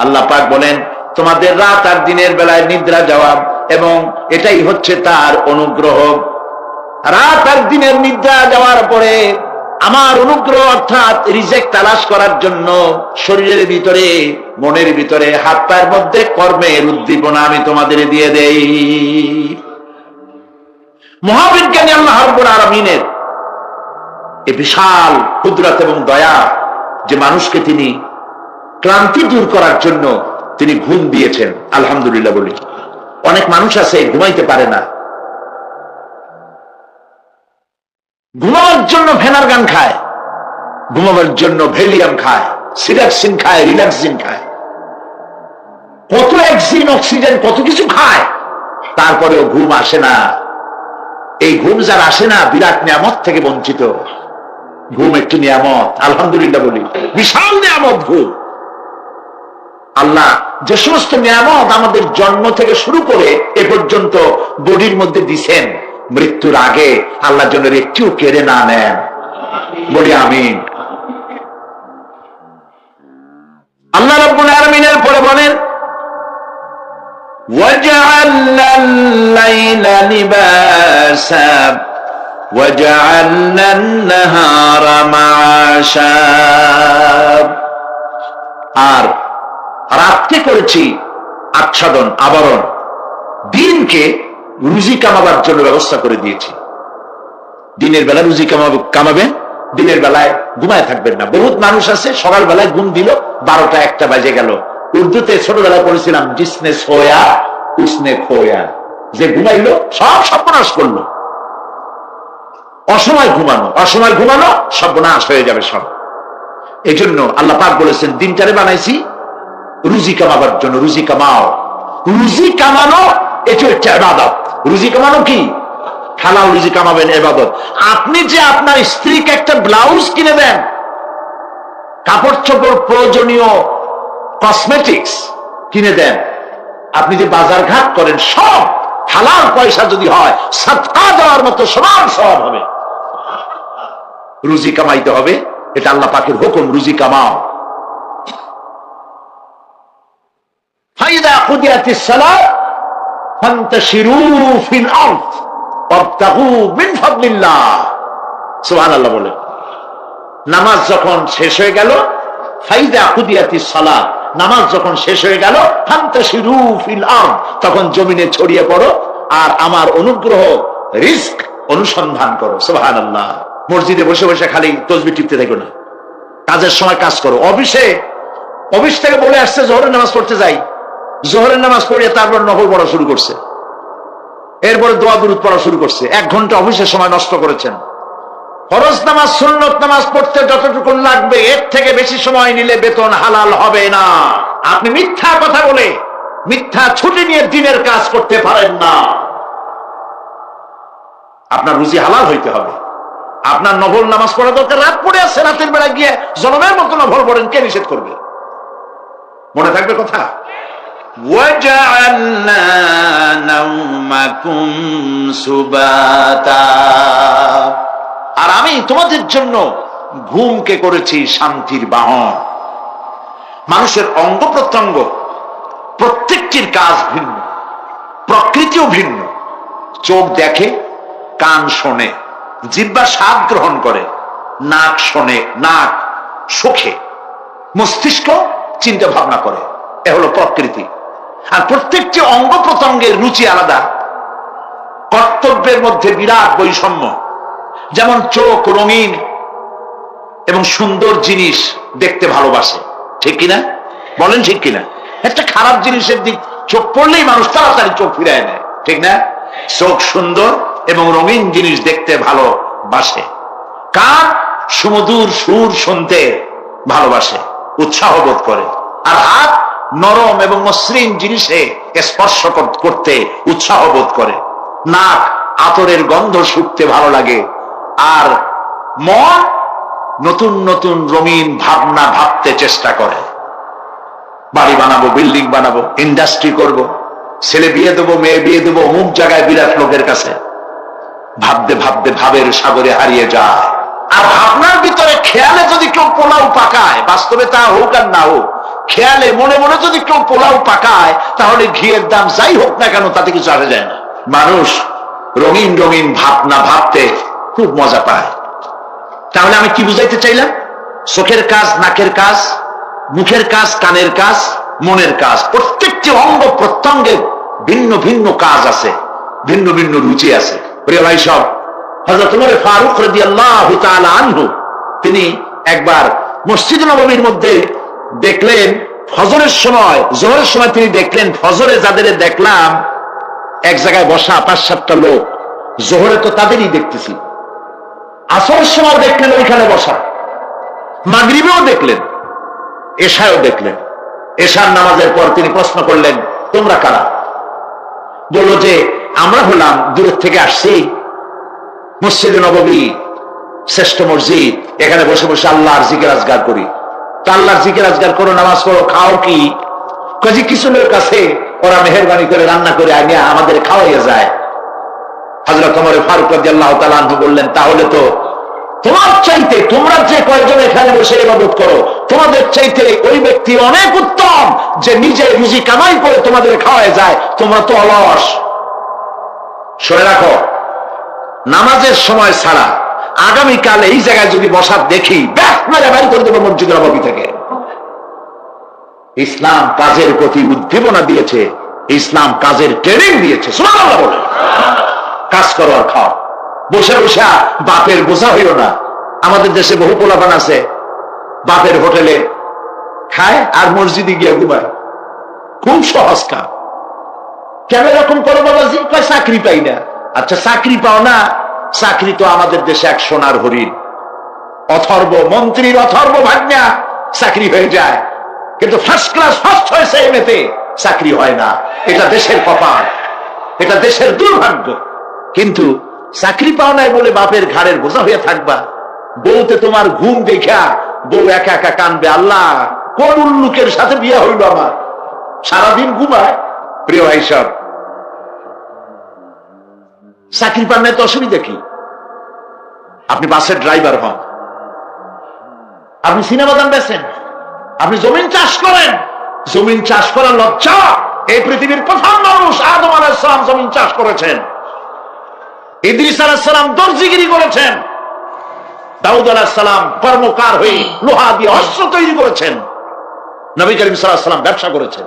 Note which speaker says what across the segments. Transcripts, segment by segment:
Speaker 1: আল্লাহ পাক বলেন তোমাদের রাত আর দিনের বেলায় নিদ্রা যাওয়া, এবং এটাই হচ্ছে তার অনুগ্রহ। রাত আর দিনের নিদ্রা যাওয়ার পরে আমার অনুগ্রহ অর্থাৎ রিজেক তালাশ করার জন্য শরীরের ভিতরে, মনের ভিতরে, হাত পায়ের মধ্যে কর্মের উদ্দীপনা আমি তোমাদের দিয়ে দেই। মহাবিজ্ঞানী আল্লাহ রাব্বুল আলামিনের এই বিশাল কুদরত এবং দয়া, যে মানুষকে তিনি ক্লান্তি দূর করার জন্য তিনি ঘুম দিয়েছেন, আলহামদুলিল্লাহ বলি। অনেক মানুষ আছে ঘুমাইতে পারে না, ঘুমাবার জন্য ফেনার গান খায়, ঘুমাবার জন্য ভ্যালিয়াম খায়, সিরাক্সিন খায়, রিল্যাক্সিন খায়, কত অ্যাক্সিন, অক্সিজেন, কত কিছু খায়, তারপরেও ঘুম আসে না। এই ঘুম যার আসে না, বিরাট নিয়ামত থেকে বঞ্চিত। ঘুম একটি নিয়ামত, আলহামদুলিল্লাহ বলি, বিশাল নিয়ামত ঘুম। আল্লাহ যে সমস্ত নিয়ামত আমাদের জন্ম থেকে শুরু করে এ পর্যন্ত বডির মধ্যে দিছেন, মৃত্যুর আগে আল্লাহ যেন একটিও কেড়ে না নেন, বলি আমিন। আল্লাহ রাব্বুল আলামিনের পরে বলেন وَجَعَلْنَا اللَّيْلَ لِبَاسًا وَجَعَلْنَا النَّهَارَ مَعَاشًا। আর রাতকে করেছি আচ্ছাদন, আবরণ, দিনকে রুজি কামাবার জন্য ব্যবস্থা করে দিয়েছি। দিনের বেলা রুজি কামাবেন, দিনের বেলায় ঘুমায় থাকবেন না। বহুত মানুষ আছে সকাল বেলায় ঘুম দিল, 12টা 1টা বাজে গেল। উর্দুতে ছোটবেলায় পড়েছিলাম জিসনে সোয়া উসনে খোয়া, যে ঘুমাইলো সব সর্বনাশ করলো। অসময় ঘুমানো, অসময় ঘুমানো সর্বনাশ হয়ে যাবে সব। এই জন্য আল্লাহ পাক বলেছেন দিনটারে বানাইছি রুজি কামাবার জন্য। রুজি কামাও, রুজি কামানো এটা হচ্ছে ইবাদত। রুজি কামানো কি? হালাল রুজি কামাবেন, ইবাদত। আপনি যে আপনার স্ত্রীকে একটা ব্লাউজ কিনে দেন, কাপড় চোপড়, প্রয়োজনীয় কসমেটিক্স কিনে দেন, আপনি যে বাজার ঘাট করেন, সব হালাল পয়সা যদি হয়, সাদকা দেওয়ার মতো সমান সওয়াব হবে। রুজি কামাইতে হবে, এটা আল্লাহ পাকের হুকুম, রুজি কামাও। ফাইদা কুদিয়াতিস সালাত ফান্তাশিরু ফিল আরদ ওয়াবতাগু মিন ফাদলিল্লাহ। সুবহানাল্লাহ বলে। নামাজ যখন শেষ হয়ে গেল, ফাইদা কুদিয়াতিস সালাত, নামাজ যখন শেষ হয়ে গেল, ফান্তাশিরু ফিল আরদ, তখন জমিনে ছড়িয়ে পড়ো আর আমার অনুগ্রহ, রিজক অনুসন্ধান করো। সুবহানাল্লাহ। মসজিদে বসে বসে খালি তাসবিহ টিপতে থাকো না, কাজের সময় কাজ করো। অফিস থেকে বলে আসছে জোহরের নামাজ পড়তে যাই, জোহরের নামাজ পড়িয়ে তারপর নফল পড়া শুরু করছে, এরপরে দোয়া দুরূদ পড়া শুরু করছে। 1 ঘন্টা অফিসের সময় নষ্ট করেছেন। ফরজ নামাজ, সুন্নত নামাজ পড়তে যতটুকু লাগবে, এর থেকে বেশি সময় নিলে বেতন হালাল হবে না। আপনি মিথ্যা কথা বলে, মিথ্যা ছুটি নিয়ে দিনের কাজ করতে পারেন না। আপনার রুজি হালাল হইতে হবে। আপনার নফল নামাজ পড়া দরকার, রাত পড়ে আসছে, রাতের বেলা গিয়ে জনমের মতো নফল পড়েন, কে নিষেধ করবে? মনে থাকবে কথা। وَجَعَلْنَا نَوْمَكُمْ سُبَاتًا। আর আমি তোমাদের জন্য ঘুমকে করেছি শান্তির বাহন। মানুষের অঙ্গ প্রত্যঙ্গ প্রত্যেকটির কাজ ভিন্ন, প্রকৃতিও ভিন্ন। চোখ দেখে, কান শোনে, জিহ্বা স্বাদ গ্রহণ করে, নাক শোনে, নাক শোখে, মস্তিষ্ক চিন্তা ভাবনা করে। এ হলো প্রকৃতি। আর প্রত্যেকটি অঙ্গ প্রত্যঙ্গের রুচি আলাদা, কর্তব্যের মধ্যে বিরাট বৈষম্য। যেমন চোখ রঙিন এবং সুন্দর জিনিস দেখতে ভালোবাসে, ঠিক কিনা? বলেন ঠিক কিনা? একটা খারাপ জিনিসের দিক চোখ পড়লেই মানুষ তাড়াতাড়ি চোখ ফিরায় নেয়, ঠিক না? চোখ সুন্দর এবং রঙিন জিনিস দেখতে ভালোবাসে। কান সুমধুর সুর শুনতে ভালোবাসে, উৎসাহ বোধ করে। আর হাত নরম এবং মসৃণ জিনিসে স্পর্শ করতে উৎসাহ বোধ করে। নাক আতরের গন্ধ শুঁকতে ভালো লাগে। আর মন নতুন নতুন রঙিন ভাবনা ভাবতে চেষ্টা করে। বাড়ি বানাবো, বিল্ডিং বানাবো, ইন্ডাস্ট্রি করব, ছেলে বিয়ে দেবো, মেয়ে বিয়ে দেবো, অমুক জায়গায় বিরাট লোকের কাছে। ভাবতে ভাবতে ভাবের সাগরে হারিয়ে যায়। আর ভাবনার ভিতরে খেয়ালে যদি কেউ পোলাও পাকায়, বাস্তবে তা হোক আর না হোক, খেয়ালে মনে মনে যদি কেউ পোলাও পাকায়, তাহলে ঘিয়ের দাম যাই হোক না কেন তাতে কিছু আসে যায় না। মানুষ রঙিন রঙিন ভাবনা ভাবতে খুব মজা পায়। তাহলে আমি কি বুঝাইতে চাইলাম? চোখের কাজ, নাকের কাজ, মুখের কাজ, কানের কাজ, মনের কাজ, প্রত্যেকটি অঙ্গ প্রত্যঙ্গের ভিন্ন ভিন্ন কাজ আছে, ভিন্ন ভিন্ন রুচি আছে। প্রিয় ভাই সব, হযরত ওমর ফারুক রাদিয়াল্লাহু তাআলা আনহু তিনি একবার মসজিদ নববীর মধ্যে দেখলেন ফজরের সময়, জোহরের সময় তিনি দেখলেন ফজরে যাদের দেখলাম এক জায়গায় বসা ৫-৭টা লোক, জোহরে তো তাদেরই দেখতেছি, আসরের সময় দেখলেন ওইখানে বসা, মাগরিবেও দেখলেন, এশায়ও দেখলেন। এশার নামাজের পর তিনি প্রশ্ন করলেন, তোমরা কারা? বলল যে আমরা হলাম দূরের থেকে আসছি, মসজিদ নববী শ্রেষ্ঠ মসজিদ, এখানে বসে বসে আল্লাহর জিকির আজগার করি। তা আল্লাহর জিকির আজগার করো, নামাজ পড়ো, খাও কি? কাজে কিছু লোক আছে ওরা মেহেরবানি করে রান্না করে আনিয়া আমাদের খাওয়াইয়া যায়। হযরত ওমর ফারুক রাদিয়াল্লাহু তাআলা আনহু বললেন, তাহলে তো তোমার চাইতে, তোমরা যে কয়েকজন এখানে বসে ইবাদত করো, তোমাদের চাইতে ওই ব্যক্তি অনেক উত্তম যে নিজে রুজি কামাই করে তোমাদের খাওয়ায় যায়। তোমরা তো অলস। শুনে রাখো, নামাজের সময় ছাড়া আগামীকাল এই জায়গায় যদি বসা দেখি, ব্যাস মেরে বাইর করে দেবো মসজিদ নববী থেকে। ইসলাম কাজের প্রতি উদ্দীপনা দিয়েছে, ইসলাম কাজের ট্রেনিং দিয়েছে। সুবহানাল্লাহ বলে কাজ করো আর খাও, বসে বসে বাপের বোঝা হইল না। আমাদের দেশে বহু পোলাপান আছে বাপের হোটেলে খায় আর মসজিদে গিয়ে ঘুমায়, খুব সহজ কাজ। কেন এরকম করো বাবাজি? কয় চাকরি পাই না। আচ্ছা চাকরি পাও না, চাকরি তো আমাদের দেশে এক সোনার হরিণ, অথর্ব মন্ত্রীর অথর্ব ভাগ্যা চাকরি হয়ে যায়, কিন্তু ফার্স্ট ক্লাস ফার্স্ট হয়েছে এমএতে চাকরি হয় না। এটা দেশের কপাল, এটা দেশের দুর্ভাগ্য। কিন্তু চাকরি পাও নাই বলে বাপের ঘাড়ের বোঝা হয়ে থাকবা। বউতে তোমার ঘুম দেখা বউ একা একা কানবে, আল্লাহ কোন উল্লুকের সাথে বিয়ে হইল আমার, সারাদিন ঘুমায়। প্রিয় ভাই সব, চাকরি পান নাই তো অসুবিধা কি? আপনি বাসের ড্রাইভার হন, আপনি সিনেমা দান বেছেন, আপনি জমিন চাষ করেন, জমিন চাষ করার লজ্জা। এই পৃথিবীর প্রথম মানুষ আদম আলাইহিস সালাম জমিন চাষ করেছেন, ইদ্রিস আলাইহিস সালাম দর্জিগিরি করেছেন, দাউদ আলাইহিস সালাম কর্মকার হয়ে লোহা দিয়ে অস্ত্র তৈরি করেছেন, নবী করিম সাল্লাল্লাহু আলাইহি ওয়াসাল্লাম ব্যবসা করেছেন।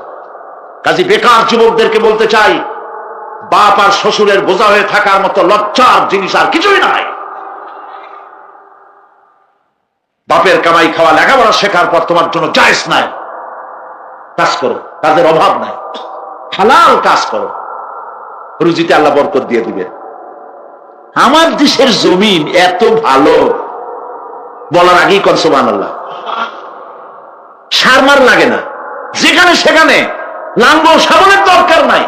Speaker 1: কাজী বেকার যুবকদেরকে বলতে চাই, বাপ আর শ্বশুরের বোঝা হয়ে থাকার মতো লজ্জার জিনিস আর কিছুই নাই। বাপের কামাই খাওয়া লেখাপড়া শেখার পর তোমার জন্য জায়েজ নাই। কাজ করো, কাজের অভাব নাই, হালাল কাজ করো, রুজিতে আল্লাহ বরকত দিয়ে দিবেন। আমার দেশের জমিন এত ভালো, বলার আগেই কোন সুবহানাল্লাহ। সারমার লাগে না, যেখানে সেখানে লাঙ্গল সাবলের দরকার নাই।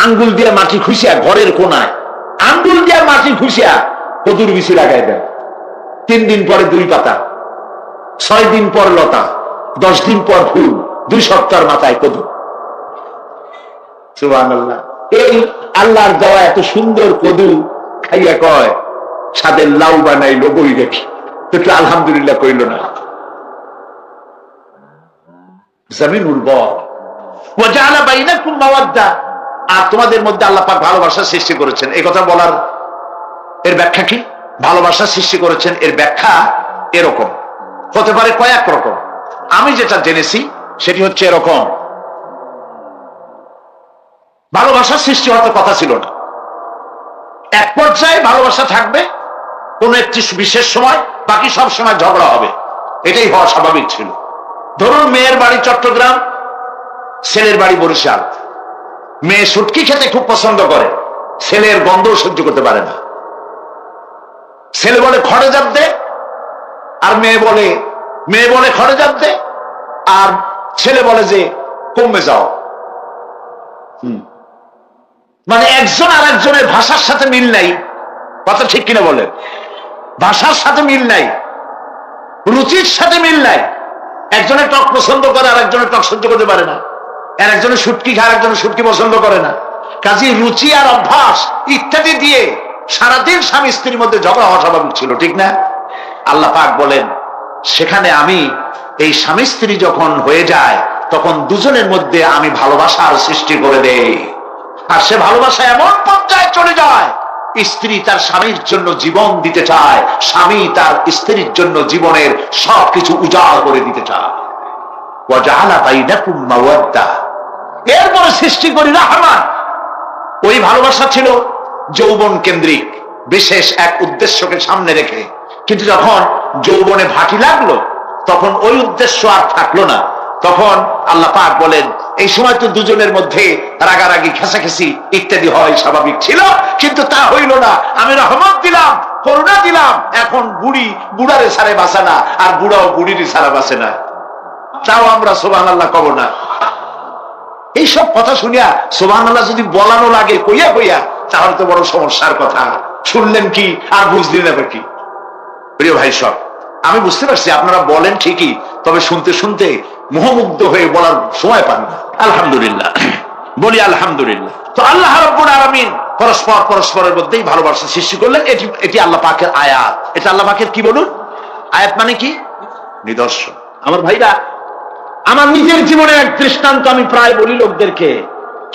Speaker 1: আঙ্গুল দিয়ে মাটি খুঁজিয়া ঘরের কোনায় আঙ্গুল দিয়ে মাটি খুঁজিয়া কদুর বিচি লাগাই দেন। 3 দিন পরে 2 পাতা, 6 দিন পর লতা, 10 দিন পর ফুল, 2 সপ্তাহের মাথায় কদু। সুবহানাল্লাহ। এই আল্লাহর দেওয়া এত সুন্দর কদু খাইয়া কয় সাদের লাউ বানাইলো বই রেখে, তো একটু আলহামদুলিল্লাহ কইল না। জমিন উর্বর, ওয়াজআলা বাইনাকুম মাওয়াদ্দা, আর তোমাদের মধ্যে আল্লাহ পাক ভালোবাসা সৃষ্টি করেছেন। এই কথা বলার এর ব্যাখ্যা কি? ভালোবাসা সৃষ্টি করেছেন এর ব্যাখ্যা এরকম হতে পারে, কয়েক রকম। আমি যেটা জেনেছি সেটি হচ্ছে এরকম, ভালোবাসা সৃষ্টি হওয়ার কথা ছিল না, এক পর্যায়ে ভালোবাসা থাকবে কোন একটি বিশেষ সময়, বাকি সব সময় ঝগড়া হবে, এটাই হওয়া স্বাভাবিক ছিল। ধরুন মেয়ের বাড়ি চট্টগ্রাম, ছেলের বাড়ি বরিশাল। মেয়ে শুটকি খেতে খুব পছন্দ করে, ছেলের গন্ধও সহ্য করতে পারে না। ছেলে বলে খড়ে জাত দে, আর মেয়ে বলে খড়ে জাত দে, আর ছেলে বলে যে কমে যাও। মানে একজন আর একজনের ভাষার সাথে মিল নাই, কথা ঠিক কিনা বলেন? ভাষার সাথে মিল নাই, রুচির সাথে মিল নাই। একজনের টক পছন্দ করে আর একজনের টক সহ্য করতে পারে না, আর একজনের শুটকি খায় আর একজনের শুটকি পছন্দ করে না। কাজে রুচি আর অভ্যাস ইত্যাদি দিয়ে সারাদিন স্বামী স্ত্রীর মধ্যে ঝগড়া হওয়া স্বাভাবিক ছিল, ঠিক না? আল্লাহ পাক বলেন সেখানে আমি এই স্বামী স্ত্রী যখন হয়ে যায় তখন দুজনের মধ্যে আমি ভালোবাসার সৃষ্টি করে দেই। আর সে ভালোবাসা এমন পর্যায়ে চলে যায়, স্ত্রী তার স্বামীর জন্য জীবন দিতে চায়, স্বামী তার স্ত্রীর জন্য জীবনের সবকিছু উজাড় করে দিতে চায়। ওয়াজআলা বাইনাকুম মাওয়াদ্দা, এরপরে সৃষ্টি করি রাহমান। ওই ভালোবাসা ছিল যৌবন কেন্দ্রিক, বিশেষ এক উদ্দেশ্যকে সামনে রেখে। কিন্তু যখন যৌবনে ভাটি লাগলো তখন ওই উদ্দেশ্য আর থাকলো না। তখন আল্লাহ পাক বলেন, এই সময় তো দুজনের মধ্যে রাগারাগি, খেসাখেসি ইত্যাদি হয়, স্বাভাবিক ছিল, কিন্তু তা হইল না। আমি রহমত দিলাম, করুণা দিলাম। এখন বুড়ি বুড়ারে সারে বাসে না, আর বুড়াও বুড়িরই সারা বাসে না। তাও আমরা সুবহানাল্লাহ কব না। এইসব কথা শুনিয়া সুবহানাল্লাহ যদি বলানো লাগে কইয়া কইয়া, তাহলে তো বড় সমস্যার কথা। শুনলেন কি আর বুঝলেন না কি? প্রিয় ভাই সব, আমি বুঝতে পারছি আপনারা বলেন ঠিকই, তবে শুনতে শুনতে মোহমুগ্ধ হয়ে বলার সময় পান না। আলহামদুলিল্লাহ, বলি আলহামদুলিল্লাহ। তো আল্লাহ রাব্বুল আলামিন পরস্পরের মধ্যেই ভালোবাসা সৃষ্টি করলেন। এটি আল্লাহ পাকের আয়াত। এটা আল্লাহ পাকের কি বলুন? আয়াত মানে কি? নিদর্শন। আমার ভাইরা, আমার নিজের জীবনের এক দৃষ্টান্ত আমি প্রায় বলি লোকদেরকে।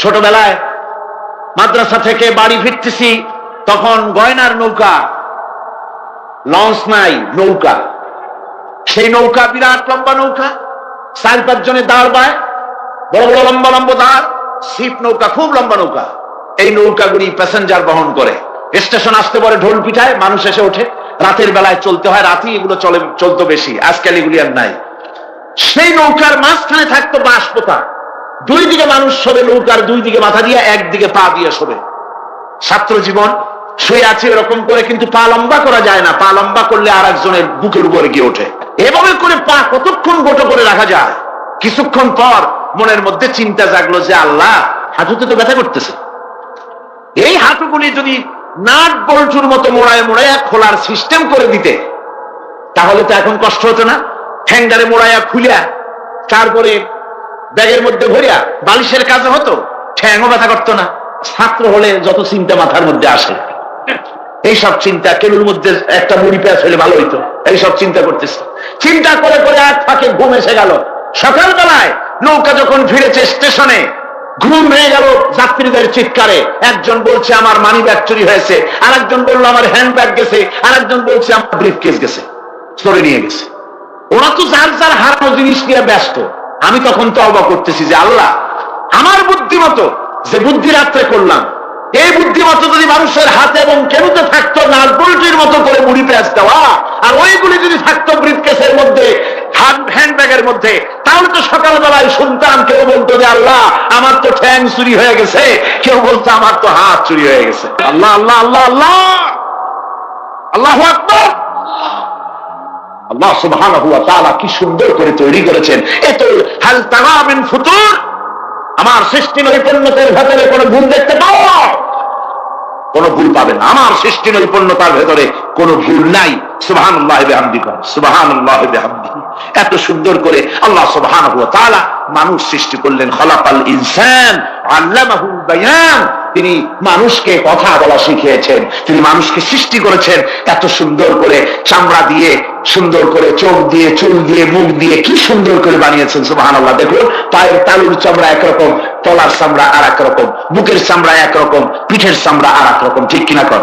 Speaker 1: ছোটবেলায় মাদ্রাসা থেকে বাড়ি ফিরতেছি, তখন গয়নার নৌকা, লঞ্চ নাই, নৌকা। সেই নৌকা বিরাট লম্বা নৌকা, 4-5 জনে দাঁড় বায়, বড় বড় লম্বা লম্বা দাঁড়, ছিপ নৌকা, খুব লম্বা নৌকা। এই নৌকাগুলি প্যাসেঞ্জার বহন করে। স্টেশন আসতে পরে ঢোল পিঠায়, মানুষ এসে ওঠে। রাতের বেলায় চলতে হয়, রাতেই এগুলো চলতো বেশি, আজকাল এগুলি আর নাই। সেই নৌকার মাঝখানে থাকতো বাঁশ পোতা, 2 দিকে মানুষ শোবে, নৌকার 2 দিকে মাথা দিয়ে, 1 দিকে পা দিয়ে শোবে। ছাত্র জীবন শুয়ে আছে এরকম করে, কিন্তু পা লম্বা করা যায় না। পা লম্বা করলে আর একজনের বুকের উপরে গিয়ে ওঠে। এভাবে করে পা কতক্ষণ গোটো করে রাখা যায়? কিছুক্ষণ পর মনের মধ্যে চিন্তা জাগলো যে আল্লাহ, হাঁটুতে তো ব্যথা করতেছে, এই হাঁটুগুলি যদি নাট বল্টুর মতো মোড়ায় মোড়ায় খোলার সিস্টেম করে দিতে, তাহলে তো এখন কষ্ট হতো না। ঠ্যাংটারে মোড়াইয়া খুলিয়া তারপরে ব্যাগের মধ্যে ভরিয়া বালিশের কাজে হতো, ঠ্যাংও ব্যথা করতো না। ছাত্র হলে যত চিন্তা মাথার মধ্যে আসে, এইসব চিন্তা, কেবলের মধ্যে একটা মুড়ি পেঁয়াজ হলে ভালো হইতো, এইসব চিন্তা করতেছে। চিন্তা করে করে এক ফাঁকে ঘুম এসে গেল। সকালবেলায় নৌকা যখন ফিরেছে স্টেশনে, ঘুম ভেঙে গেল যাত্রীদের চিৎকারে। একজন বলছে আমার মানি ব্যাগ চুরি হয়েছে, আর একজন বললো আমার হ্যান্ড ব্যাগ গেছে, আর একজন বলছে আমার ব্রিফকেস গেছে, চোরে নিয়ে গেছে। ওরা তো যার যার হারানো জিনিস নিয়ে ব্যস্ত। আমি তখন তওবা করতেছি যে আল্লাহ, আমার বুদ্ধিমতো যে বুদ্ধি রাত্রে করলাম, এই বুদ্ধিমতো যদি মানুষের হাতে এবং কেনুতে থাকতো নাট বল্টুর মতো করে মুড়ি পেঁয়াজ দেওয়া, আর ওইগুলি যদি থাকতো ব্রিফকেসের মধ্যে, হ্যান্ডব্যাগের মধ্যে, তাহলে তো সকালবেলায় শুনতাম কেউ বলতো যে আল্লাহ আমার তো ঠ্যাং চুরি হয়ে গেছে, কেউ বলতো আমার তো হাত চুরি হয়ে গেছে। আল্লাহ আল্লাহ আল্লাহ আল্লাহ, আল্লাহু আকবার। আল্লাহ সুবহানাহু ওয়া তাআলা কি সুন্দর করে তৈরি করেছেন। এত হাল তারা মিন ফুতুর, আমার সৃষ্টি নৈপুণ্যতার ভেতরে কোনো ভুল দেখতে পাও? কোনো ভুল পাবে না। আমার সৃষ্টি নৈপুণ্যতার ভেতরে কোনো ভুল নাই। সুবহানাল্লাহি বিহামদিহি, সুবহানাল্লাহি বিহামদিহি। এত সুন্দর করে আল্লাহ সুবহানাহু ওয়া তাআলা মানুষ সৃষ্টি করলেন। খালাকাল ইনসান আল্লামাহুল বায়ান, তিনি মানুষকে কথা বলা শিখিয়েছেন। তিনি মানুষকে সৃষ্টি করেছেন এত সুন্দর করে, চামড়া দিয়ে, সুন্দর করে চোখ দিয়ে, চুল দিয়ে, মুখ দিয়ে, কি সুন্দর করে বানিয়েছেন। সুবহানাল্লাহ। দেখুন, পায়ের তালুর চামড়া একরকম, তলার চামড়া আর এক রকম, বুকের চামড়া একরকম, পিঠের চামড়া আর এক রকম, ঠিক কিনা কর?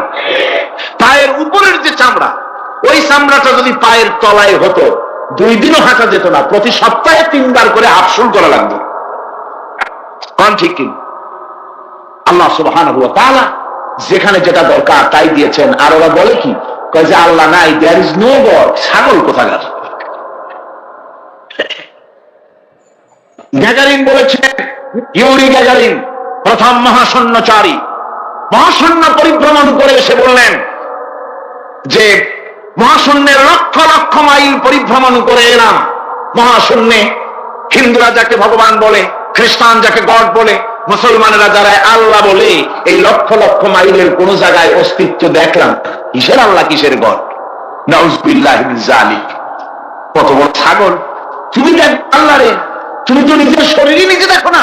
Speaker 1: পায়ের উপরের যে চামড়া, ওই চামড়াটা যদি পায়ের তলায় হতো, 2 দিনও হাঁটা যেত না। প্রতি সপ্তাহে 3 বার করে হাফসুল করা লাগতো। কোন ঠিক কি? আল্লাহ সুবহানাহু ওয়া তাআলা যেখানে যেটা দরকার তাই দিয়েছেন। আর ওরা বলে কি, কয় যে আল্লাহ নাই, দেয়ার ইজ নো গড। ছাগল কোথাকার। গ্যাগারিন বলেছেন, ইউরি গ্যাগারিন প্রথম মহাশূন্যচারী, মহাশূন্য পরিভ্রমণ করে এসে বললেন যে মহাশূন্যের লক্ষ লক্ষ মাইল পরিভ্রমণ করে এলাম। মহাশূন্যে হিন্দুরা যাকে ভগবান বলে, খ্রিস্টান যাকে গড বলে, মুসলমানেরা যারা আল্লাহ বলে, এই লক্ষ লক্ষ মাইলের কোন জায়গায় অস্তিত্ব দেখলাম। কিসের আল্লাহ, কিসের গড? নাউযুবিল্লাহি মিন যালিক। কত বড় ছাগল! তুমি দেখ আল্লাহ রে, তুমি তো নিজের শরীরই নিজে দেখো না।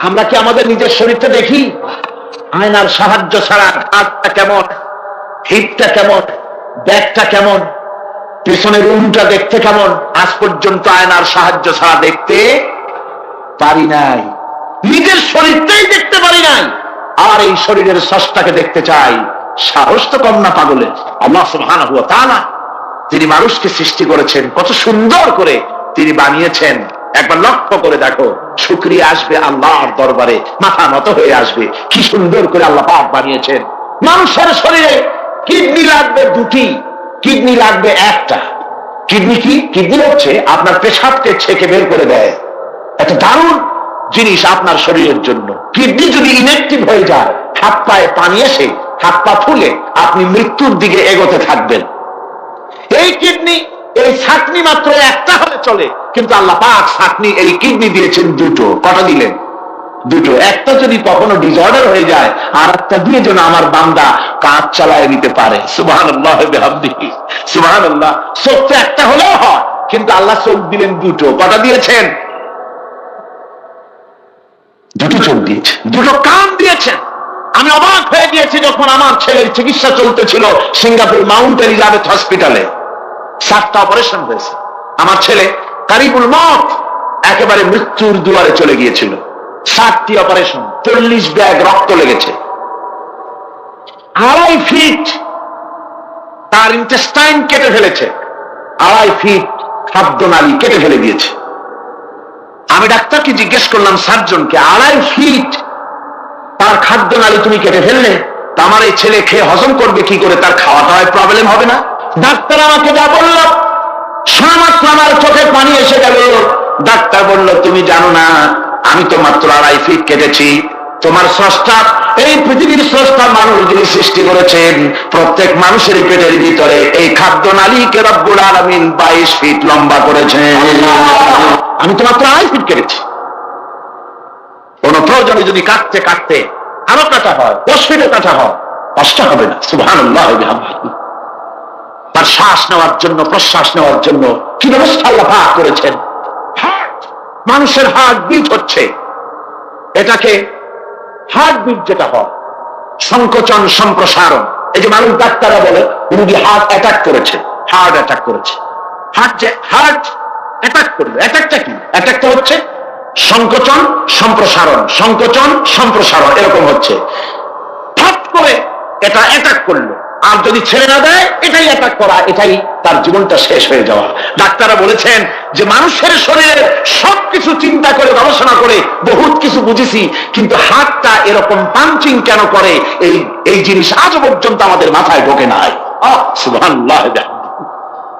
Speaker 1: আমরা কি আমাদের নিজের শরীরটা দেখি? আয়নার সাহায্য ছাড়া হাতটা কেমন, হিপটা কেমন, ব্যাগটা কেমন, পেছনের রুমটা দেখতে কেমন, আজ পর্যন্ত আয়নার সাহায্য ছাড়া দেখতে পারি নাই, নিজের শরীরটাই দেখতে পারি নাই, আর এই শরীরের স্রষ্টাকে দেখতে চাই। সাহস তো কম না পাগলের। আল্লাহ সুবহানাহু ওয়া তাআলা তিনি মানুষকে সৃষ্টি করেছেন, কত সুন্দর করে তিনি বানিয়েছেন। একবার লক্ষ্য করে দেখো, শুকরিয়া আসবে আল্লাহর দরবারে, মাথা নত হয়ে আসবে। কি সুন্দর করে আল্লাহ পাক বানিয়েছেন। মানুষের শরীরে কিডনি লাগবে দুটি, কিডনি লাগবে একটা। কিডনি কি? কিডনি হচ্ছে আপনার পেশাবকে ছেঁকে বের করে দেয়। একটা দারুণ জিনিস আপনার শরীরের জন্য। কিডনি যদি ইনঅ্যাক্টিভ হয়ে যায়, হাত পায়ে পানি এসে হাত পা ফুলে আপনি মৃত্যুর দিকে এগোতে থাকবেন। এই কিডনি, এই ছাকনি মাত্র একটা হলে চলে, কিন্তু আল্লাহ পাক ছাকনি এই কিডনি দিয়েছেন দুটো। কটা দিলেন? দুটো। একটা যদি কখনো ডিসঅর্ডার হয়ে যায়, আর একটা দিয়ে যেন আমার বান্দা কাজ চালায় নিতে পারে। সুবহানাল্লাহ বিহামদিহি, সুবহানাল্লাহ। চোখ তো একটা হলেও হয়, কিন্তু আল্লাহ চোখ দিলেন দুটো। কটা দিয়েছেন? দুটো চোখ দিয়েছেন, দুটো কান দিয়েছেন। আমি অবাক হয়ে গিয়েছি যখন আমার ছেলের চিকিৎসা চলতেছিল সিঙ্গাপুর মাউন্ট এলিজাবেথ হসপিটালে। 7টা অপারেশন হয়েছে। আমার ছেলে কারিবুল মত, একেবারে মৃত্যুর দুয়ারে চলে গিয়েছিল। 7টি অপারেশন, 40 ব্যাগ রক্ত লেগেছে। 2.5 ফিট তার ইন্টেস্টাইন কেটে ফেলেছে, 2.5 ফিট খাদ্যনালী কেটে ফেলে দিয়েছে। আমি ডাক্তারকে জিজ্ঞেস করলাম, সার্জনকে, 2.5 ফিট তার খাদ্যনালী তুমি কেটে ফেললে, তা আমার এই ছেলে খেয়ে হজম করবে কি করে? তার খাওয়া দাওয়ায় প্রবলেম হবে না? ডাক্তার আমাকে যা বলল, শোনামাত্র আমার চোখে পানি এসে গেল। ডাক্তার বলল, তুমি জানো না, আমি তো মাত্র 2.5 ফিট কেটেছি। তোমার স্রষ্টা, এই পৃথিবীর স্রষ্টা মানুষ যিনি সৃষ্টি করেছেন, প্রত্যেক মানুষের পেটের ভিতরে এই খাদ্যনালীকে রব্বুল আলামিন 22 ফিট লম্বা করেছেন। আমি তো মাত্র 2.5 ফিট কেটেছি। কোন প্রয়োজনে যদি কাটতে কাটতে আরো কাটা হয়, 10 ফিটে কাটা হয়, কষ্ট হবে না। সুবহানাল্লাহ বিহামদিহি। তার শ্বাস নেওয়ার জন্য, প্রশ্বাস নেওয়ার জন্য কি ব্যবস্থা আল্লাহ পাক করেছেন। হার্ট, মানুষের হার্ট বিট হচ্ছে, এটাকে হার্ট বিট যেটা হয়, সংকোচন সম্প্রসারণ। এই যে মানুষ, ডাক্তাররা বলে রুগী হার্ট অ্যাটাক করেছে, হার্ট অ্যাটাক করেছে। হার্ট অ্যাটাক করবে, অ্যাটাকটা কি? অ্যাটাকটা হচ্ছে সংকোচন সম্প্রসারণ, সংকোচন সম্প্রসারণ, এরকম হচ্ছে। ঠাট করে এটা অ্যাটাক করলো, আর যদি ছেড়ে না দেয়, এটাই অ্যাটাক করা, এটাই তার জীবনটা শেষ হয়ে যাওয়া। ডাক্তাররা বলেছেন যে মানুষের শরীরে সবকিছু চিন্তা করে, গবেষণা করে বহুত কিছু বুঝেছি, কিন্তু হার্টটা এরকম পাঞ্চিং কেন করে, এই জিনিস আজ পর্যন্ত আমাদের মাথায় ঢোকে নাই। সুবহানাল্লাহ।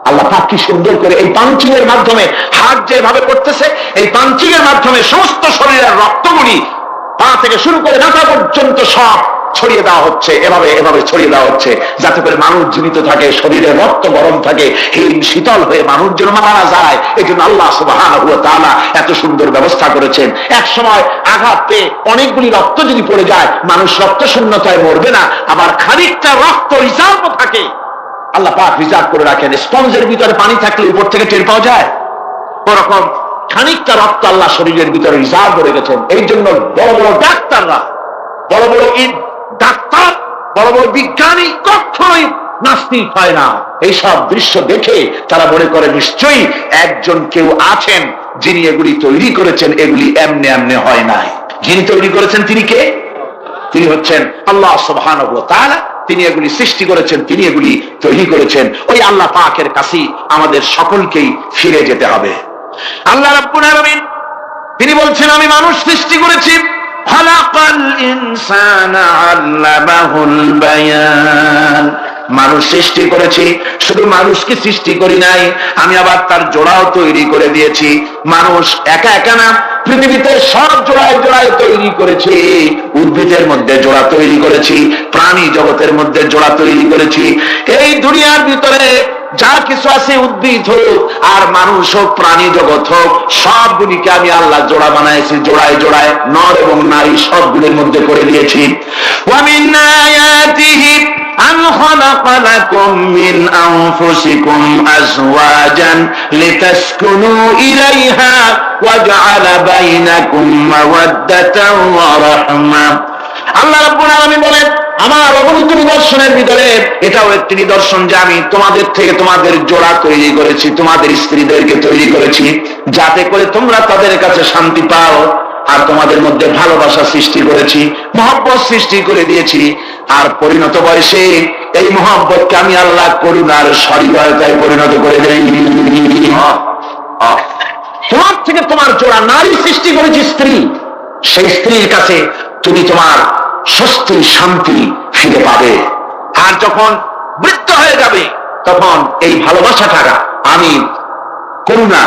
Speaker 1: আল্লাহ পাক কি সুন্দর করে এই পাঞ্চিং এর মাধ্যমে, হার্ট যেভাবে করতেছে, এই পাঞ্চিং এর মাধ্যমে সমস্ত শরীরের রক্তগুলি পা থেকে শুরু করে মাথা পর্যন্ত সব ছড়িয়ে দেওয়া হচ্ছে। এভাবে এভাবে ছড়িয়ে দেওয়া হচ্ছে যাতে করে মানুষ জীবিত থাকে, শরীরে রক্ত গরম থাকে, হিম শীতল হয়ে মানুষ যেন মারা না যায়। এই জন্য আল্লাহ সুবহানাহু ওয়া তাআলা এত সুন্দর ব্যবস্থা করেছেন। এক সময় আঘাত পেয়ে অনেকগুলি রক্ত যদি পড়ে যায়, মানুষ রক্ত শূন্যতায় মরবে না, আবার খানিকটা রক্ত রিজার্ভ থাকে। আল্লাহ পাক রিজার্ভ করে রাখেন। স্পঞ্জের ভিতরে পানি থাকলে উপর থেকে টের পাওয়া যায়, ওরকম খানিকটা রক্ত আল্লাহ শরীরের ভিতরে রিজার্ভ করে গেছেন। এই জন্য বড় বড় ডাক্তাররা, বড় বড় ডাক্তার, বড় বড় বিজ্ঞানী কখনোই নাস্তিক হয় না। এইসব দৃশ্য দেখে তারা মনে করে নিশ্চয়ই একজন কেউ আছেন যিনি এগুলি তৈরি করেছেন, এগুলি এমনি এমনি হয় নাই। যিনি তৈরি করেছেন তিনি কে? তিনি হচ্ছেন আল্লাহ সুবহানাহু ওয়া তাআলা। তিনি এগুলি সৃষ্টি করেছেন, তিনি এগুলি তৈরি করেছেন। ওই আল্লাহ পাকের কাছেই আমাদের সকলকেই ফিরে যেতে হবে। আল্লাহ রাব্বুল আলামিন তিনি বলছেন, আমি মানুষ সৃষ্টি করেছি, খালাকাল ইনসানা আল্লামাহুল বায়ান। মানুষ সৃষ্টি করেছি, শুধু মানুষকে সৃষ্টি করি নাই, আমি আবার তার জোড়াও তৈরি করে দিয়েছি। মানুষ একা একা না, পৃথিবীতে সব জোড়ায় জোড়ায় তৈরি করেছি। উদ্ভিদের মধ্যে জোড়া তৈরি করেছি, প্রাণী জগতের মধ্যে জোড়া তৈরি করেছি। এই দুনিয়ার ভিতরে যা কিছু আছে, উদ্ভিদ হোক আর মানুষ হোক, প্রাণী জগৎ হোক, সবগুলিকে আমি আল্লাহ জোড়া বানাইছি, জোড়ায় জোড়ায় নর এবং নারী সবগুলির মধ্যে করে দিয়েছি। ওয়া মিন আয়াতিহি আন খালাকা লাকুম মিন আনফুসিকুম আজওয়াজান লিতাসকুনু ইলাইহা ওয়া জাআলা বাইনাকুম মাওয়াদ্দাতান ওয়া রাহমা। আল্লাহ রাব্বুল আলামিন বলেন, আমার অগণিত নিদর্শনের ভিতরে এটাও একটি নিদর্শন যে আমি তোমাদের থেকে তোমাদের জোড়া তৈরি করেছি, তোমাদের স্ত্রীদেরকে তৈরি করেছি, যাতে করে তোমরা তাদের কাছে শান্তি পাও। আর তোমাদের মধ্যে ভালোবাসা সৃষ্টি করেছি, মহব্বত সৃষ্টি করে দিয়েছি। আর পরিণত বয়সে এই মহব্বতকে আমি আল্লাহ করুণার সহৃদয়তায় পরিণত করে দেই। তোমার থেকে তোমার জোড়া নারী সৃষ্টি করেছি, স্ত্রী। সেই স্ত্রীর কাছে তুমি তোমার স্বস্তি শান্তি ফিরে পাবে। আর যখন বৃদ্ধ হয়ে যাবে তখন এই ভালোবাসাটা আমি করুণা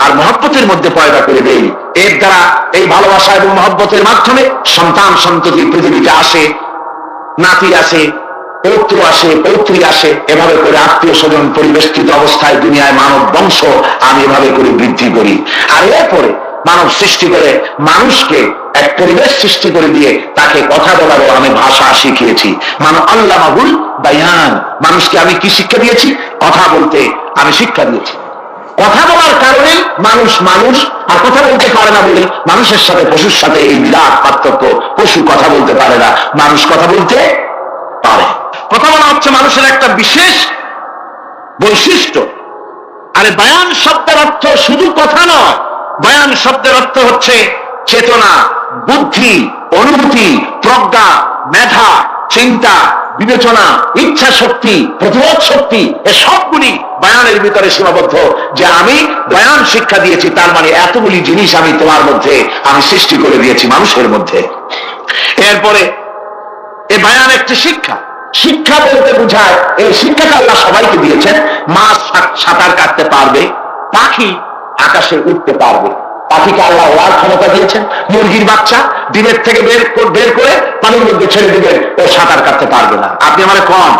Speaker 1: আর মহব্বতের মধ্যে পয়দা করে দেই। এর দ্বারা এই ভালোবাসা এবং মহব্বতের মাধ্যমে সন্তান সন্ততি পৃথিবীতে আসে, নাতি আসে, পৌত্র আসে, পৌত্রী আসে। এভাবে করে আত্মীয় স্বজন পরিবেষ্টিত অবস্থায় দুনিয়ায় মানব বংশ আমি এভাবে করে বৃদ্ধি করি। আর এরপরে মানব সৃষ্টি করে মানুষকে এক পরিবেশ সৃষ্টি করে দিয়ে তাকে কথা বলারও আমি ভাষা শিখিয়েছি। আল্লামাহুল বায়ান, মানুষকে আমি কি শিক্ষা দিয়েছি? কথা বলতে আমি শিক্ষা দিয়েছি। কথা বলার কারণে মানুষ মানুষ, আর কথা বলতে পারে না বলে মানুষের সাথে পশুর সাথে এই বিরাট পার্থক্য। পশু কথা বলতে পারে না, মানুষ কথা বলতে পারে। কথা বলা হচ্ছে মানুষের একটা বিশেষ বৈশিষ্ট্য। আরে বায়ান শব্দের অর্থ শুধু কথা নয়, বায়ান শব্দের অর্থ হচ্ছে চেতনা, বুদ্ধি, অনুভূতি, প্রজ্ঞা, মেধা, চিন্তা, বিবেচনা, ইচ্ছা শক্তি, প্রতিরোধ শক্তি, এ সবগুলি বায়ানের ভিতরে সীমাবদ্ধ। যে আমি বায়ান শিক্ষা দিয়েছি, তার মানে এতগুলি জিনিস আমি তোমার মধ্যে আমি সৃষ্টি করে দিয়েছি মানুষের মধ্যে। এরপরে এই বায়ান একটি শিক্ষা। শিক্ষা বলতে বোঝায়, এই শিক্ষাটা আল্লাহ সবাইকে দিয়েছেন। মাছ সাঁতার কাটতে পারবে, পাখি আকাশে উঠতে পারবে। পাখিকে আল্লাহ ওড়ার ক্ষমতা দিয়েছেন। মুরগির বাচ্চা ডিমের থেকে বের করে পানির মধ্যে ছেড়ে দিবেন, ও সাঁতার কাটতে পারবে না। আপনি আমার কন,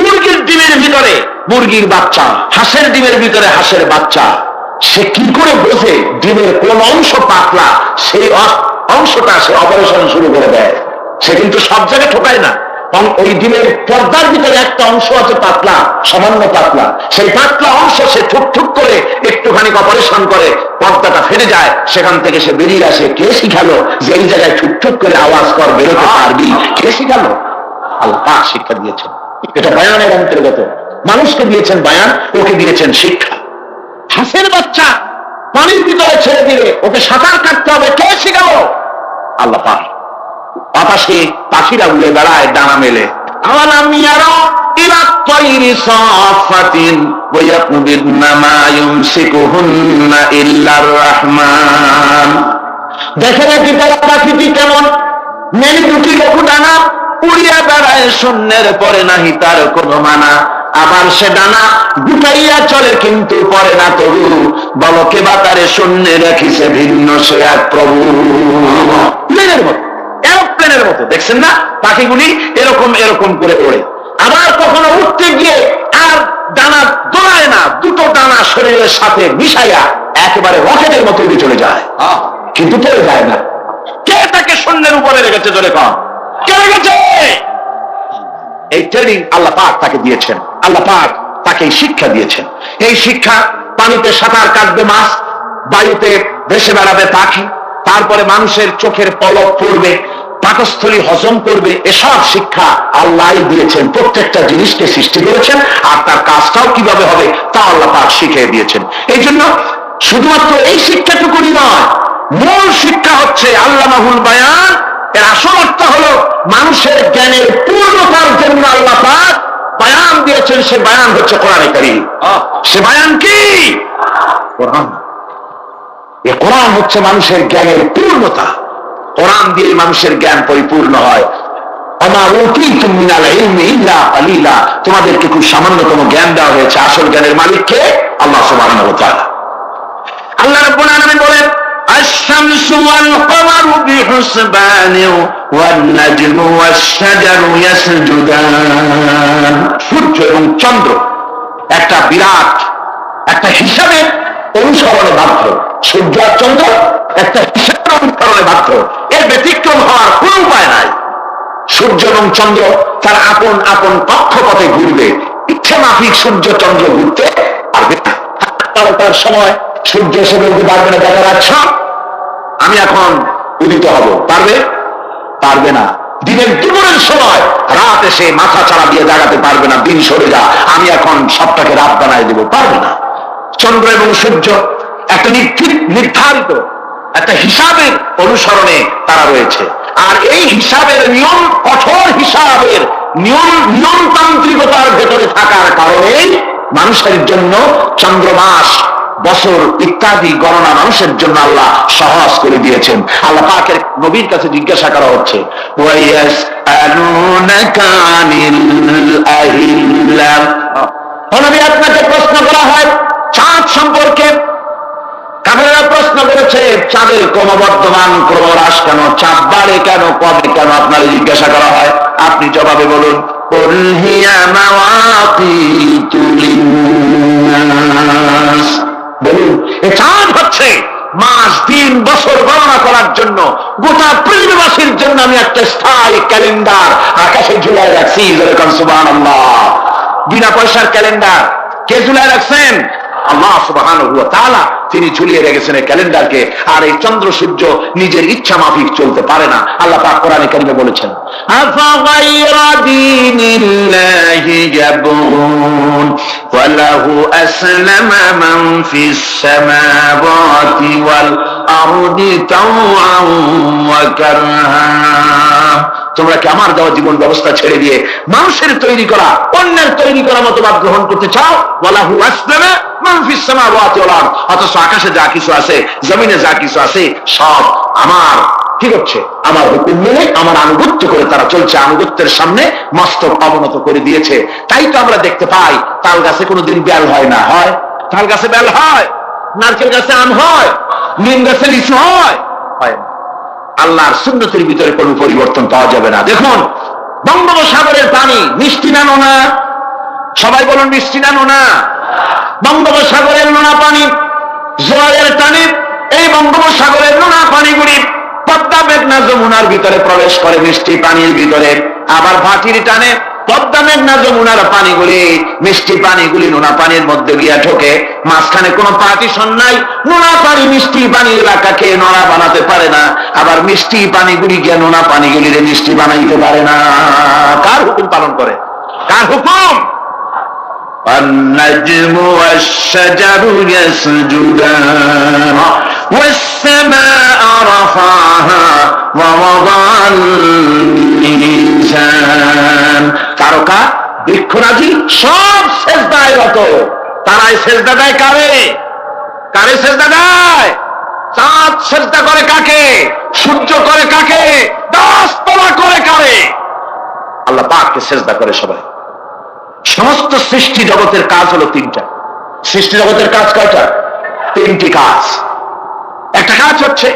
Speaker 1: মুরগির ডিমের ভিতরে মুরগির বাচ্চা, হাঁসের ডিমের ভিতরে হাঁসের বাচ্চা, সে কি করে বোঝে ডিমের কোন অংশ পাতলা? সেই অংশটা সে অপারেশন শুরু করে দেয়। সে কিন্তু সব জায়গায় ঠোকায় না। ওই ডিমের পর্দার ভিতরে একটা অংশ আছে পাতলা, সামান্য পাতলা, সেই পাতলা অংশ সে ঠুক করে একটুখানি অপারেশন করে, পর্দাটা ফেটে যায়, সেখান থেকে সে বেরিয়ে আসে। কে শিখালো যে এই জায়গায় ঠুক করে আওয়াজ কর, বেরোতে পারবি? কে শিখালো? আল্লাহ পাক শিক্ষা দিয়েছেন। এটা বায়ানের অন্তর্গত। মানুষকে দিয়েছেন বায়ান, ওকে দিয়েছেন শিক্ষা। হাঁসের বাচ্চা পানির ভিতরে ছেড়ে দিলে ওকে সাঁতার কাটতে হবে, কে শিখালো? আল্লাহ পাক। বাতাসে পাখিরা উড়ে বেড়ায় ডানা মেলে। আওয়ালাম ইয়ারাউ ইলা তায়রি সাফাতিন ওয়া ইয়াকবিদনা মা ইউমসিকুহুন্না ইল্লার রাহমান। দেখে নাকি তারা পাখিটি কেমন? মেলি দুটি লঘু ডানা, উড়িয়া বেড়ায় শূন্যের পরে নাহি তার কোনো মানা। আবার সে ডানা গুটাইয়া চলে কিন্তু পরে না তবু, বলকে বাতারে শূন্যে রাখিছে ভিন্ন সে এক প্রভু। প্লেনের মতো, এরোপ্লেনের মতো, দেখছেন না পাখিগুলি এরকম এরকম করে ওড়ে। আবার কখনো উঠতে গিয়ে আর ডানা দোলায় না, দুটো ডানা শরীরের সাথে মিশাইয়া একেবারে রকেটের মতো উড়ে চলে যায়, কিন্তু পড়ে যায় না। কে তাকে শূন্যের উপরে রেখেছে? জোরে কম, কে রেখেছে? এই ট্রেনিং আল্লাহ পাক তাকে দিয়েছেন। আল্লাহ পাক তাকে শিক্ষা দিয়েছেন। এই শিক্ষা, পানিতে সাঁতার কাটবে মাছ, বায়ুতে ভেসে বেড়াবে পাখি, তারপরে মানুষের চোখের পলক পড়বে, পাকস্থলী হজম করবে, এসব শিক্ষা আল্লাহ দিয়েছেন। প্রত্যেকটা জিনিসকে সৃষ্টি করেছেন, আর তার কাজটাও কিভাবে হবে তা আল্লাহ পাক শিখিয়ে দিয়েছেন। এই জন্য শুধুমাত্র এই শিক্ষাটুকুই নয়, মূল শিক্ষা হচ্ছে আল্লামাহুল বায়ান। এর আসল অর্থ হলো মানুষের জ্ঞানের পূর্ণতার জন্য আল্লাহ পাক বায়ান দিয়েছেন। সে বায়ান হচ্ছে কোরআনে কারীম। সে বায়ান কি? কোরআন। এই কোরআন হচ্ছে মানুষের জ্ঞানের পূর্ণতা। কোরআন দিয়ে মানুষের জ্ঞান পরিপূর্ণ হয়। ওমা উতীতুম মিনাল ইলমি ইল্লা কালিলা। তোমাদেরকে খুব সামান্যতম জ্ঞান দেওয়া হয়েছে। আসল জ্ঞানের মালিক কে? আল্লাহ সুবহানাহু ওয়া তাআলা। আল্লাহ রাব্বুল আলামিন বলেন, আশ-শামসু ওয়াল কমারু বিহুসবান ওয়ান নাজমু ওয়াশ-শাজারু ইয়াসজুদান। সূর্য এবং চন্দ্র একটা বিরাট একটা হিসাবে অনুসরণে বাধ্য। সূর্য আর চন্দ্র একটা হিসাবে অনুসরণে বাধ্য। এর ব্যতিক্রম হওয়ার কোন উপায় নাই। সূর্য এবং চন্দ্র তার আপন আপন কক্ষপথে ঘুরবে। ইচ্ছে মাফিক সূর্য চন্দ্র ঘুরতে পারবে না। তার সময় সূর্য এসে বলতে পারবে না, দেখা যাচ্ছে আমি এখন উদিত হব, পারবে? পারবে না। দিনের দুপুরের সময় রাত এসে মাথা চাড়া দিয়ে জাগাতে পারবে না, দিন সরে যা, আমি এখন সবটাকে রাত বানায় দেবো, পারবে না। চন্দ্র এবং সূর্য একটা নির্ধারিত একটা হিসাবের অনুসরণে তারা রয়েছে, আর এই হিসাবের নিয়ম, কঠোর হিসাবের নিয়মতান্ত্রিকতার ভেতরে থাকার কারণে মানুষের জন্য চন্দ্র, মাস, বছর ইত্যাদি গণনা মানুষের জন্য আল্লাহ সহজ করে দিয়েছেন। আল্লাহ পাকের নবীর কাছে জিজ্ঞাসা করা হচ্ছে, নবী আপনাকে প্রশ্ন করা হয় চাঁদ সম্পর্কে। কাফেররা প্রশ্ন করেছে চাঁদের ক্রমবর্ধমান ক্রমহ্রাস কেন, চাঁদ বাড়ে কেন, কমে কেন, আপনার জিজ্ঞাসা করা হয়, আপনি জবাবে বলুন বলুন এ চাঁদ হচ্ছে মাস, দিন, বছর গণনা করার জন্য, গোটা পৃথিবীবাসীর জন্য আমি একটা স্থায়ী ক্যালেন্ডার আকাশে ঝুলাই রাখছি। সুবহানাল্লাহ। বিনা পয়সার ক্যালেন্ডার কে ঝুলাই রাখছেন? আল্লাহ সুবহানাহু ওয়া তাআলা তিনি ঝুলিয়ে রেখেছেন এই ক্যালেন্ডারকে। আর এই চন্দ্র সূর্য নিজের ইচ্ছা মাফিক চলতে পারে না। আল্লাহ পাক কোরআনে কারিমে বলেছেন, আফাগায়রা দীনিল্লাহি ইয়াবগুন ওয়া লাহু আসলামা মান ফিস সামাওয়াতি ওয়াল আরদি তাওআন ওয়া কারহা। তোমরা কি আমার দেওয়া জীবন ব্যবস্থা ছেড়ে দিয়ে মানুষের তৈরি করা, অন্যের তৈরি করা মতবাদ গ্রহণ করতে চাও? ওয়ালাহু আসলামা মান ফিস সামাওয়াতি ওয়াল আরদ। অথচ আকাশে যা কিছু আছে, জমিনে যা কিছু আছে, সব আমার কি করছে? আমার হুকুম মেনে, আমার আনুগত্য করে তারা চলছে। আনুগত্যের সামনে মস্তক অবনত করে দিয়েছে। তাই তো আমরা দেখতে পাই তাল গাছে কোনোদিন বেল হয় না। হয়? তাল গাছে বেল হয়? নারকেল গাছে আম হয়? নিম গাছে লিচু হয়? হয় না। আল্লাহর সুন্নতের ভিতরে কোনো পরিবর্তন পাওয়া যাবে না। দেখুন, বঙ্গোপসাগরের পানি মিষ্টি না নোনা? সবাই বলুন মিষ্টি না নোনা? বঙ্গোপসাগরের নোনা পানি জোয়ারের টানে এই বঙ্গোপসাগরের নোনা পানিগুলি পদ্মা মেঘনা যমুনার ভিতরে প্রবেশ করে মিষ্টি পানির ভিতরে। আবার ভাটির টানে পদ্মা মেঘনা যমুনার পানিগুলি, মিষ্টি পানিগুলি নোনা পানির মধ্যে গিয়া ঢোকে। মাঝখানে কোনো পার্টিশন নাই। নোনা পানি মিষ্টি পানির এলাকাকে নোনা বানাতে পারে না, আবার মিষ্টি পানিগুলি গিয়া নোনা পানিগুলিরে মিষ্টি বানাইতে পারে না। কার হুকুম পালন করে? কার হুকুম? النجم والشجر يسجدان والسماء رفعها ووضع الميزان। তারকা, বৃক্ষরাজি সব সেজদায় রত। তারাই সেজদা দেয় কারে? কারে সেজদা দেয়? চাঁদ সেজদা করে কাকে? সূর্য করে কাকে? গাছপালা করে কারে? আল্লাহ পাককে সেজদা করে সবাই। সমস্ত সৃষ্টি জগতের কাজ হলো তিনটা। সৃষ্টি জগতের কাজ কয়টা? তিনটি কাজ। একটা কাজ হচ্ছে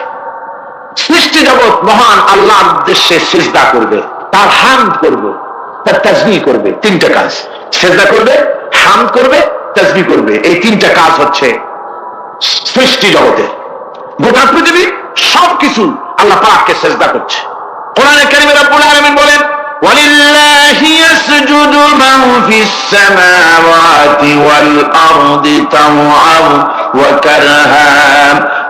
Speaker 1: সৃষ্টি জগৎ মহান আল্লাহর উদ্দেশ্যে সিজদা করবে, তার হামদ করবে, তার তাসবিহ করবে। তিনটা কাজ, সিজদা করবে, হামদ করবে, তাসবিহ করবে। এই তিনটা কাজ হচ্ছে সৃষ্টি জগতে। গোটা পৃথিবী সবকিছু আল্লাহ পাককে সিজদা করছে। কোরআনে কারিমে রব্বুল আলামিন বলেন, وَلِلَّهِ يَسْجُدُ مَنْ فِي السَّمَاوَاتِ وَالْأَرْضِ طَوْعًا وَكَرْهًا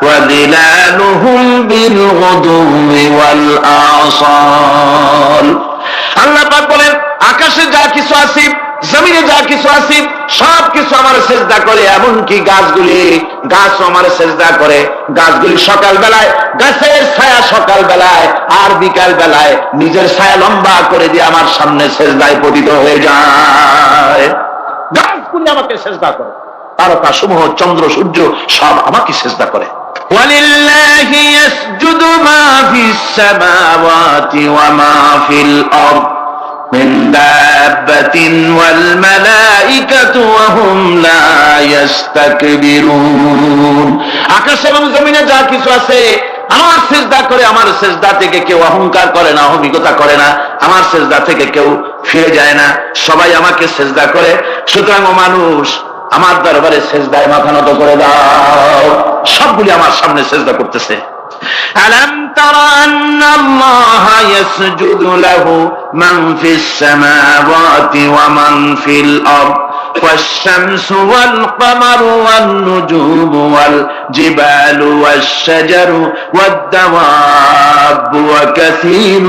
Speaker 1: وَظِلَالُهُمْ بِالْغُدُوِّ وَالْآصَالِ। আল্লাহ পাক বলেন, আকাশে যা কিছু আছে, জমিনে যা কিছু আছে, সব কিছু আমার সেজদা করে। এমনকি গাছগুলি, গাছও আমার সেজদা করে। গাছগুলি সকাল বেলায় গাছের ছায়া সকাল বেলায়, আর বিকাল বেলায় নিজের ছায়া লম্বা করে দিয়ে আমার সামনে সেজদায় পতিত হয়ে যায়। গাছগুলি আমাকে সেজদা করে। তারকা সমূহ, চন্দ্র সূর্য সব আমাকে সেজদা করে। ওয়ালিল্লাহি ইয়াসজুদু মা ফিস সামাওয়াতি ওয়া মা ফিল আরদ من دابة والملائكة وهم لا يستكبرون। আকাশ এবং জমিনে যা কিছু আছে আমার সিজদা করে। আমার সিজদা থেকে কেউ অহংকার করে না, অহমিকতা করে না। আমার সিজদা থেকে কেউ ফিরে যায় না, সবাই আমাকে সিজদা করে। সুতরাং ও মানুষ, আমার দরবারে সিজদায় মাথা নত করে দাও। সবগুলি আমার সামনে সিজদা করতেছে। ألم تر أن الله يسجد له من في السماوات ومن في الأرض والشمس والقمر والنجوم والجبال والشجر والدواب وكثير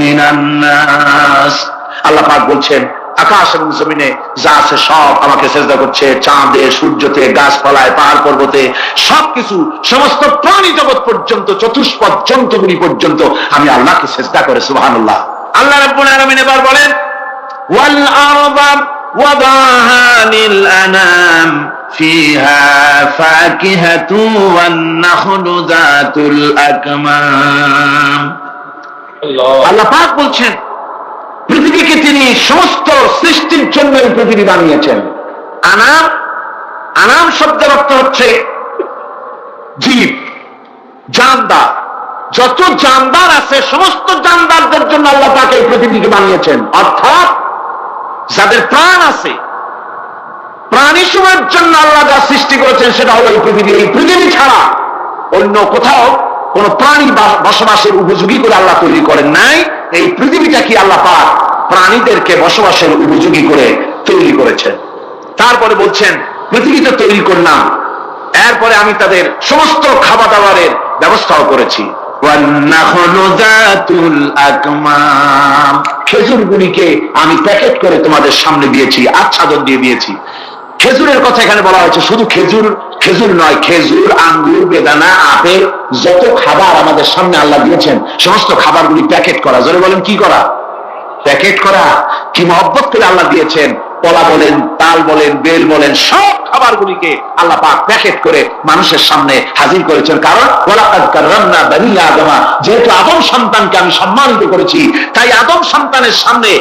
Speaker 1: من الناس। আল্লাহ পাক বলছেন আকাশ এবং জমিনে যা আছে সব আমাকে সেজদা করছে, চাঁদে, সূর্যতে, গাছপালায়, পাহাড় পর্বতে, সবকিছু, সমস্ত প্রাণী জগৎ পর্যন্ত, চতুষ্পদ জন্তুগুলি পর্যন্ত আমি আল্লাহকে সেজদা করে। সুবহানাল্লাহ। আল্লাহ রাব্বুল আলামিন এবার বলেন ওয়াল আরদা ওয়াদাহা লিল আনাম ফিহা ফাকিহাতু ওয়ান নাখলু যাতুল আকমাম। আল্লাহ পাক বলছেন পৃথিবীকে তিনি সমস্ত সৃষ্টির জন্য পৃথিবী বানিয়েছেন। আনাম, আনাম শব্দের অর্থ হচ্ছে জীব, জানদার। যত জানদার আছে সমস্ত জানদারদের জন্য আল্লাহ পাক এই পৃথিবীকে বানিয়েছেন। অর্থাৎ যাদের প্রাণ আছে, প্রাণী সময়ের জন্য আল্লাহ যা সৃষ্টি করেছেন সেটা হলো এই পৃথিবী। এই পৃথিবী ছাড়া অন্য কোথাও কোন প্রাণী বসবাসের উপযোগী করে আল্লাহ তৈরি করেন নাই। এই পৃথিবীটা কি আল্লাহ পাক প্রাণীদেরকে বসবাসের উপযোগী করে তৈরি করেছেন। তারপরে বলছেন পৃথিবীতে তৈরি করলাম, এরপরে আমি তাদের সমস্ত খাবার দাবারের ব্যবস্থাও করেছি। খেজুরগুলিকে আমি প্যাকেট করে তোমাদের সামনে দিয়েছি, আচ্ছাদন দিয়ে দিয়েছি। খেজুরের কথা এখানে বলা হয়েছে, শুধু খেজুর খেজুর নয়, খেজুর, আঙ্গুর, বেদানা, আপেল, যত খাবার আমাদের সামনে আল্লাহ দিয়েছেন সমস্ত খাবারগুলি প্যাকেট করা। জোরে বলেন কি করা? প্যাকেট করা। কি মহব্বত করে আল্লাহ দিয়েছেন। কলা বলেন, তাল বলেন, বেল বলেন, সব খাবারগুলিকে আল্লাহ পাক প্যাকেট করে মানুষের সামনে হাজির করেছেন। কারণ ওয়ালাকাদ কাররামনা বানি আদম, যেহেতু আদম সন্তানকে আমি সম্মানিত করেছি, তাই আদম সন্তানের সামনে,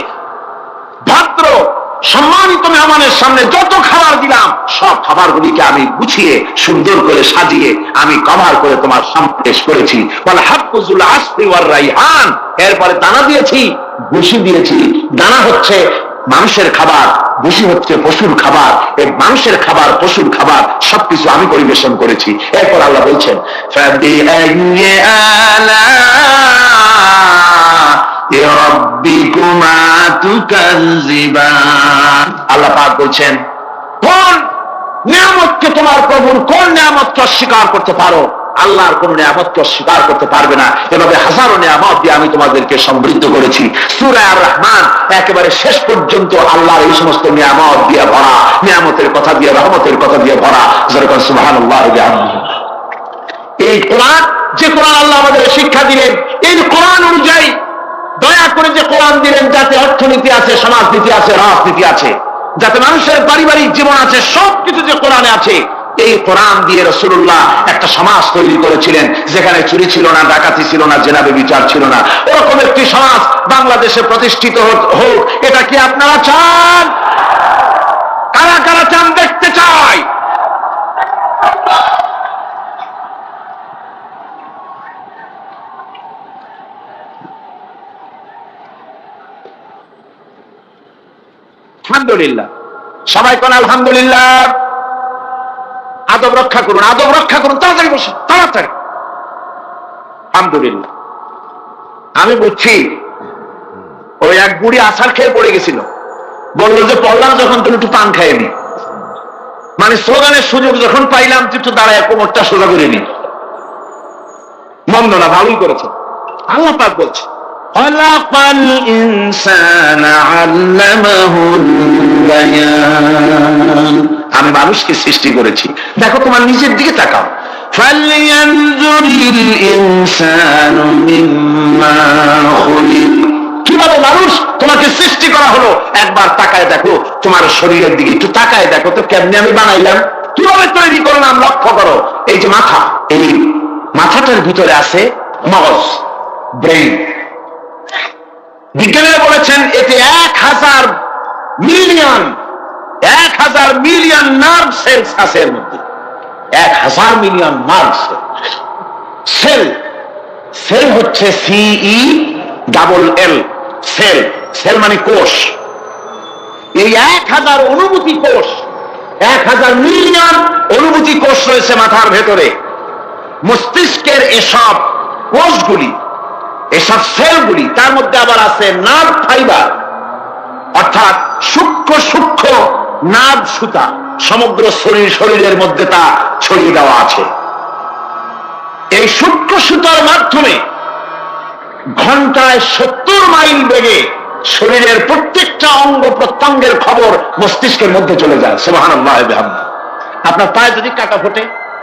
Speaker 1: ভদ্র সম্মানিত মেহমানের সামনে যত খাবার দিলাম সব খাবারগুলিকে আমি গুছিয়ে সুন্দর করে সাজিয়ে আমি কভার করে তোমার সামনে পেশ করেছি। বলে হাফকুজুল আসফি ওয়ার রাইহান, এরপরে দানা দিয়েছি, ভুসি দিয়েছি। দানা হচ্ছে মানুষের খাবার, ভুসি হচ্ছে পশুর খাবার। এই মানুষের খাবার, পশুর খাবার সবকিছু আমি পরিবেশন করেছি। এরপর আল্লাহ বলছেন আল্লাহ পাক বলছেন কোন নিয়ামতকে তোমার প্রভুর কোন নিয়ামতকে অস্বীকার করতে পারো? আল্লাহর কোন নিয়ামতকে অস্বীকার করতে পারবে না। এভাবে হাজারো নিয়ামত দিয়ে আমি তোমাদেরকে সমৃদ্ধ করেছি। সূরা আর রহমান একেবারে শেষ পর্যন্ত আল্লাহর এই সমস্ত নিয়ামত দিয়ে ভরা, নিয়ামতের কথা দিয়ে, রহমতের কথা দিয়ে ভরা। যেরকম সুবহানাল্লাহ। এই কোরআন, যে কোরআন আল্লাহ আমাদের শিক্ষা দিলেন, এই কোরআন অনুযায়ী দয়া করে যে কোরআন দিলেন, যাতে অর্থনীতি আছে, সমাজনীতি আছে, রাজনীতি আছে, যাতে মানুষের পারিবারিক জীবন আছে, সবকিছু যে কোরআনে আছে। এই কোরআন দিয়ে রাসূলুল্লাহ একটা সমাজ তৈরি করেছিলেন যেখানে চুরি ছিল না, ডাকাতি ছিল না, জেনা ব্যভিচার ছিল না। ওরকম একটি সমাজ বাংলাদেশে প্রতিষ্ঠিত হোক, এটা কি আপনারা চান? কারা কারা চান? দেখতে চাই। আলহামদুলিল্লাহ। সবাই কোন আলহামদুলিল্লাহ। আদব রক্ষা করুন, আদব রক্ষা করুন। তাড়াতাড়ি বসুন, তাড়াতাড়ি। আলহামদুলিল্লাহ। আমি বুঝছি ওই এক বুড়ি আছাড় খেয়ে পড়ে গেছিল, বললো যে পড়লাম যখন তুমি একটু পান খাইয়ে নি, মানে স্লোগানের সুযোগ যখন পাইলাম একটু দাঁড়ায় কোমরটা সোজা করে নি। মন্দ না, ভালোই করেছে। আল্লাহ পাক বলছে খলাকাল ইনসানা আল্লামাহুল বায়ান, আমি মানুষকে সৃষ্টি করেছি। দেখো তোমার নিজের দিকে তাকাও। ফালইয়ানজুরিল ইনসানু মিম্মা খুলিক, কিভাবে মানুষ তোমাকে সৃষ্টি করা হলো একবার তাকায় দেখো, তোমার শরীরের দিকে একটু তাকায় দেখো তো কেমনে আমি বানাইলাম, কিভাবে তৈরি করলাম। লক্ষ্য করো, এই যে মাথা, এই মাথাটার ভিতরে আছে মগজ, ব্রেন। বিজ্ঞানীরা বলেছেন এতে 1000 মিলিয়ন নার্ভ সেলস আছে এর মধ্যে। 1000 মিলিয়ন নার্ভ সেল। সেল হচ্ছে CELL, সেল। সেল মানে কোষ। এই 1000 অনুভূতি কোষ, 1000 মিলিয়ন অনুভূতি কোষ রয়েছে মাথার ভেতরে। মস্তিষ্কের এসব কোষগুলি, এসব সেলগুলি, তার মধ্যে আবার আছে নার্ভ ফাইবার, অর্থাৎ সূক্ষ্ম সূক্ষ্ম নাভ সুতা, সমগ্র শরীরের মধ্যে তা ছড়িয়ে দেওয়া আছে। এই সূক্ষ্ম সুতার মাধ্যমে ঘন্টায় 70 মাইল বেগে শরীরের প্রত্যেকটা অঙ্গ প্রত্যঙ্গের খবর মস্তিষ্কের মধ্যে চলে যায়। সুবহানাল্লাহ। আপনার পায়ে যদি কাটা ফোটে,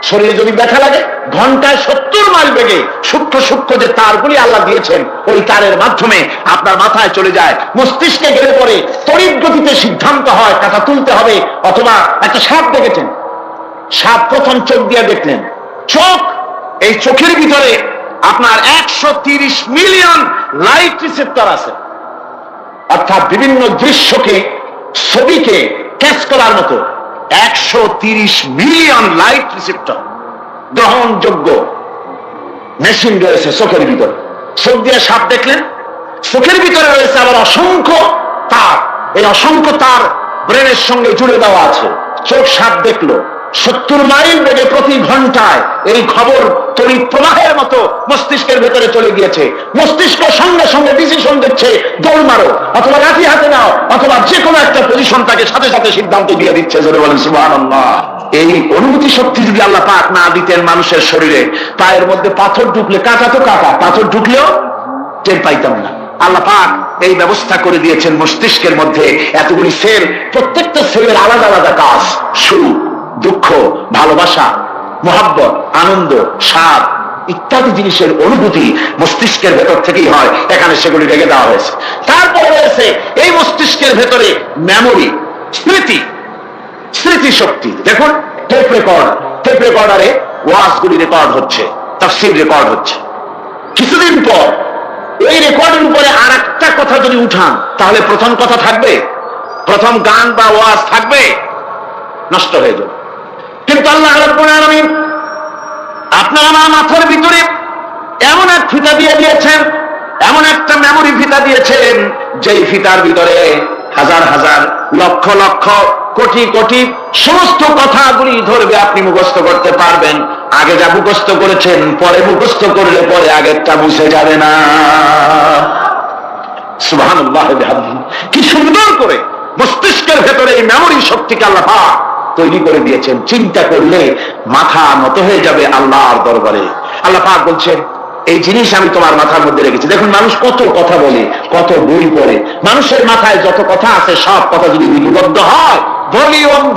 Speaker 1: শরীরে যদি ব্যথা লাগে, ঘন্টায় 70 মাইল বেগে সূক্ষ্ম সূক্ষ্ম যে তারগুলি আল্লাহ দিয়েছেন, ওই তারের মাধ্যমে আপনার মাথায় চলে যায়, মস্তিষ্কে গেলে পরে তড়িৎ গতিতে সিদ্ধান্ত হয় কাটা তুলতে হবে। অথবা একটা সাপ দেখেছেন, সাপ প্রথম চোখ দিয়ে দেখলেন, চোখ, এই চোখের ভিতরে আপনার 130 মিলিয়ন লাইট রিসেপ্টর আছে, অর্থাৎ বিভিন্ন দৃশ্যকে, ছবিকে ক্যাচ করার মতো 130 মিলিয়ন লাইট রিসেপ্টর গ্রহণযোগ্য মেশিন রয়েছে চোখের ভিতরে। চোখ দিয়ে সাপ দেখলেন, চোখের ভিতরে রয়েছে আবার অসংখ্য তার, এই অসংখ্য তার ব্রেনের সঙ্গে জুড়ে দেওয়া আছে। চোখ সাপ দেখলো, 70 মাইল বেগে প্রতি ঘন্টায় এই খবর তড়িৎ প্রবাহের মতো মস্তিষ্কের ভেতরে চলে গিয়েছে। মস্তিষ্ক সঙ্গে সঙ্গে ডিসিশন দিচ্ছে, দৌড় মারো, অথবা লাঠি হাতে নাও, অথবা যে কোনো একটা পজিশন তাকে সাথে সাথে সিদ্ধান্ত দিয়ে দিচ্ছে। জোরে বলেন সুবহানাল্লাহ। এই অনুভূতি শক্তি যদি আল্লাহ পাক না দিতেন মানুষের শরীরে, পায়ের মধ্যে পাথর ঢুকলে, কাটা তো কাটা, পাথর ঢুকলেও টের পাইতাম না। আল্লাহ পাক এই ব্যবস্থা করে দিয়েছেন মস্তিষ্কের মধ্যে এতগুলি সেল, প্রত্যেকটা সেলের আলাদা আলাদা কাজ, সুখ, দুঃখ, ভালোবাসা, মোহাব্বত, আনন্দ, স্বাদ ইত্যাদি জিনিসের অনুভূতি মস্তিষ্কের ভেতর থেকেই হয়। এখানে সেগুলি রেখে দেওয়া হয়েছে। তারপরে রয়েছে এই মস্তিষ্কের ভেতরে মেমোরি, স্মৃতি, স্মৃতি শক্তি। দেখুন, টেপ রেকর্ডারে ওয়াজগুলি রেকর্ড হচ্ছে, তাফসীর রেকর্ড হচ্ছে। কিছুদিন পর এই রেকর্ডের উপরে আর একটা কথা যদি উঠান, তাহলে প্রথম কথা থাকবে, প্রথম গান বা ওয়াজ থাকবে, নষ্ট হয়ে যাবে। কিন্তু আল্লাহ রাব্বুল আলামিন আপনার আমার মাথার ভিতরে এমন এক ফিতা দিয়ে দিয়েছেন, এমন একটা মেমোরি ফিতা দিয়েছেন, যেই ফিতার ভিতরে হাজার হাজার, লক্ষ লক্ষ, কোটি কোটি সমস্ত কথাগুলি ধরবে, আপনি মুখস্থ করতে পারবেন। আগে যা মুখস্থ করেছেন, পরে মুখস্থ করলে পরে আগেরটা মুছে যাবে না। সুবহানাল্লাহ। কি সুন্দর করে মস্তিষ্কের ভেতরে এই মেমোরি শক্তিকে আল্লাহ পাক তৈরি করে দিয়েছেন। চিন্তা করলে মাথা নত হয়ে যাবে আল্লাহর দরবারে। আল্লাহ পাক বলছেন, এই জিনিস আমি তোমার মাথার মধ্যে রেখেছি। দেখুন, মানুষ কত কথা বলে, কত বই পড়ে, মানুষের মাথায় যত কথা আছে সব কথা যদি লিপিবদ্ধ হয়,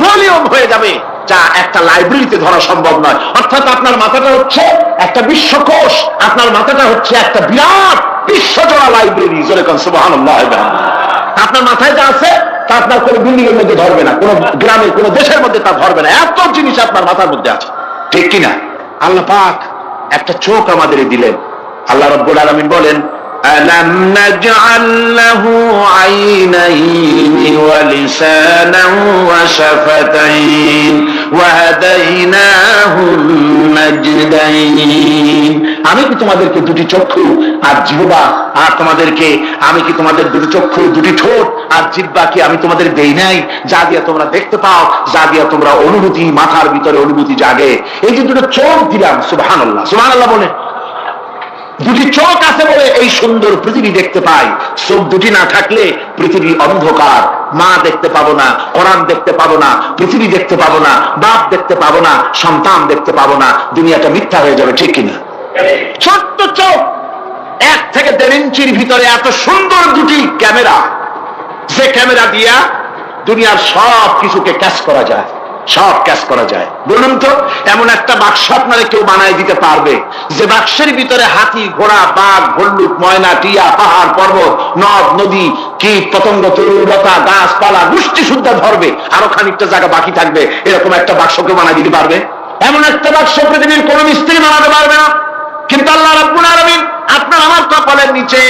Speaker 1: ভলিউম হয়ে যাবে, যা একটা লাইব্রেরিতে ধরা সম্ভব নয়। অর্থাৎ আপনার মাথাটা হচ্ছে একটা বিশ্বকোষ, আপনার মাথাটা হচ্ছে একটা বিরাট বিশ্বজোড়া লাইব্রেরি। যেরকম সুবহানাল্লাহ। আপনার মাথায় যা আছে তা আপনার কোন বিল্ডিং এর মধ্যে ধরবে না, কোন গ্রামের কোন দেশের মধ্যে তা ধরবে না, এত জিনিস আপনার মাথার মধ্যে আছে, ঠিক কিনা? আল্লাহ পাক একটা চোখ আমাদের দিলেন। আল্লাহ রাব্বুল আলামিন বলেন, আলাম নাজআল লাহু আইনাইনি ওয়া লিসানান ওয়া শাফাতাইন ওয়া হাদাইনাহু নাজদাইন। আমি কি তোমাদেরকে দুটি চক্ষু আর জিহ্বা, আর তোমাদেরকে আমি কি তোমাদের দুটি চক্ষু, দুটি ঠোঁট আর জিহ্বা কি আমি তোমাদের দেই নাই, যা দিয়ে তোমরা দেখতে পাও, যা দিয়ে তোমরা অনুভূতি, মাথার ভিতরে অনুভূতি জাগে। এই যে দুটো চোখ দিলাম, সুবহানাল্লাহ, সুবহানাল্লাহ বলে, দুটি চোখ আছে বলে এই সুন্দর পৃথিবী দেখতে পাই। চোখ দুটি না থাকলে পৃথিবী অন্ধকার, মা দেখতে পাবো না, কোরআন দেখতে পাবো না, পৃথিবী দেখতে পাবো না, বাপ দেখতে পাবো না, সন্তান দেখতে পাবো না, দুনিয়াটা মিথ্যা হয়ে যাবে, ঠিক কিনা? ছোট্ট চোখ, 1 থেকে 1.5 ইঞ্চির ভিতরে এত সুন্দর দুটি ক্যামেরা, যে ক্যামেরা দিয়া দুনিয়ার সব কিছুকে ক্যাচ করা যায়, সব ক্যাচ করা যায়। বলুন তো, এমন একটা বাক্স আপনারা কেউ বানায় দিতে পারবে যে বাক্সের ভিতরে হাতি, ঘোড়া, বাঘ, ভল্লুক, ময়না, টিয়া, পাহাড়, পর্বত, নদ, নদী, কীট, পতঙ্গ, তরুলতা, গাছপালা, গোষ্ঠী শুদ্ধা ধরবে, আরো খানিকটা জায়গা বাকি থাকবে, এরকম একটা বাক্স কেউ বানায় দিতে পারবে? এমন একটা বাক্স পৃথিবীর কোন মিস্ত্রি বানাতে পারবে না। কিন্তু আল্লাহ রাব্বুল আলামিন আপনার আমার কপালের নিচে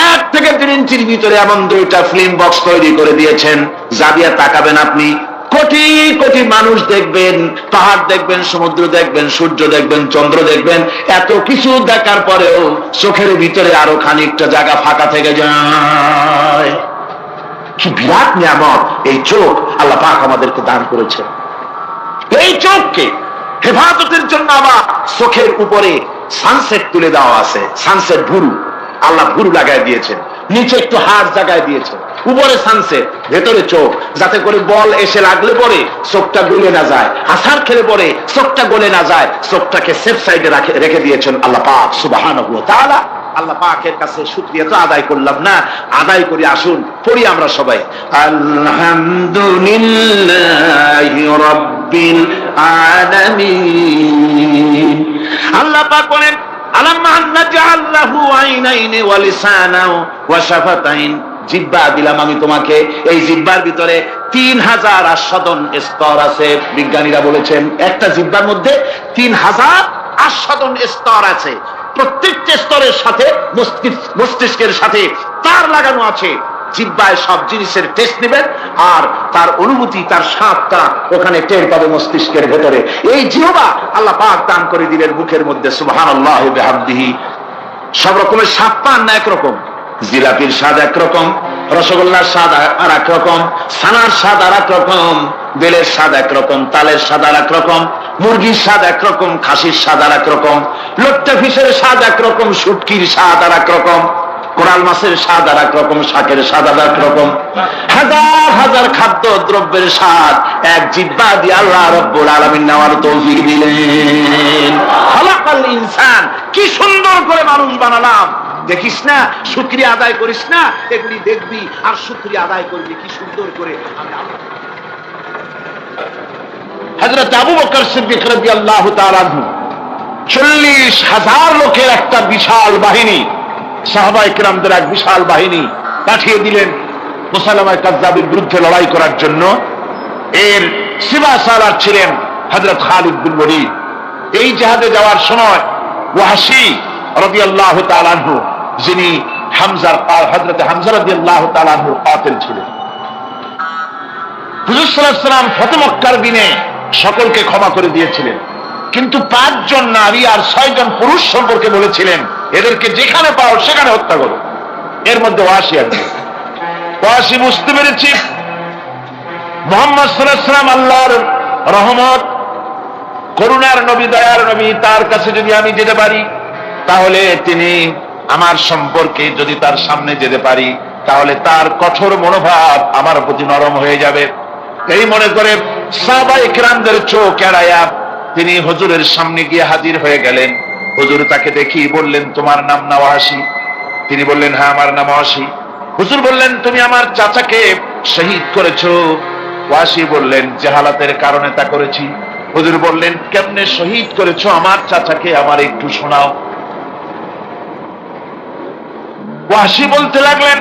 Speaker 1: 1 থেকে 1.5 ইঞ্চির ভিতরে এমন 2টা ফিল্ম বক্স তৈরি করে দিয়েছেন, যা দিয়ে তাকাবেন আপনি, কোটি কোটি মানুষ দেখবেন, পাহাড় দেখবেন, সমুদ্র দেখবেন, সূর্য দেখবেন, চন্দ্র দেখবেন। এত কিছু দেখার পরেও চোখের ভিতরে আরো খানিকটা জায়গা ফাঁকা থেকে যায়। কি বিরাট নিয়ামত এই চোখ আল্লাহ পাক আমাদেরকে দান করেছেন। এই চোখকে হেফাজতের জন্য আবার চোখের উপরে সানসেট তুলে দেওয়া আছে, সানসেট ভুরু, আল্লাহ ভুরু লাগাই দিয়েছেন। নিচে একটু হাড় জায়গায় দিয়েছেন, উপরে সানসেট, ভেতরে চোখ, যাতে করে বল এসে লাগলে পরে চোখটা গলে না যায়, আছাড় খেলে পরে চোখটা গলে না যায়, চোখটাকে সেফ সাইডে রেখে দিয়েছেন আল্লাহ পাক সুবহানাহু ওয়া তাআলা। আল্লাহ পাকের কাছে শুকরিয়া তো আদায় করলাম না, আদায় করি। আসুন পড়ি আমরা সবাই, আলহামদুলিল্লাহি রাব্বিল আলামিন। আল্লাহ পাক বলেন, আলাম নাজআল লাহু আইনাইনি ওয়া লিসানাও ওয়া শাফাতাইন, জিহ্বা দিলাম আমি তোমাকে, এই জিহ্বার ভিতরে 3000 আস্বাদন স্তর আছে। বিজ্ঞানীরা বলেছেন একটা জিহ্বার মধ্যে 3000 আস্বাদন স্তর আছে। প্রত্যেকটা স্তরের সাথে মস্তিষ্কের সাথে তার লাগানো আছে। জিহ্বায় সব জিনিসের টেস্ট নেবেন, আর তার অনুভূতি, তার স্বাদটা ওখানে টের পাবে মস্তিষ্কের ভেতরে। এই জিহ্বা আল্লাহ পাক দান করে দিলেন মুখের মধ্যে, সুবহানাল্লাহি ওয়া বিহামদিহি। সব রকমের স্বাদ পান না একরকম, জিলাপির স্বাদ একরকম, রসগোল্লার স্বাদ আর একরকম, ছানার স্বাদ আর একরকম, বেলের স্বাদ একরকম, তালের স্বাদ আর একরকম, মুরগির স্বাদ একরকম, খাসির স্বাদ আর একরকম, লোট্টা ফিশের স্বাদ একরকম, শুটকির স্বাদ আর একরকম, কোরাল মাছের স্বাদ আর একরকম, শাকের স্বাদ আর একরকম। হাজার হাজার খাদ্য দ্রব্যের স্বাদ এক জিহ্বা দিয়ে আল্লাহ রাব্বুল আলামিন নেওয়ার তৌফিক দিলেন। খালাকাল ইনসান, কি সুন্দর করে মানুষ বানালাম। দেখিস না, শুকরিয়া আদায় করিস না, এগুলি দেখবি আর শুকরিয়া আদায় করবি কি সুন্দর করে। হযরত আবু বকর সিদ্দিক রাদিয়াল্লাহু তাআলা আনহু 40,000 লোকের একটা বিশাল বাহিনী, সাহাবায়ে কেরামদের এক বিশাল বাহিনী পাঠিয়ে দিলেন মুসাইলামা কাযযাবের বিরুদ্ধে লড়াই করার জন্য। এর সিপাহসালার ছিলেন হযরত খালিদ বিন ওয়ালিদ। এই জিহাদে যাওয়ার সময় ওয়াহশী রাদিয়াল্লাহু তাআলা আনহু, যিনি হযরত হামজা রাদিয়াল্লাহু তাআলা আনহুর কাতিল ছিলেন, হুজুর সাল্লাল্লাহু আলাইহি ওয়াসাল্লাম ফতহ মক্কার দিনে সকলকে ক্ষমা করে দিয়েছিলেন, কিন্তু 5 জন নারী আর 6 জন পুরুষ সম্পর্কে বলেছিলেন এদেরকে যেখানে পাও সেখানে হত্যা করো। এর মধ্যে ওয়াহশী একজন। ওয়াহশী বুঝতে পেরেছি মুহাম্মদ সাল্লাল্লাহু আলাইহি ওয়াসাল্লাম আল্লাহর রহমত, করুণার নবী, দয়ার নবী, তার কাছে যদি আমি যেতে পারি তাহলে তিনি আমার সম্পর্কে, যদি তার সামনে যেতে পারি তাহলে তার কঠোর মনোভাব আমার প্রতি নরম হয়ে যাবে। এই মনে করে সাহাবায়ে কেরামদের চোখ এড়াইয়া তিনি হুজুরের সামনে গিয়ে হাজির হয়ে গেলেন। হুজুর তাকে দেখি বললেন, তোমার নাম না ওয়াহশী? তিনি বললেন, হ্যাঁ আমার নাম ওয়াহশী। হুজুর বললেন, তুমি আমার চাচাকে শহীদ করেছো? ওয়াহশী বললেন, জাহালাতের কারণে তা করেছি। হুজুর বললেন, কেমনে শহীদ করেছো আমার চাচাকে, আমার একটু শোনাও। ওয়াহশী বলতে লাগলেন,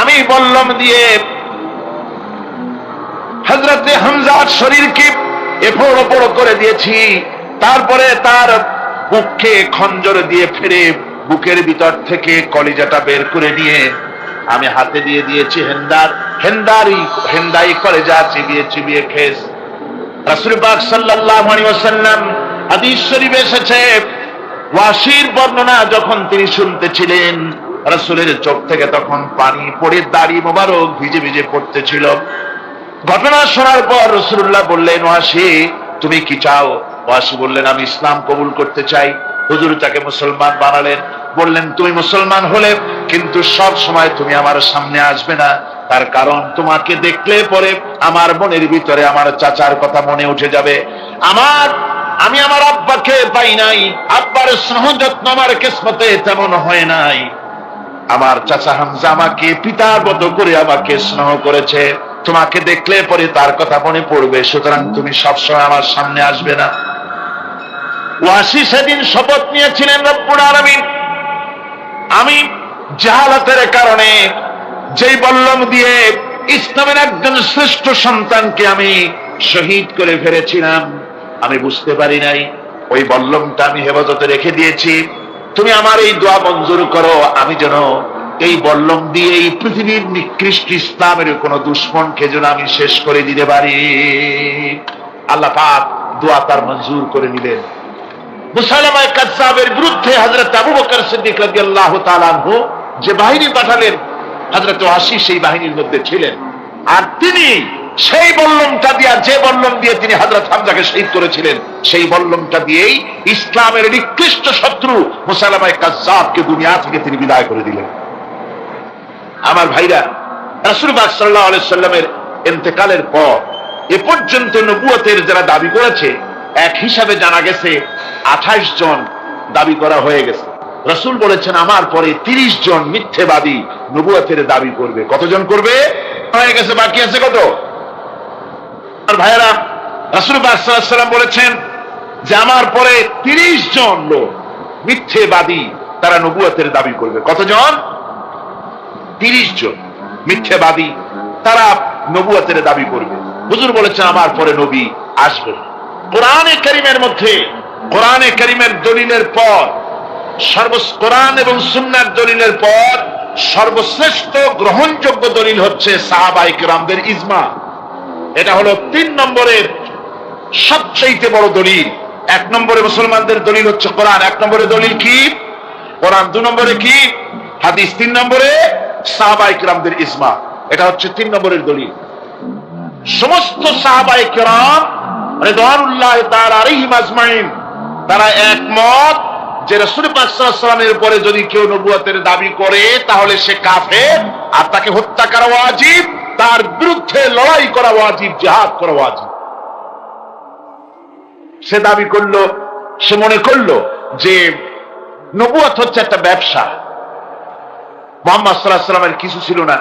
Speaker 1: আমি বল্লম দিয়ে হযরতে হামজার শরীরকে এফোড় ওপড় করে দিয়েছি, তারপরে তার বুককে খঞ্জর দিয়ে ফেরে বুকের ভিতর থেকে কলিজাটা বের করে নিয়ে আমি হাতে দিয়ে দিয়েছি হেন্দাই কলিজা চিবিয়ে চিবিয়ে খেয়েছি। রাসূল পাক সাল্লাল্লাহু আলাইহি ওয়াসাল্লাম, হাদিস শরীফে এসেছে, ওয়াহশীর বর্ণনা যখন তিনি শুনতেছিলেন রাসূলের চোখ থেকে তখন পানি পড়ে দাড়ি মোবারক ভিজে ভিজে পড়তেছিল। ঘটনা শোনার পর রাসূলুল্লাহ বললেন, ওয়াহশী তুমি কি চাও? ওয়াহশী বললেন, আমি ইসলাম কবুল করতে চাই। হুজুর তাকে মুসলমান বানালেন। বললেন, তুমি মুসলমান হলে কিন্তু সব সময় তুমি আমার সামনে আসবে না, তার কারণ তোমাকে দেখলে পরে আমার মনের ভিতরে আমার চাচার কথা মনে উঠে যাবে। আমি আমার আব্বাকে পাই নাই, আব্বার স্নেহ যত্ন আমার কিসমতে তেমন হয় নাই। আমার চাচা হামজা আমাকে পিতার মতো করে আমাকে স্নেহ করেছে, তোমাকে দেখলে পরে তার কথা মনে পড়বে, সুতরাং তুমি সবসময় আমার সামনে আসবে না। ওয়াহশী সেদিন শপথ নিয়েছিলেন, রব্বুল আলামিন, আমি জাহালাতের কারণে যেই বল্লম দিয়ে ইসলামের একজন শ্রেষ্ঠ সন্তানকে আমি শহীদ করে ফেলেছিলাম, আমি বুঝতে পারি নাই, ওই বল্লমটা আমি হেফাজতে রেখে দিয়েছি। তুমি আমার এই দোয়া মঞ্জুর করো, আমি যেন এই বল্লম দিয়ে এই পৃথিবীর নিকৃষ্ট ইসলামের কোন দুশ্মনকে যেন আমি শেষ করে দিতে পারি। আল্লাহ পাক দোয়া তার মঞ্জুর করে নিলেন। মুসাইলামা কাযযাবের বিরুদ্ধে হযরত আবু বকর সিদ্দিক রাদিয়াল্লাহু তাআলা আনহু যে বাহিনী পাঠালেন, হযরত ওয়াহশী সেই বাহিনীর মধ্যে ছিলেন। আর তিনি সেই বল্লমটা দিয়ে, যে বল্লম দিয়ে তিনি হযরত হামজাকে শহীদ করেছিলেন, সেই বল্লমটা দিয়েই ইসলামের নিকৃষ্ট শত্রু মুসাইলামা কাযযাবকে দুনিয়া থেকে তিনি বিদায় করে দিলেন। আমার ভাইরা, রাসূল পাক সাল্লাল্লাহু আলাইহি সাল্লামের ইন্তেকালের পর এ পর্যন্ত নবুয়তের যারা দাবি করেছে, এক হিসাবে জানা গেছে 28 জন দাবি করা হয়ে গেছে। রাসূল বলেছেন আমার পরে 30 জন মিথ্যেবাদী নবুয়তের দাবি করবে। কতজন করবে? হয়ে গেছে, বাকি আছে কত? আর ভাইরা, রাসূল পাক সাল্লাল্লাহু আলাইহি সাল্লাম বলেছেন যে আমার পরে 30 জন লোক মিথ্যেবাদী, তারা নবুয়তের দাবি করবে। কতজন? 30 জন মিথ্যেবাদী, তারা নবুয়তের দাবি করবে। হুজুর বলেছেন আমার পরে নবী আসবে। কোরআনে কারীমের মধ্যে, কোরআনে কারীমের দলিলের পর, কোরআন এবং সুন্নাহর দলিলের পর সর্বশ্রেষ্ঠ গ্রহণযোগ্য দলিল হচ্ছে সাহাবায়ে কেরামদের ইজমা। এটা হলো 3 নম্বরের সবচেয়ে বড় দলিল। 1 নম্বরে মুসলমানদের দলিল হচ্ছে কোরআন, 1 নম্বরে দলিল কি? কোরআন। 2 নম্বরে কি? হাদিস। 3 নম্বরে সাহাবায়ে কেরামদের ইজমা। এটা হচ্ছে 3 নম্বরের দলিল। সমস্ত সাহাবায়ে কেরাম রিদওয়ানুল্লাহি তাআলা আলাইহিম আজমাইন তারা একমত যে রাসূল পাক সাল্লাল্লাহু আলাইহি ওয়াসাল্লামের উপরে যদি কেউ নবুয়তের দাবি করে তাহলে সে কাফের, আর তাকে হত্যা করা ওয়াজিব, তার বিরুদ্ধে লড়াই করা ওয়াজিব, জিহাদ করা ওয়াজিব। সে দাবি করলো, সে মনে করলো যে নবুয়ত হচ্ছে একটা ব্যবসা। মুহাম্মদ সাল্লাল্লাহু আলাইহি ওয়াসাল্লামের কিছু ছিল না,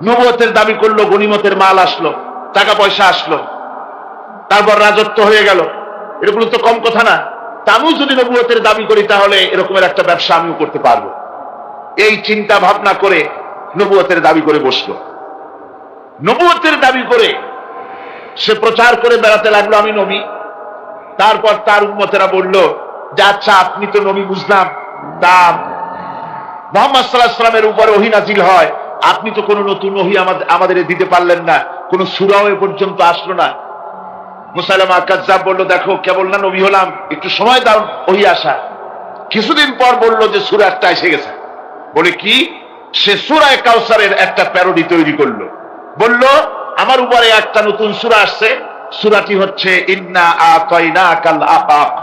Speaker 1: নবুয়তের দাবি করলো, গনিমতের মাল আসলো, টাকা পয়সা আসলো, তারপর রাজত্ব হয়ে গেল। এগুলো তো কম কথা না। তা আমিও যদি নবুয়তের দাবি করি তাহলে এরকমের একটা ব্যবসা আমিও করতে পারবো। এই চিন্তা ভাবনা করে নবুয়তের দাবি করে বসলো। নবুয়তের দাবি করে সে প্রচার করে বেড়াতে লাগলো আমি নবী। তারপর তার উম্মতেরা বলল যে আচ্ছা আপনি তো নবী বুঝলাম, তা মুহাম্মদ সাল্লাল্লাহু আলাইহি ওয়াসাল্লামের উপরে ওহী নাজিল হয়, আপনি তো কোনো নতুন ওহী আমাদের দিতে পারলেন না, কোন সূরাও এ পর্যন্ত আসলো না। মুসাইলামা কাযযাব বলল দেখো কেবল না নবী হলাম, একটু সময় দাও ওহী আসা। কিছুদিন পর বলল যে সূরা একটা এসে গেছে। বলে কি? সে সূরা কাউসারের একটা প্যারোডি তৈরি করলো। বলল আমার উপরে একটা নতুন সূরা আসছে, সূরাটি হচ্ছে ইন্না আতাইনাকাল আকাক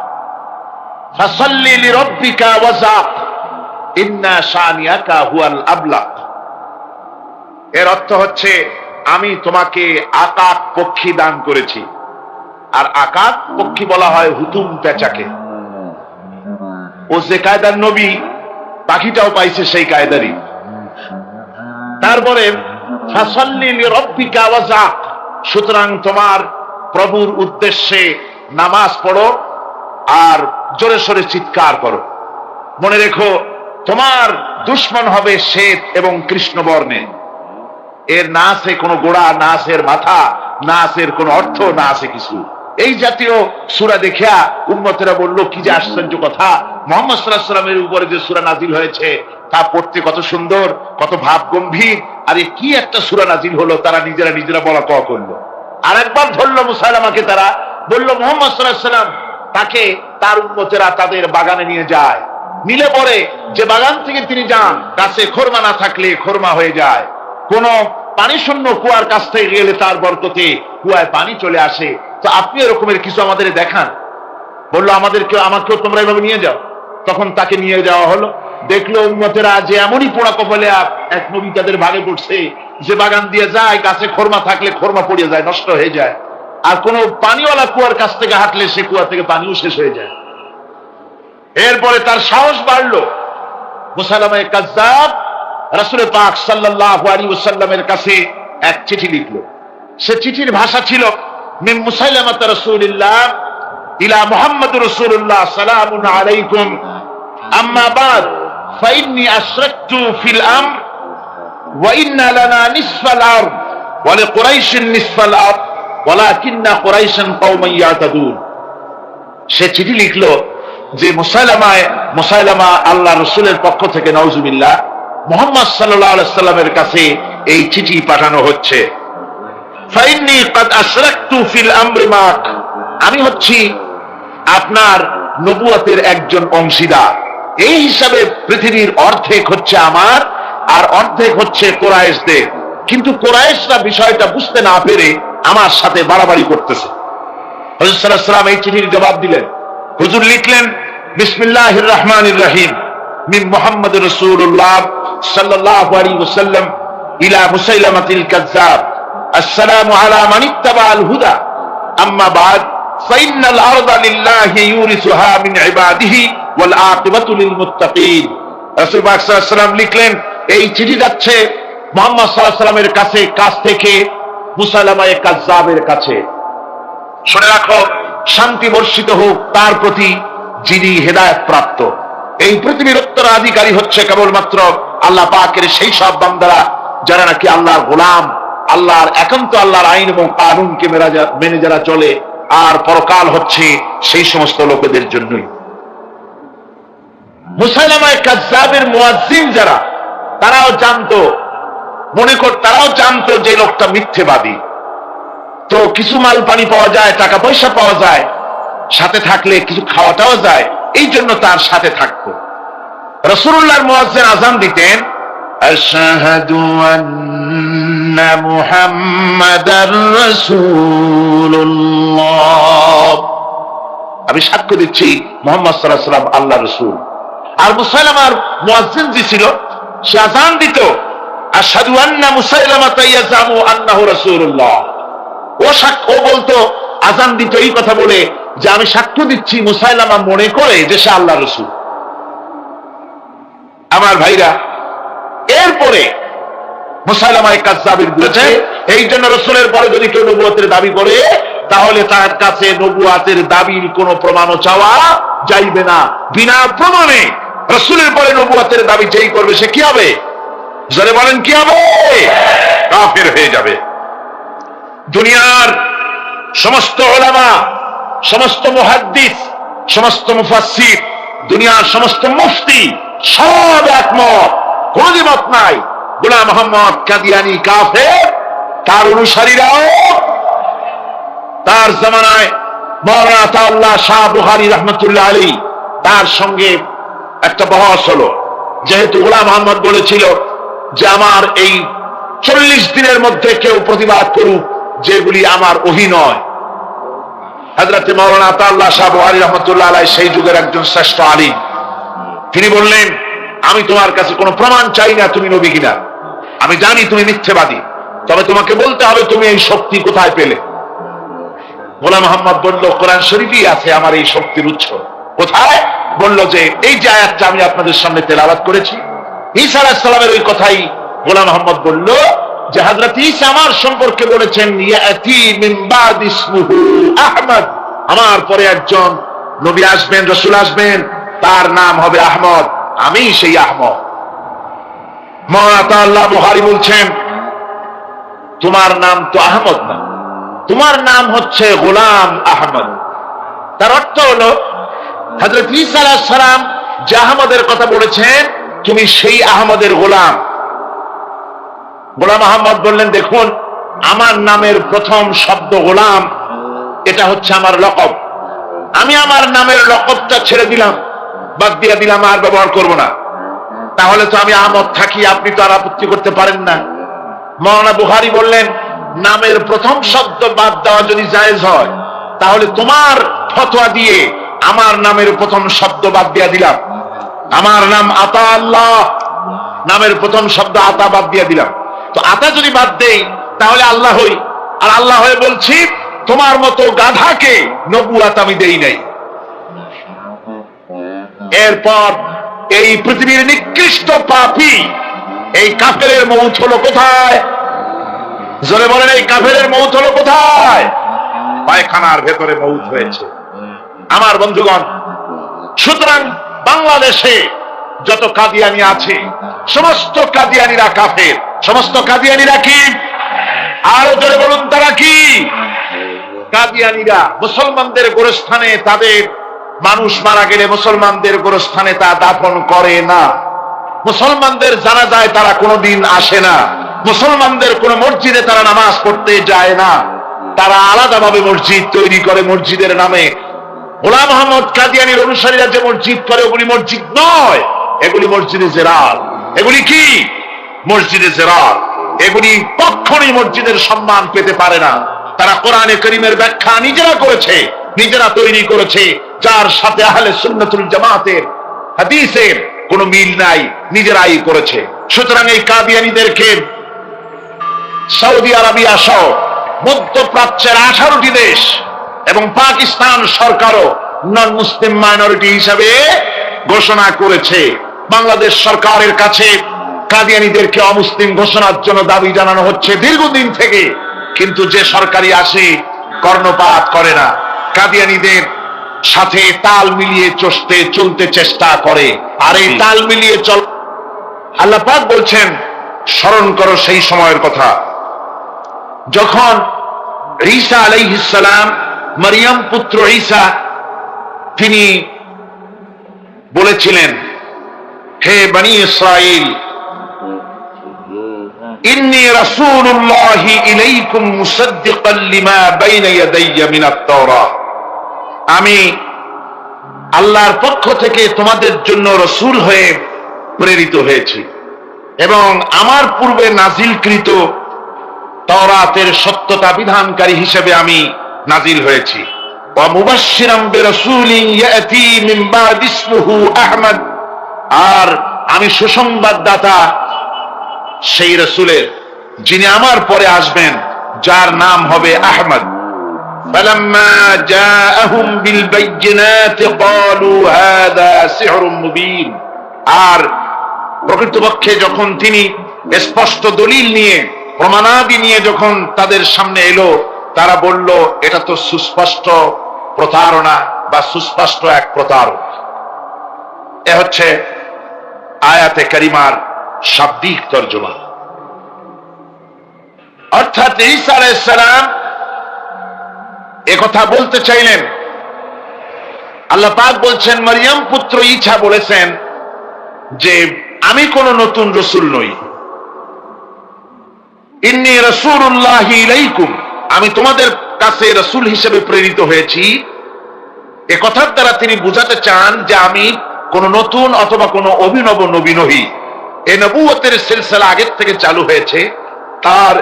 Speaker 1: ফাসাল্লি লিরাব্বিকা ওয়াজাক ইন্না শানিয়াকা হুয়াল আবলাক। এর অর্থ হচ্ছে আমি তোমাকে আকাক পক্ষী দান করেছি। আর আকাক পক্ষী বলা হয় হুতুম পেঁচাকে। ও যে কায়দার নবী, পাখিটাও পাইছে সেই কায়দারই। তারপরে ফাসাল্লি লিরাব্বিকা ওয়াজাক, সুতরাং তোমার প্রভুর উদ্দেশ্যে নামাজ পড়ো আর জোরে সোরে চিৎকার করো। মনে রেখো তোমার দুশমন হবে শ্বেত এবং কৃষ্ণ বর্ণে। এর না আছে কোনো গোড়া, না আছে এর মাথা, না আছে এর কোনো অর্থ, না আছে কিছু। এই জাতীয় সূরা দেখিয়া উম্মতেরা বলল কি যে আশ্চর্য কথা, মুহাম্মদ সাল্লাল্লাহু আলাইহি ওয়াসাল্লামের উপরে যে সূরা নাজিল হয়েছে তা পড়তে কত সুন্দর, কত ভাব গম্ভীর, আর কি একটা সূরা নাজিল হলো। তারা নিজেরা বলা কওয়া করলো। আর একবার ধরলো মুসাইলামাকে, তারা বলল মুহাম্মদ সাল্লাল্লাহু আলাইহি ওয়াসাল্লাম তাকে তার উম্মতেরা তাদের বাগানে নিয়ে যায়। নিলে পরে যে বাগান থেকে তিনি যান, গাছে খোরমা না থাকলে খোরমা হয়ে যায়। কোন পানি শূন্য কুয়ার কাছ থেকে গেলে তার বরকতে কুয়ায় পানি চলে আসে। তো আপনি এরকমের কিছু আমাদের দেখান। বললো আমাকেও তোমরা এভাবে নিয়ে যাও। তখন তাকে নিয়ে যাওয়া হলো। দেখলো উম্মতেরা যে এমনই পোড়া কপালে এক নবী তাদের ভাগে পড়ছে, যে বাগান দিয়ে যায়, গাছে খোরমা থাকলে খোরমা পড়ে যায়, নষ্ট হয়ে যায়। আর কোন পানিওয়ালা কুয়ার কাছ থেকে হাঁটলে সে কুয়া থেকে পানিও শেষ হয়ে যায়। এরপরে তার সাহস বাড়লো। মুসাইলামা কাযযাব রাসূল পাক সাল্লাল্লাহু আলাইহি ওয়াসাল্লামের কাছে এক চিঠি লিখলো। সে চিঠির ভাষা ছিল মিন মুসাইলামাত রাসূলিল্লাহ ইলা মুহাম্মাদুর রাসূলুল্লাহ সালামুন আলাইকুম আম্মা বাদ ফাইন্নী আশরাকতু ফিল আমর ওয়া ইন্না লানা নিসফাল আরদ ওয়া লিকুরাইশিন নিসফাল আরদ ওয়ালাকিন্না কুরাইশান কওমান ইয়াতাদুন। সে চিঠি লিখলো যে মুসাইলামা আল্লাহ রাসূলের পক্ষ থেকে নাউজুবিল্লাহ মুহাম্মদ সাল্লাল্লাহু আলাইহি সাল্লামের কাছে এই চিঠি পাঠানো হচ্ছে। ফাইন্নী ক্বাদ আশরাকতু ফিল আমরি মাক, আমি হচ্ছি আপনার নবুয়তের একজন অংশীদার। এই হিসাবে পৃথিবীর অর্ধেক হচ্ছে আমার আর অর্ধেক হচ্ছে কুরাইশদের। কিন্তু কুরাইশরা বিষয়টা বুঝতে না পেরে আমার সাথে বাড়াবাড়ি করতেছে। হুজুর সাল্লাল্লাহু আলাইহি ওয়াসাল্লাম এই চিঠির জবাব দিলেন। হুজুর লিখলেন বিসমিল্লাহির রহমানির রহিম মিন মুহাম্মাদুর রাসূলুল্লাহ সাল্লাল্লাহু আলাইহি ওয়াসাল্লাম ইলা মুসাইলামাতিল কাযযাব আসসালামু আলা মান ইত্তাবাআল হুদা আম্মা বা'দ ফাইন্নাল আরদা লিল্লাহি ইউরিসুহা মিন ইবাদিহি ওয়াল আকিবাতু লিল মুত্তাকিন। রাসূল পাক সাল্লাল্লাহু আলাইহি ওয়াসাল্লাম লিখলেন, এই চিঠি যাচ্ছে মুহাম্মদ সাল্লাল্লাহু আলাইহি ওয়াসাল্লামের কাছ থেকে মুসাইলামায়ে কাযযাবের কাছে। শুনে রাখো, শান্তি বর্ষিত হোক তার প্রতি যিনি হেদায়েত প্রাপ্ত। এই পৃথিবীর উত্তরাধিকারী হচ্ছে কেবলমাত্র আল্লাহ পাকের সেই সব বান্দারা যারা নাকি আল্লাহর গোলাম, আল্লাহর একান্ত আল্লাহর আইন এবং কানুনকে মেনে যারা চলে, আর পরকাল হচ্ছে সেই সমস্ত লোকেদের জন্যই। মুসাইলামায়ে কাযযাবের মুয়াজ্জিন যারা, তারাও জানতো, তারাও জানতো যে লোকটা মিথ্যেবাদী। তো কিছু মাল পানি পাওয়া যায়, টাকা পয়সা পাওয়া যায়, সাথে থাকলে কিছু খাওয়াটাও যায়, এই জন্য তার সাথে থাকতো। রাসূলুল্লাহর মুয়াজ্জিন আযান দিতেন, আশহাদু আন্না মুহাম্মাদার রাসূলুল্লাহ, আমি সাক্ষ্য দিচ্ছি মুহাম্মদ সাল্লাল্লাহু আলাইহি ওয়াসাল্লাম আল্লাহর রাসূল। আর মুসাইলামার মুয়াজ্জিন যে ছিল, সে আযান দিত, আশহাদু আন্না মুসাইলামাতা ইয়াজামু আন্নাহু রাসূলুল্লাহ। ও বলতো, আযান দিত এই কথা বলে যে আমি সাক্ষ্য দিচ্ছি মুসাইলামা মনে করে যে সে আল্লাহর রাসূল। আমার ভাইরা, এরপরে মুসাইলামায়ে কাযযাবের বিরুদ্ধে, এই জন্য রাসূলের পরে যদি কেউ নবুয়তের দাবি করে, তাহলে তার কাছে নবুয়তের দাবির কোনো প্রমাণও চাওয়া যাইবে না। বিনা প্রমাণে রাসূলের পরে নবুয়তের দাবি যেই করবে সে কি হবে? জোরে বলেন, কি হবে? কাফের হয়ে যাবে। দুনিয়ার সমস্ত উলামা, সমস্ত মুহাদ্দিস, সমস্ত মুফাসসির, দুনিয়ার সমস্ত মুফতি সব একমত, কোন দ্বিমত নাই, গোলাম মোহাম্মদ কাদিয়ানী কাফের। তার অনুসারীরাও, তার জামানায় মাওলানা আতাউল্লাহ শাহ বুখারী রাহমাতুল্লাহ আলাইহি, তার সঙ্গে একটা বহস হলো। যেহেতু গোলাম মোহাম্মদ বলেছিল যে আমার এই 40 দিনের মধ্যে কেউ প্রতিবাদ করুক যেগুলি আমার ওহী নয়। হযরত মাওলানা আতাউল্লাহ শাহ বুখারী রাহমাতুল্লাহ আলাইহি সেই যুগের একজন শ্রেষ্ঠ আলিম, তিনি বললেন, আমি তোমার কাছে কোনো প্রমাণ চাই না তুমি নবী কিনা, আমি জানি তুমি মিথ্যাবাদী, তবে তোমাকে বলতে হবে তুমি এই শক্তি কোথায় পেলে। গোলাম মোহাম্মদ বলল, কোরআন শরীফেই আছে আমার এই শক্তির উৎস। কোথায়? বলল যে এই যে আয়াতটা আমি আপনাদের সামনে তেলাওয়াত করেছি, ঈসা আলাইহিস সালামের ওই কথাই গোলাম মোহাম্মদ বলল যে হযরত ঈসা আমার সম্পর্কে বলেছেন, ইয়াতি মিন বাদ ইসমুহু আহমদ, আমার পরে একজন নবী আসবেন, রাসূল আসবেন, তার নাম হবে আহমদ, আমি সেই আহমদ। মাওলানা আতাউল্লাহ বুখারী বলছেন, তোমার নাম তো আহমদ না, তোমার নাম হচ্ছে গোলাম আহমদ। তার অর্থ হলো হযরত ঈসা আলাইহিস সালাম যে আহমদের কথা বলেছেন, তুমি সেই আহমদের গোলাম। গোলাম আহমদ বললেন, দেখুন আমার নামের প্রথম শব্দ গোলাম, এটা হচ্ছে আমার লকব, আমি আমার নামের লকবটা ছেড়ে দিলাম, বাদ দিয়ে দিলাম, আর ব্যবহার করব না, তাহলে তো আমি আহমদ থাকি, আপনি তো আর আপত্তি করতে পারেন না। মাওলানা বুখারী বললেন, নামের প্রথম শব্দ বাদ দেওয়া যদি জায়েজ হয়, তাহলে তোমার ফতোয়া দিয়ে আমার নামের প্রথম শব্দ বাদ দিয়ে দিলাম। আমার নাম আতা আল্লাহ, নামের প্রথম শব্দ আতা বাদ দিয়ে দিলাম। তো আতা যদি বাদ দেই তাহলে আল্লাহ হই, আর আল্লাহ হয়ে বলছি তোমার মতো গাধাকে নবুয়ত আমি দেই নাই। এরপর এই পৃথিবীর নিকৃষ্ট পাপী এই কাফেরের মৌত হলো কোথায়? জোরে বলেন, এই কাফেরের মৌত হলো কোথায়? পায়খানার ভেতরে মৌত হয়েছে। আমার বন্ধুগণ, সুতরাং বাংলাদেশে যত কাদিয়ানি আছে, সমস্ত কাদিয়ানিরা কাফের। সমস্ত কাদিয়ানিরা কি? আরো জোরে বলুন, তারা কি? কাদিয়ানিরা মুসলমানদের গোরস্থানে, তাদের মানুষ মারা গেলে মুসলমানদের গোরস্থানে তা দাফন করে না, মুসলমানদের জানাজায় তারা কোনোদিন আসে না, মুসলমানদের কোন মসজিদে তারা নামাজ পড়তে যায় না, তারা আলাদাভাবে মসজিদ তৈরি করে মসজিদের নামে। গোলাম মোহাম্মদ কাদিয়ানীর অনুসারীরা যে মসজিদ করে, ওগুলি মসজিদ নয়, এগুলি মসজিদে জেরার। এগুলি কি? মসজিদে জেরার। এগুলি কখনোই মসজিদের সম্মান পেতে পারে না। তারা কোরআনে কারীমের ব্যাখ্যা নিজেরা করেছে, নিজেরা তৈরি করেছে, যার সাথে আহলে সুন্নাতুল জামাতের হাদিসের কোনো মিল নাই, নিজেরাই করেছে। সুতরাং এই কাদিয়ানীদেরকে সৌদি আরবিয়া সহ মধ্যপ্রাচ্যের 18টি দেশ এবং পাকিস্তান সরকারও নন মুসলিম মাইনরিটি হিসাবে ঘোষণা করেছে। বাংলাদেশ সরকারের কাছে কাদিয়ানীদেরকে অমুসলিম ঘোষণার জন্য দাবি জানানো হচ্ছে দীর্ঘদিন থেকে, কিন্তু যে সরকারি আসে কর্ণপাত করে না, কাদিয়ানীদের সাথে তাল মিলিয়ে চলতে চেষ্টা করে। আর এই তাল মিলিয়ে চল, আল্লাহ পাক বলছেন স্মরণ করো সেই সময়ের কথা যখন ঈসা আলাইহিস সালাম, মারিয়াম পুত্র ঈসা, তিনি বলেছিলেন, হে বনি ইসরাইল, ইন্নী রাসূলুল্লাহি ইলাইকুম মুসাদ্দিকান লিমা বাইনা ইয়াদাইয়া মিনাত তাওরাহ, আমি আল্লাহর পক্ষ থেকে তোমাদের জন্য রাসূল হয়ে প্রেরিত হয়েছি এবং আমার পূর্বে নাজিলকৃত তাওরাতের সত্যতা বিধানকারী হিসেবে আমি নাজিল হয়েছি। ওয়া মুবাশশিরাম বিরাসূলিন ইয়াতি মিন বাদি ইসমুহু আহমদ, আর আমি সুসংবাদদাতা সেই রাসূলের যিনি আমার পরে আসবেন, যার নাম হবে আহমদ। ফালাম্মা জাআহুম বিল বাইয়িনাতি ক্বালু হাযা সিহরুম মুবিন, আর প্রকৃতপক্ষে যখন তিনি স্পষ্ট দলিল নিয়ে, প্রমাণাদি নিয়ে যখন তাদের সামনে এলো, তারা বলল এটা তো সুস্পষ্ট প্রতারণা বা সুস্পষ্ট এক প্রতারক। এ হচ্ছে আয়াতে কারিমার শাব্দিক তর্জমা। অর্থাৎ ঈসা আলাইহিস সালাম একথা বলতে চাইলেন। আল্লাহ পাক বলছেন, মারিয়াম পুত্র ঈসা বলেছেন যে আমি কোন নতুন রাসূল নই, ইন্নী রাসূলুল্লাহি ইলাইকুম, আমি তোমাদের কাছে রাসূল হিসেবে প্রেরিত হয়েছি। এ কথার দ্বারা তিনি বুঝাতে চান যে আমি কোন নতুন অথবা কোন অভিনব নবী নহি। এই নবুয়তের সিলসিলা আগের থেকে চালু হয়েছে, তার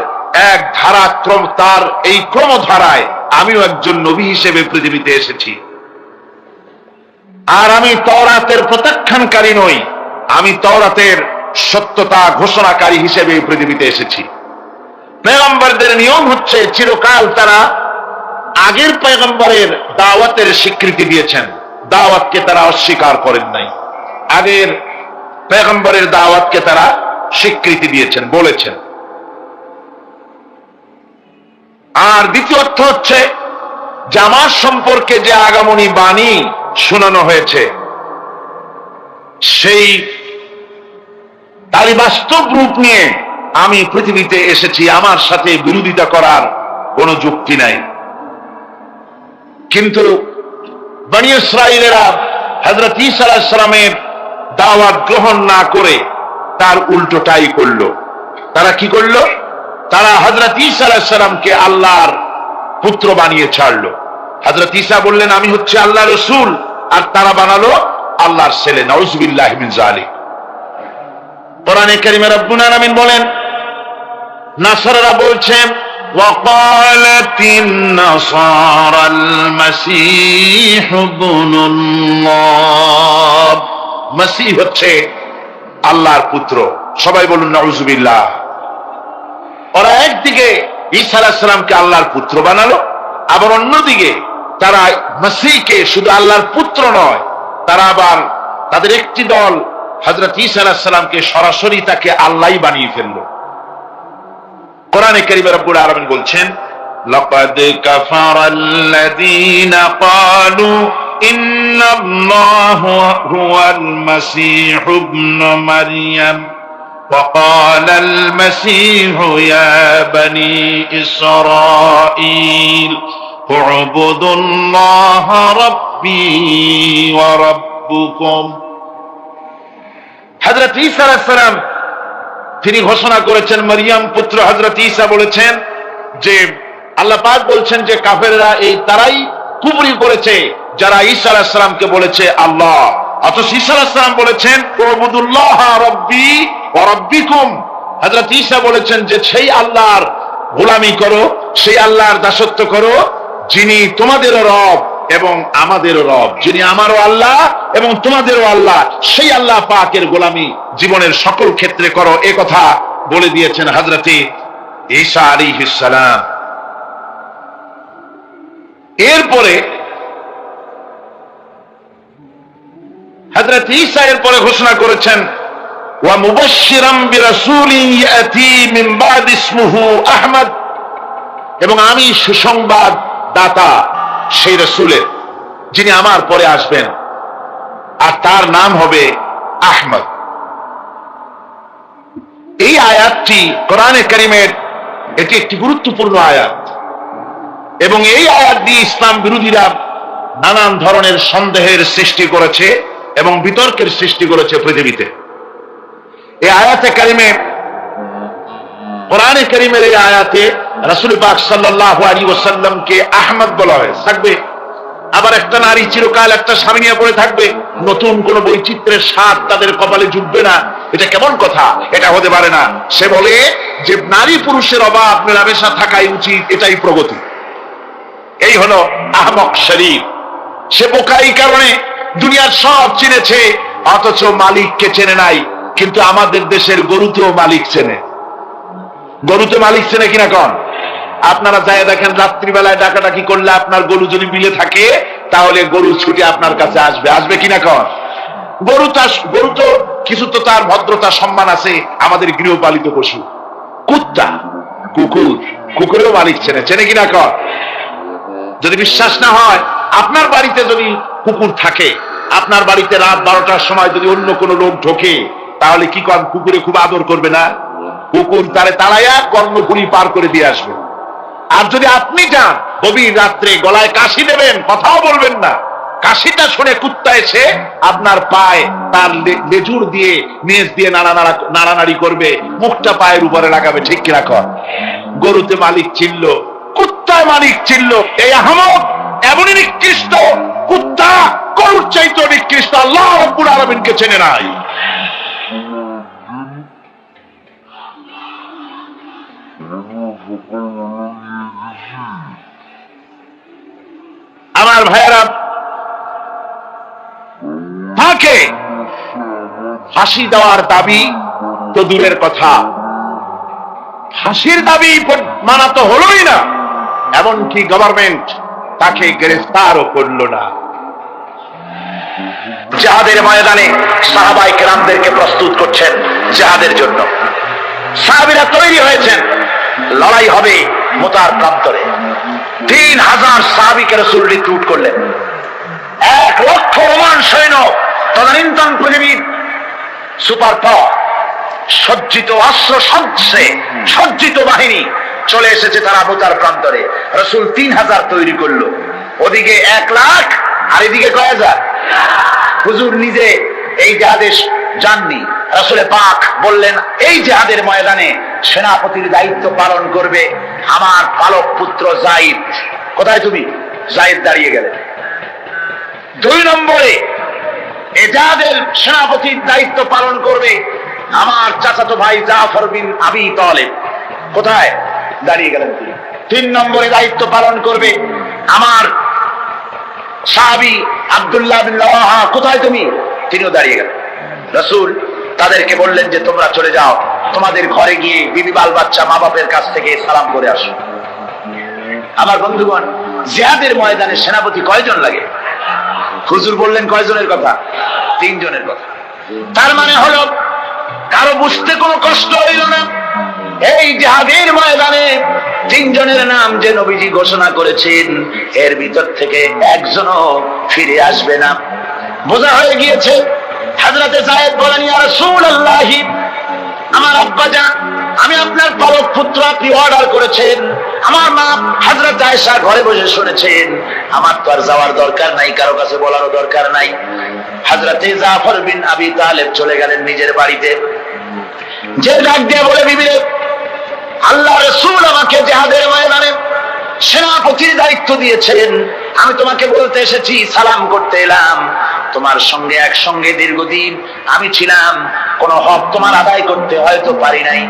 Speaker 1: এক ধারাক্রম, তার এই ক্রমধারায় আমিও একজন নবী হিসেবে পৃথিবীতে এসেছি। আর আমি তাওরাতের প্রত্যাখ্যানকারী নই, আমি তাওরাতের সত্যতা ঘোষণাকারী হিসেবে পৃথিবীতে এসেছি। পয়গম্বরদের নিয়ম হচ্ছে চিরকাল তারা আগের পয়গম্বরের দাওয়াতের স্বীকৃতি দিয়েছেন, দাওয়াতকে তারা অস্বীকার করেন নাই। আগের পয়গম্বরের দাওয়াতকে তারা স্বীকৃতি দিয়েছেন, বলেছেন। আর দ্বিতীয় অর্থ হচ্ছে যে আমার সম্পর্কে যে আগামনী বাণী শোনানো হয়েছে, সেই তারই বাস্তব রূপ নিয়ে আমি পৃথিবীতে এসেছি, আমার সাথে বিরোধিতা করার কোন যুক্তি নাই। কিন্তু বনী ইসরাইলেরা হযরত ঈসা আলাইহিস সালামের দাওয়াত গ্রহণ না করে তার উল্টোটাই করলো। তারা কি করলো? তারা হযরত ঈসা আলাইহিস সালামকে আল্লাহর পুত্র বানিয়ে ছাড়লো। হযরত ঈসা বললেন আমি হচ্ছে আল্লাহর রাসূল, আর তারা বানালো আল্লাহর ছেলে। নাউযুবিল্লাহি মিন যালিক। কোরআনে কারীমে রব্বুল আলামিন বলেন, নাসারারা বলছেন, ওয়াকালাতিন নাসারাল মাসীহ ইবনুল্লাহ, মসীহ হচ্ছে আল্লাহর পুত্র। সবাই বলুন নাউযুবিল্লাহ। ওরা একদিকে ঈসা আলাইহিস সালামকে আল্লাহর পুত্র বানালো, আবার অন্যদিকে তারা মসীহকে শুধু আল্লাহর পুত্র নয়, তারা আবার তাদের একটি দল হযরত ঈসা আলাইহিস সালামকে সরাসরি তাকে আল্লাহই বানিয়ে ফেললো। কোরআনে কারীমে রব্বুল আলামিন বলছেন, লাকাদ কাফারাল্লাযীনা ক্বালু ইন্নাল্লাহা হুয়াল মাসীহ ইবনু মারইয়াম ওয়া ক্বালাল মাসীহ ইয়া বনী ইসরাঈল উ'বুদুল্লাহা রাব্বী ওয়া রাব্বুকুম। হযরত ঈসা আলাইহিস সালাম তিনি ঘোষণা করেছেন, মারিয়াম পুত্র হযরত ঈসা বলেছেন যে আল্লাহ পাক বলছেন যে কাফেররা এই তারাই কুফরি করেছে যারা ঈসা আলাইহিস সালামকে বলেছে আল্লাহ, অথচ ঈসা আলাইহিস সালাম বলেছেন উ'বুদুল্লাহ রাব্বী ওয়া রাব্বিকুম। হযরত ঈসা বলেছেন যে সেই আল্লাহর গোলামি করো, সেই আল্লাহর দাসত্ব করো যিনি তোমাদের রব এবং আমাদেরও রব, যিনি আমারও আল্লাহ এবং তোমাদেরও আল্লাহ, সেই আল্লাহ পাকের গোলামি জীবনের সকল ক্ষেত্রে করো, এ কথা বলে দিয়েছেন হযরতে ঈসা আলাইহিস সালাম। এরপরে হযরত ঈসা এরপরে ঘোষণা করেছেন ওয়া মুবাশশিরাম বিরাসূলিন ইয়াতি মিন বাদ ইসমুহু আহমদ, এবং আমি সুসংবাদ দাতা সেই রাসূলের যিনি আমার পরে আসবেন, আর তার নাম হবে আহমদ। এই আয়াতটি কোরআনে কারীমের এটি একটি গুরুত্বপূর্ণ আয়াত, এবং এই আয়াত দিয়ে ইসলাম বিরোধীরা নানান ধরনের সন্দেহের সৃষ্টি করেছে এবং বিতর্কের সৃষ্টি করেছে পৃথিবীতে। এই আয়াতে কারিমে, কোরআনে কারীমের এই আয়াতে রাসূল পাক সাল্লাল্লাহু আলাইহি ওয়াসাল্লামকে আহমদ বলা হয় থাকবে। আবার একটা নারী চিরকাল একটা স্বামী নিয়ে পড়ে থাকবে, নতুন কোন বৈচিত্র্যের স্বাদ তাদের কপালে জুটবে না। এটা কেমন কথা? এটা হতে পারে না। সে বলে যে নারী পুরুষের অভাব মেলামেশা থাকাই উচিত, এটাই প্রগতি। এই হলো আহমক শরীফ। সে বোকা এই কারণে দুনিয়ার সব চিনেছে অথচ মালিককে চেনে নাই। কিন্তু আমাদের দেশের গরুতেও মালিক চেনে। গরুতে মালিক চেনে কিনা কন? আপনারা যাই দেখেন, রাত্রিবেলায় ডাকাডাকি করলে আপনার গরু যদি বিলে থাকে তাহলে গরু ছুটে আপনার কাছে আসবে, আসবে কিনা কন? গরু তো কিছু তো তার ভদ্রতা সম্মান আছে। আমাদের গৃহপালিত পশু কুত্তা, কুকুর, কুকুরেও মালিক চেনে, চেনে কিনা কন? যদি বিশ্বাস না হয়, আপনার বাড়িতে যদি কুকুর থাকে, আপনার বাড়িতে রাত 12টার সময় যদি অন্য কোনো লোক ঢোকে, তাহলে কি করেন? কুকুরে খুব আদর করবে না? কুকুর তারে তাড়াইয়া কর্ণফুলি পার করে দিয়ে আসবে। আর যদি আপনি যান গভীর রাত্রে, গলায় কাশি দেবেন, কথাও বলবেন না, কাশিটা শুনে কুত্তা এসে আপনার পায়ে তার লেজুর দিয়ে নেজ দিয়ে নাড়ানাড়ি করবে, মুখটা পায়ের উপরে লাগাবে, ঠিক কিনা কর? গরুতে মালিক চিনল, কুত্তায় মালিক চিনল। এই আহমদ এমনই নিকৃষ্ট, কুত্তা গরুর চাইতে নিকৃষ্ট। আল্লাহ রাব্বুল আলামিনকে চেনে নাই। আমার ভাইয়েরা, তাকে ফাঁসি দেওয়ার দাবি তো দূরের কথা, ফাঁসির দাবি মানা তো হলোই না, এমনকি গভর্নমেন্ট তাকে গ্রেফতারও করলো না। জিহাদের ময়দানে সাহাবায়ে কেরামদেরকে প্রস্তুত করছেন জিহাদের জন্য। সাহাবীরা তৈরি হয়েছেন, লড়াই হবে মুতার প্রান্তরে। 3000 সাহাবীকে রাসূল রিক্রুট করলেন। 1 লক্ষ রোমান সৈন্য, তদানীন্তন পৃথিবীর সুপার পাওয়ার, সজ্জিত অস্ত্র সজ্জিত বাহিনী চলে এসেছে তারা মুতার প্রান্তরে। রাসূল 3000 তৈরি করলো। ওদিকে 1 লাখ, আর এদিকে কয় হাজার। হুজুর নিজে এই জিহাদে যাননি। রাসূলে পাক বললেন, এই জিহাদের ময়দানে সেনাপতির দায়িত্ব পালন করবে আমার পালক পুত্র যায়েদ। কোথায় তুমি? যায়েদ দাঁড়িয়ে গেলেন। 2 নম্বরে এই জিহাদের সেনাপতির দায়িত্ব পালন করবে আমার চাচাতো ভাই জাফর বিন আবি তালেব। কোথায়? দাঁড়িয়ে গেলেন তিনি। 3 নম্বরে দায়িত্ব পালন করবে আমার সাহাবী আব্দুল্লাহ বিন রাওয়াহা। কোথায় তুমি? তিনিও দাঁড়িয়ে গেলেন। রাসূল তাদেরকে বললেন যে তোমরা চলে যাও, তোমাদের ঘরে গিয়ে বিবি বাল বাচ্চা মা বাপের কাছ থেকে সালাম করে আসো। আমার বন্ধুগণ, জিহাদের ময়দানে সেনাপতি কয়জন লাগে? হুজুর বললেন কয়জনের কথা? 3 জনের কথা। তার মানে হলো কারো বুঝতে কোনো কষ্ট হইল না। এই জিহাদের ময়দানে 3 জনের নাম যে নবীজি ঘোষণা করেছেন, এর ভিতর থেকে একজনও ফিরে আসবে না। বোঝা হয়ে গিয়েছে। হযরতে যায়েদ বলেন, ইয়া রাসূলুল্লাহ, আমার আব্বাজান, আমি আপনার পালক পুত্র, আপনি অর্ডার করেছেন, আমার মা হযরত আয়েশা ঘরে বসে শুনেছেন, আমার তো আর যাওয়ার দরকার নাই, কারো কাছে বলারও দরকার নাই। হযরতে জাফর বিন আবি তালেব চলে গেলেন নিজের বাড়িতে। যে ডাক দিয়ে বলে, বিবি রে, আল্লাহ রাসূল আমাকে জিহাদের ময়দানে সেনাপতির দায়িত্ব দিয়েছেন, আমি তোমাকে বলতে এসেছি, সালাম করতে এলাম। তোমার সঙ্গে একসঙ্গে দীর্ঘদিন আমি ছিলাম, কোন হক তোমার আদায় করতে হয়তো পারি নাই,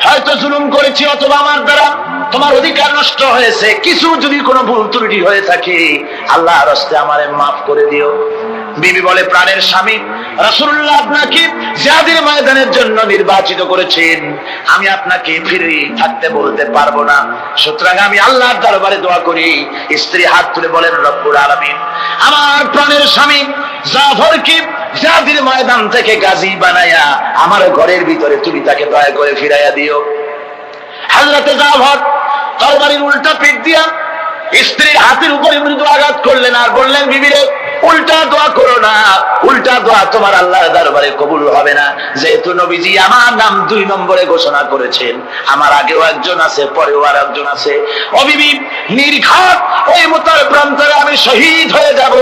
Speaker 1: হয়তো জুলুম করেছি, অথবা আমার দ্বারা তোমার অধিকার নষ্ট হয়েছে, কিছু যদি কোনো ভুল ত্রুটি হয়ে থাকে আল্লাহর হস্তে আমারে মাফ করে দিও। বিবি বলে, প্রাণের স্বামী রাসূলুল্লাহ আপনাকে জিহাদের ময়দানের জন্য নির্বাচিত করেছেন, আমি আপনাকে ফিরে থাকতে বলতে পারবো না, সুতরাং আমি আল্লাহর দরবারে দোয়া করি। স্ত্রী হাত তুলে বলেন, রব্বুল আলামিন আমার প্রাণের স্বামী জাফরকে জিহাদের ময়দান থেকে গাজী বানায়া আমার ঘরের ভিতরে তুমি তাকে দয়া করে ফিরাইয়া দিও। হযরতে জাফর তরবারির উল্টা পিঠ দিয়া স্ত্রীর হাতের উপরে মৃদু আঘাত করলেন আর বললেন, বিবিরে উল্টা দোয়া করো না, উল্টা দোয়া তোমার আল্লাহর দরবারে কবুল হবে না। যেহেতু নবীজি আমার নাম 2 নম্বরে ঘোষণা করেছেন, আমার আগেও একজন আছে, পরেও আর একজন আছে। ও বিবি, নির্ঘাত ওই মুতার প্রান্তরে আমি শহীদ হয়ে যাব,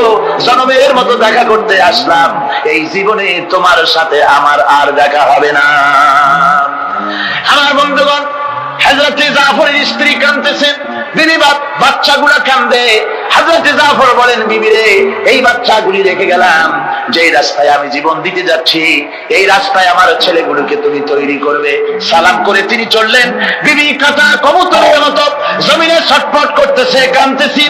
Speaker 1: জনমের মতো দেখা করতে আসলাম, এই জীবনে তোমার সাথে আমার আর দেখা হবে না। আমার বন্ধুগণ, হযরতে জাফরের স্ত্রী কাঁদতেছেন, বিবি বাচ্চাগুলা কান্দে। হযরতে জাফর বলেন, বিবি রে এই বাচ্চাগুলি রেখে গেলাম, যে রাস্তায় আমি জীবন দিতে যাচ্ছি এই রাস্তায় আমার ছেলেগুলোকে তুমি তৈরি করবে। সালাম করে তিনি চললেন। বিবি কাটা কবুতরের মতো জমিনে ছটফট করতেছে, কাঁদতেছি,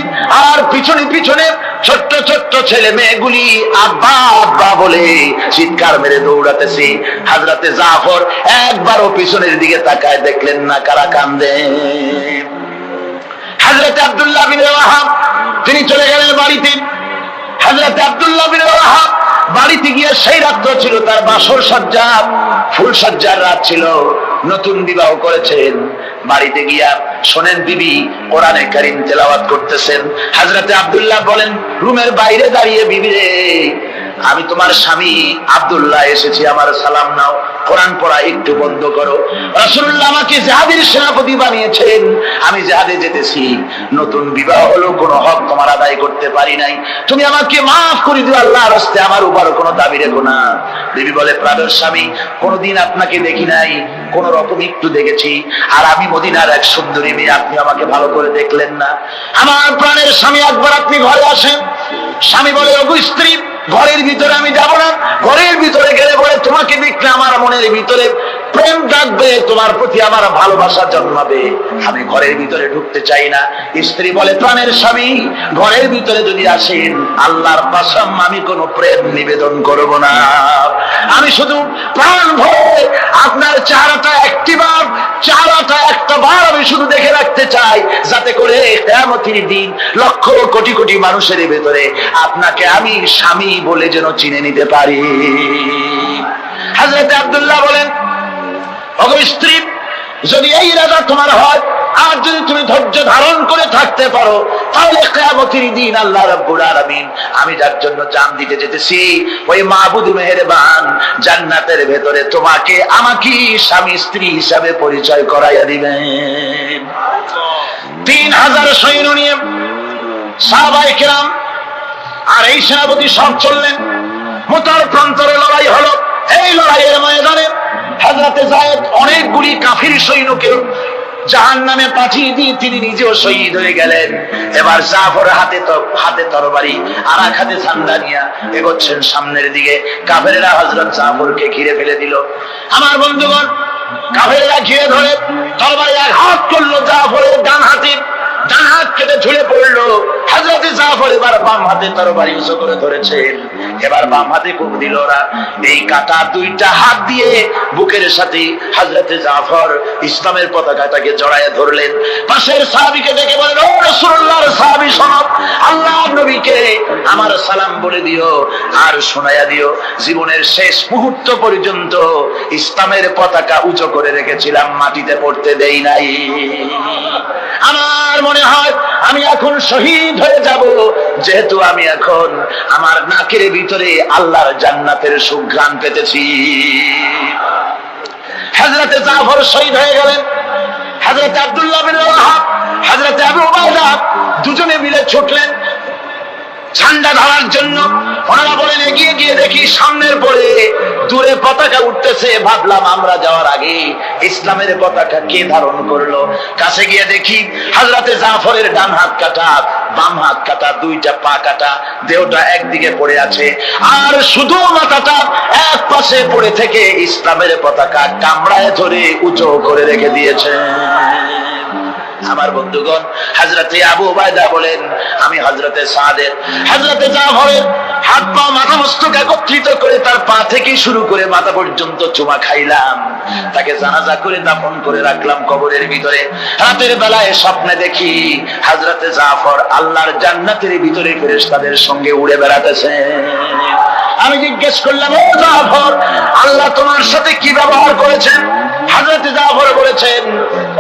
Speaker 1: আর পিছনে পিছনে ছোট্ট ছোট্ট ছেলে মেয়েগুলি আব্বা আব্বা বলে চিৎকার মেরে দৌড়াতেছি। হযরতে জাফর একবারও পিছনের দিকে তাকায় দেখলেন না কারা কান্দে। হযরতে আব্দুল্লাহ বিন রাওয়াহা তিনি চলে গেলেন বাড়িতে। হযরতে আব্দুল্লাহ বিন রাওয়াহা বাড়িতে গিয়ে সেই রাত্র ছিল তার বাসর সজ্জা, ফুল সজ্জার রাত ছিল, নতুন বিবাহ করেছেন। বাড়িতে গিয়া শোনেন বিবি কোরআনে কারীম তেলাওয়াত করতেছেন। হযরতে আব্দুল্লাহ বলেন রুমের বাইরে দাঁড়িয়ে, বিবি রে আমি তোমার স্বামী আব্দুল্লাহ এসেছি, আমার সালাম নাও, কোরআন পড়া একটু বন্ধ করো। রাসূলুল্লাহ আমাকে জিহাদের সেনাপতি বানিয়েছেন, আমি জিহাদে যেতেছি, নতুন বিবাহ হলো, কোনো হক তোমার আদায় করতে পারি নাই, তুমি আমাকে মাফ করে দিও, আল্লাহর হস্তে আমার উপর কোনো দাবি রেখো না। বিবি বলে, প্রাণের স্বামী কোনদিন আপনাকে দেখি নাই, কোন রকম একটু দেখেছি, আর আমি মদিনার এক সুন্দরী মেয়ে, আপনি আমাকে ভালো করে দেখলেন না। আমার প্রাণের স্বামী একবার আপনি ঘরে আসেন। স্বামী বলে, ওগো স্ত্রী ঘরের ভিতরে আমি যাব না, ঘরের ভিতরে গেলে বলে তোমাকে দেখলে আমার মনের ভিতরে প্রেম ডাকবে, তোমার প্রতি আমার ভালোবাসা জন্মাবে, আমি ঘরের ভিতরে ঢুকতে চাই না। স্ত্রী বলে, প্রাণের স্বামী ঘরের ভিতরে যদি আসেন আল্লাহর কসম আমি কোনো প্রেম নিবেদন করব না, আমি শুধু প্রাণ ভরে আপনার চেহারাটা একটা বার আমি শুধু দেখে রাখতে চাই, যাতে করে কিয়ামতের দিন লক্ষ কোটি কোটি মানুষের ভেতরে আপনাকে আমি স্বামী বলে যেন চিনে নিতে পারি। হযরত আব্দুল্লাহ বলেন, ওগো স্ত্রী যদি এই ইরাদা তোমার হয় আর যদি তুমি ধৈর্য ধারণ করে থাকতে পারো, তাহলে কিয়ামতের দিন আল্লাহ রাব্বুল আলামিন আমি যার জন্য জান দিতে যেতেছি ওই মাবুদ মেহেরবান জান্নাতের ভেতরে তোমাকে আমাকে স্বামী স্ত্রী হিসাবে পরিচয় করাইয়া দিবেন। 3000 সৈন্য নিয়ে সাহাবায়ে কেরাম আর এই সেনাপতি সব চললেন। মুতার প্রান্তরে লড়াই হলো। এই লড়াইয়ের ময়দানে হযরতে যায়েদ অনেকগুলি কাফির সৈন্যকে জাহান্নামে পাঠিয়ে দিয়ে তিনি নিজেও শহীদ হয়ে গেলেন। এবার জাফর হাতে তরবারি আর এক হাতে ঝান্ডা নিয়ে এগোচ্ছেন সামনের দিকে। কাফেরেরা হযরত জাফরকে ঘিরে ফেলে দিল। আমার বন্ধুগণ, কাফেরেরা ঘিরে ধরে তরবারি আঘাত করলো জাফরের ডান হাতে, ডান হাত কেটে ঝুলে পড়লো। হযরতে জাফর এবার বাম হাতে তরবারি উঁচু করে ধরেছেন, এবার বাম হাতে কোপ দিল ওরা। এই কাটা 2টা হাত দিয়ে বুকের সাথে হযরতে জাফর ইসলামের পতাকাটাকে জড়ায় ধরলেন। পাশের সাহাবীকে ডেকে বলেন, ও রাসূলুল্লাহর সাহাবী শোনো, আল্লাহর নবীকে আমার সালাম বলে দিও আর শোনায়া দিও, জীবনের শেষ মুহূর্ত পর্যন্ত ইসলামের পতাকা উঁচু করে রেখেছিলাম, মাটিতে পড়তে দেই নাই। আমার মনে হয় আমি এখন শহীদ হয়ে যাব, যেহেতু আমি এখন আমার নাকের ভিতরে আল্লাহর জান্নাতের সুঘ্রাণ পেতেছি। হযরতে জাফর শহীদ হয়ে গেলেন। হযরতে আব্দুল্লাহ বিন রাওয়াহা, হযরতে আবু উবাইদা দুজনে মিলে ছুটলেন ঝান্ডা ধরার জন্য। ওনারা বলেন, এগিয়ে গিয়ে দেখি সামনের পরে দূরে পতাকা উঠতেছে। ভাবলাম আমরা যাওয়ার আগে ইসলামের পতাকা কে ধারণ করলো। কাছে গিয়ে দেখি হযরতে জাফরের ডান হাত কাটা, বাম হাত কাটা, 2টা পা কাটা, দেহটা একদিকে পড়ে আছে, আর শুধু মাথাটা এক পাশে পড়ে থেকে ইসলামের পতাকা কামড়ায় ধরে উঁচু করে রেখে দিয়েছে। আমার বন্ধুগণ, হযরতে আবু উবাইদা বলেন, আমি হযরতে সাদের, হযরতে জাফরের হাত পা মাথা মস্তক একত্রিত করে তার পা থেকে শুরু করে মাথা পর্যন্ত চুমা খাইলাম, তাকে জানাজা করে দাফন করে রাখলাম কবরের ভিতরে। রাতের বেলায় স্বপ্নে দেখি হযরতে জাফর আল্লাহর জান্নাতের ভিতরে ফেরেশতাদের সঙ্গে উড়ে বেড়াতেছে। আমি জিজ্ঞেস করলাম, ও জাফর, আল্লাহ তোমার সাথে কি ব্যবহার করেছেন? হযরত জাফর বলেছেন,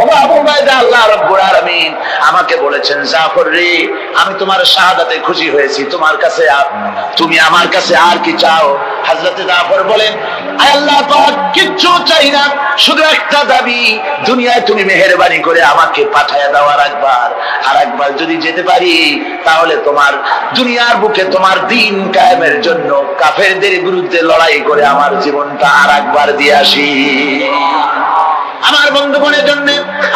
Speaker 1: ও আবু উবাইদা, আল্লাহ রাব্বুল আলামিন আমাকে বলেছেন, জাফর রে, আমি তোমার শাহাদাতে খুশি হয়েছি, তোমার কাছে তুমি আমার কাছে আর কি চাও? হযরত জাফর বলেন, আয় আল্লাহ পাক, কিচ্ছু চাই না, শুধু একটা দাবি, দুনিয়ায় তুমি মেহেরবানি করে আমাকে পাঠায়া দাও আর একবার যদি যেতে পারি, তাহলে তোমার দুনিয়ার বুকে তোমার দিন কায়েমের জন্য কাফেরদের বিরুদ্ধে লড়াই করে আমার জীবনটা আর একবার দিয়ে আসি। আমার বন্ধুগণের জন্য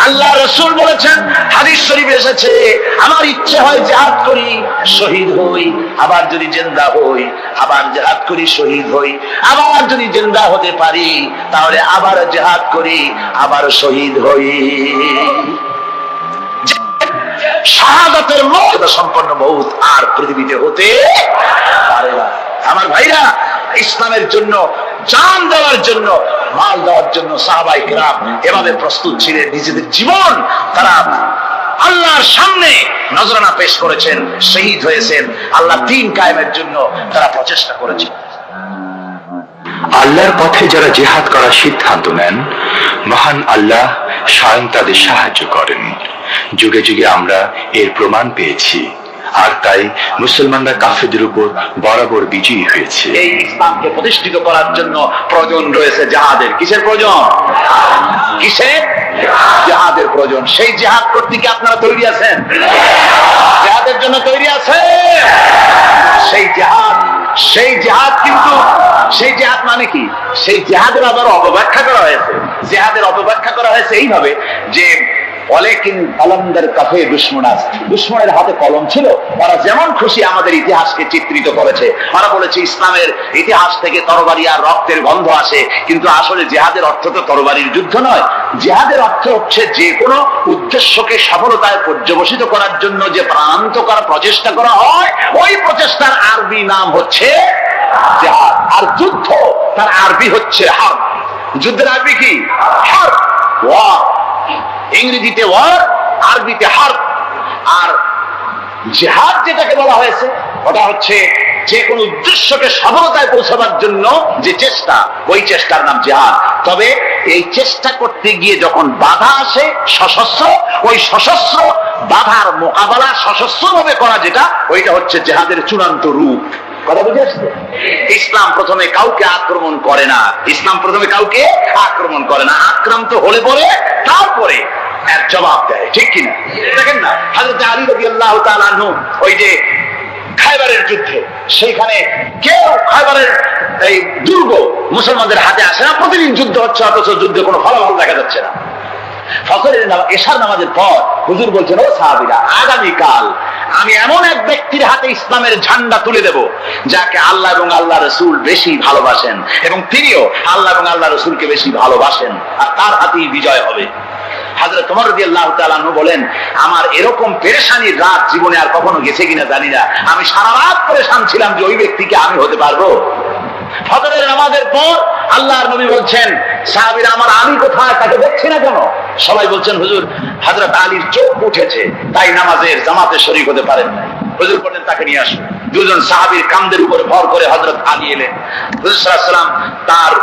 Speaker 1: আল্লাহ রাসূল বলেছেন, হাদিস শরীফে এসেছে, আমার ইচ্ছে হয় জিহাদ করি, শহীদ হই, আবার যদি জিন্দা হই, আবার জিহাদ করি, শহীদ হই, আবার যদি জিন্দা হতে পারি, তাহলে আবার জিহাদ করি, আবার শহীদ হই। শাহাদাতের মর্যাদা সম্পন্ন মউত আর পৃথিবীতে হতে পারে না। আমার ভাইরা, ইসলামের জন্য জান দেওয়ার জন্য, মাল দেওয়ার জন্য সাহাবায়ে কেরাম এভাবে প্রস্তুত ছিলেন। নিজেদের জীবন তারা আল্লাহর সামনে নজরানা পেশ করেছেন, শহীদ হয়েছেন, আল্লাহ দ্বীন কায়েমের জন্য তারা প্রচেষ্টা করেছেন।
Speaker 2: আল্লাহর পথে যারা জিহাদ করার সিদ্ধান্ত নেন, মহান আল্লাহ স্বয়ং তাদের সাহায্য করেন। যুগে যুগে আমরা এর প্রমাণ পেয়েছি, আর তাই মুসলমানরা কাফেরদের উপর বরাবর বিজয়ী হয়েছে।
Speaker 1: এই ইসলামকে প্রতিষ্ঠিত করার জন্য প্রয়োজন রয়েছে জিহাদের। কিসের প্রয়োজন? কিসের? জিহাদের প্রয়োজন। সেই জিহাদ করতে কি আপনারা তৈরি আছেন? জিহাদের জন্য তৈরি আছেন? সেই জিহাদ কিন্তু সেই জিহাদ মানে কি? সেই জিহাদের আবার অপব্যাখ্যা করা হয়েছে। জিহাদের অপব্যাখ্যা করা হয়েছে এইভাবে যে, অলেকিন কলমদের কাফে দুশমনাস, দুশমনের হাতে কলম ছিল, ওরা যেমন খুশি আমাদের ইতিহাসকে চিত্রিত করেছে। ওরা বলেছে ইসলামের ইতিহাস থেকে তরবারি আর রক্তের গন্ধ আসে, কিন্তু আসলে জিহাদের অর্থ তো তরবারির যুদ্ধ নয়। জিহাদের অর্থ হচ্ছে যে কোনো উদ্দেশ্যকে সফলতায় পর্যবসিত করার জন্য যে প্রাণান্তকর প্রচেষ্টা করা হয়, ওই প্রচেষ্টার আরবি নাম হচ্ছে জিহাদ। আর যুদ্ধ তার আরবি হচ্ছে হার্ব। যুদ্ধের আরবি কি? হার্ব, ওয়ার। ইংরেজিতে ওয়ার, আরবিতে হার্ব। আর জিহাদ যেটাকে বলা হয়েছে, ওটা হচ্ছে যে কোনো উদ্দেশ্যকে সফলতায় পৌঁছাবার জন্য যে চেষ্টা, ওই চেষ্টার নাম জিহাদ। তবে এই চেষ্টা করতে গিয়ে যখন বাধা আসে সশস্ত্র, ওই সশস্ত্র বাধার মোকাবেলা সশস্ত্রভাবে করা যেটা, ওইটা হচ্ছে জিহাদের চূড়ান্ত রূপ। কথা বুঝে আসছে? ইসলাম প্রথমে কাউকে আক্রমণ করে না। ইসলাম প্রথমে কাউকে আক্রমণ করে না, আক্রান্ত হলে পরে তারপরে এর জবাব দেয়। ঠিক কিনা? দেখেন না, হযরত আলী রাদিয়াল্লাহু তাআলা আনহু ওই যে খায়বারের যুদ্ধে, সেইখানে কেউ খায়বারের এই দুর্গ মুসলমানদের হাতে আসে না। প্রতিদিন যুদ্ধ হচ্ছে, অথচ যুদ্ধে কোনো ফলাফল দেখা যাচ্ছে না। ফজরের এশার নামাজের পর হুজুর বলছেন, ও সাহাবীরা, আগামীকাল আমি এমন এক ব্যক্তির হাতে ইসলামের ঝান্ডা তুলে দেব, যাকে আল্লাহ এবং আল্লাহ রাসূল বেশি ভালোবাসেন, এবং তিনিও আল্লাহ এবং আল্লাহ রাসূলকে বেশি ভালোবাসেন, আর তার হাতেই বিজয় হবে। হযরত ওমর রাদিয়াল্লাহু তাআলা আনহু বলেন, আমার এরকম পেরেশানির রাত জীবনে আর কখনো গেছে কিনা জানি না। আমি সারা রাত পেরেশান ছিলাম যে ওই ব্যক্তিকে আমি হতে পারবো। ফজরের নামাজের পর আল্লাহর নবী বলছেন, সাহাবীরা, আমার আলী কোথায়? তাকে দেখছি না কেন? সবাই বলছেন, হুজুর, হযরত আলীর চোখ উঠেছে, তাই নামাজের জামাতে শরীক হতে পারেন। হুজুর বললেন, তাকে নিয়ে আসুন। দুজন সাহাবীর কাঁধের উপর ভর করে হযরত আলী এলেন। হুজুর সাল্লাল্লাহু আলাইহি ওয়াসাল্লাম তার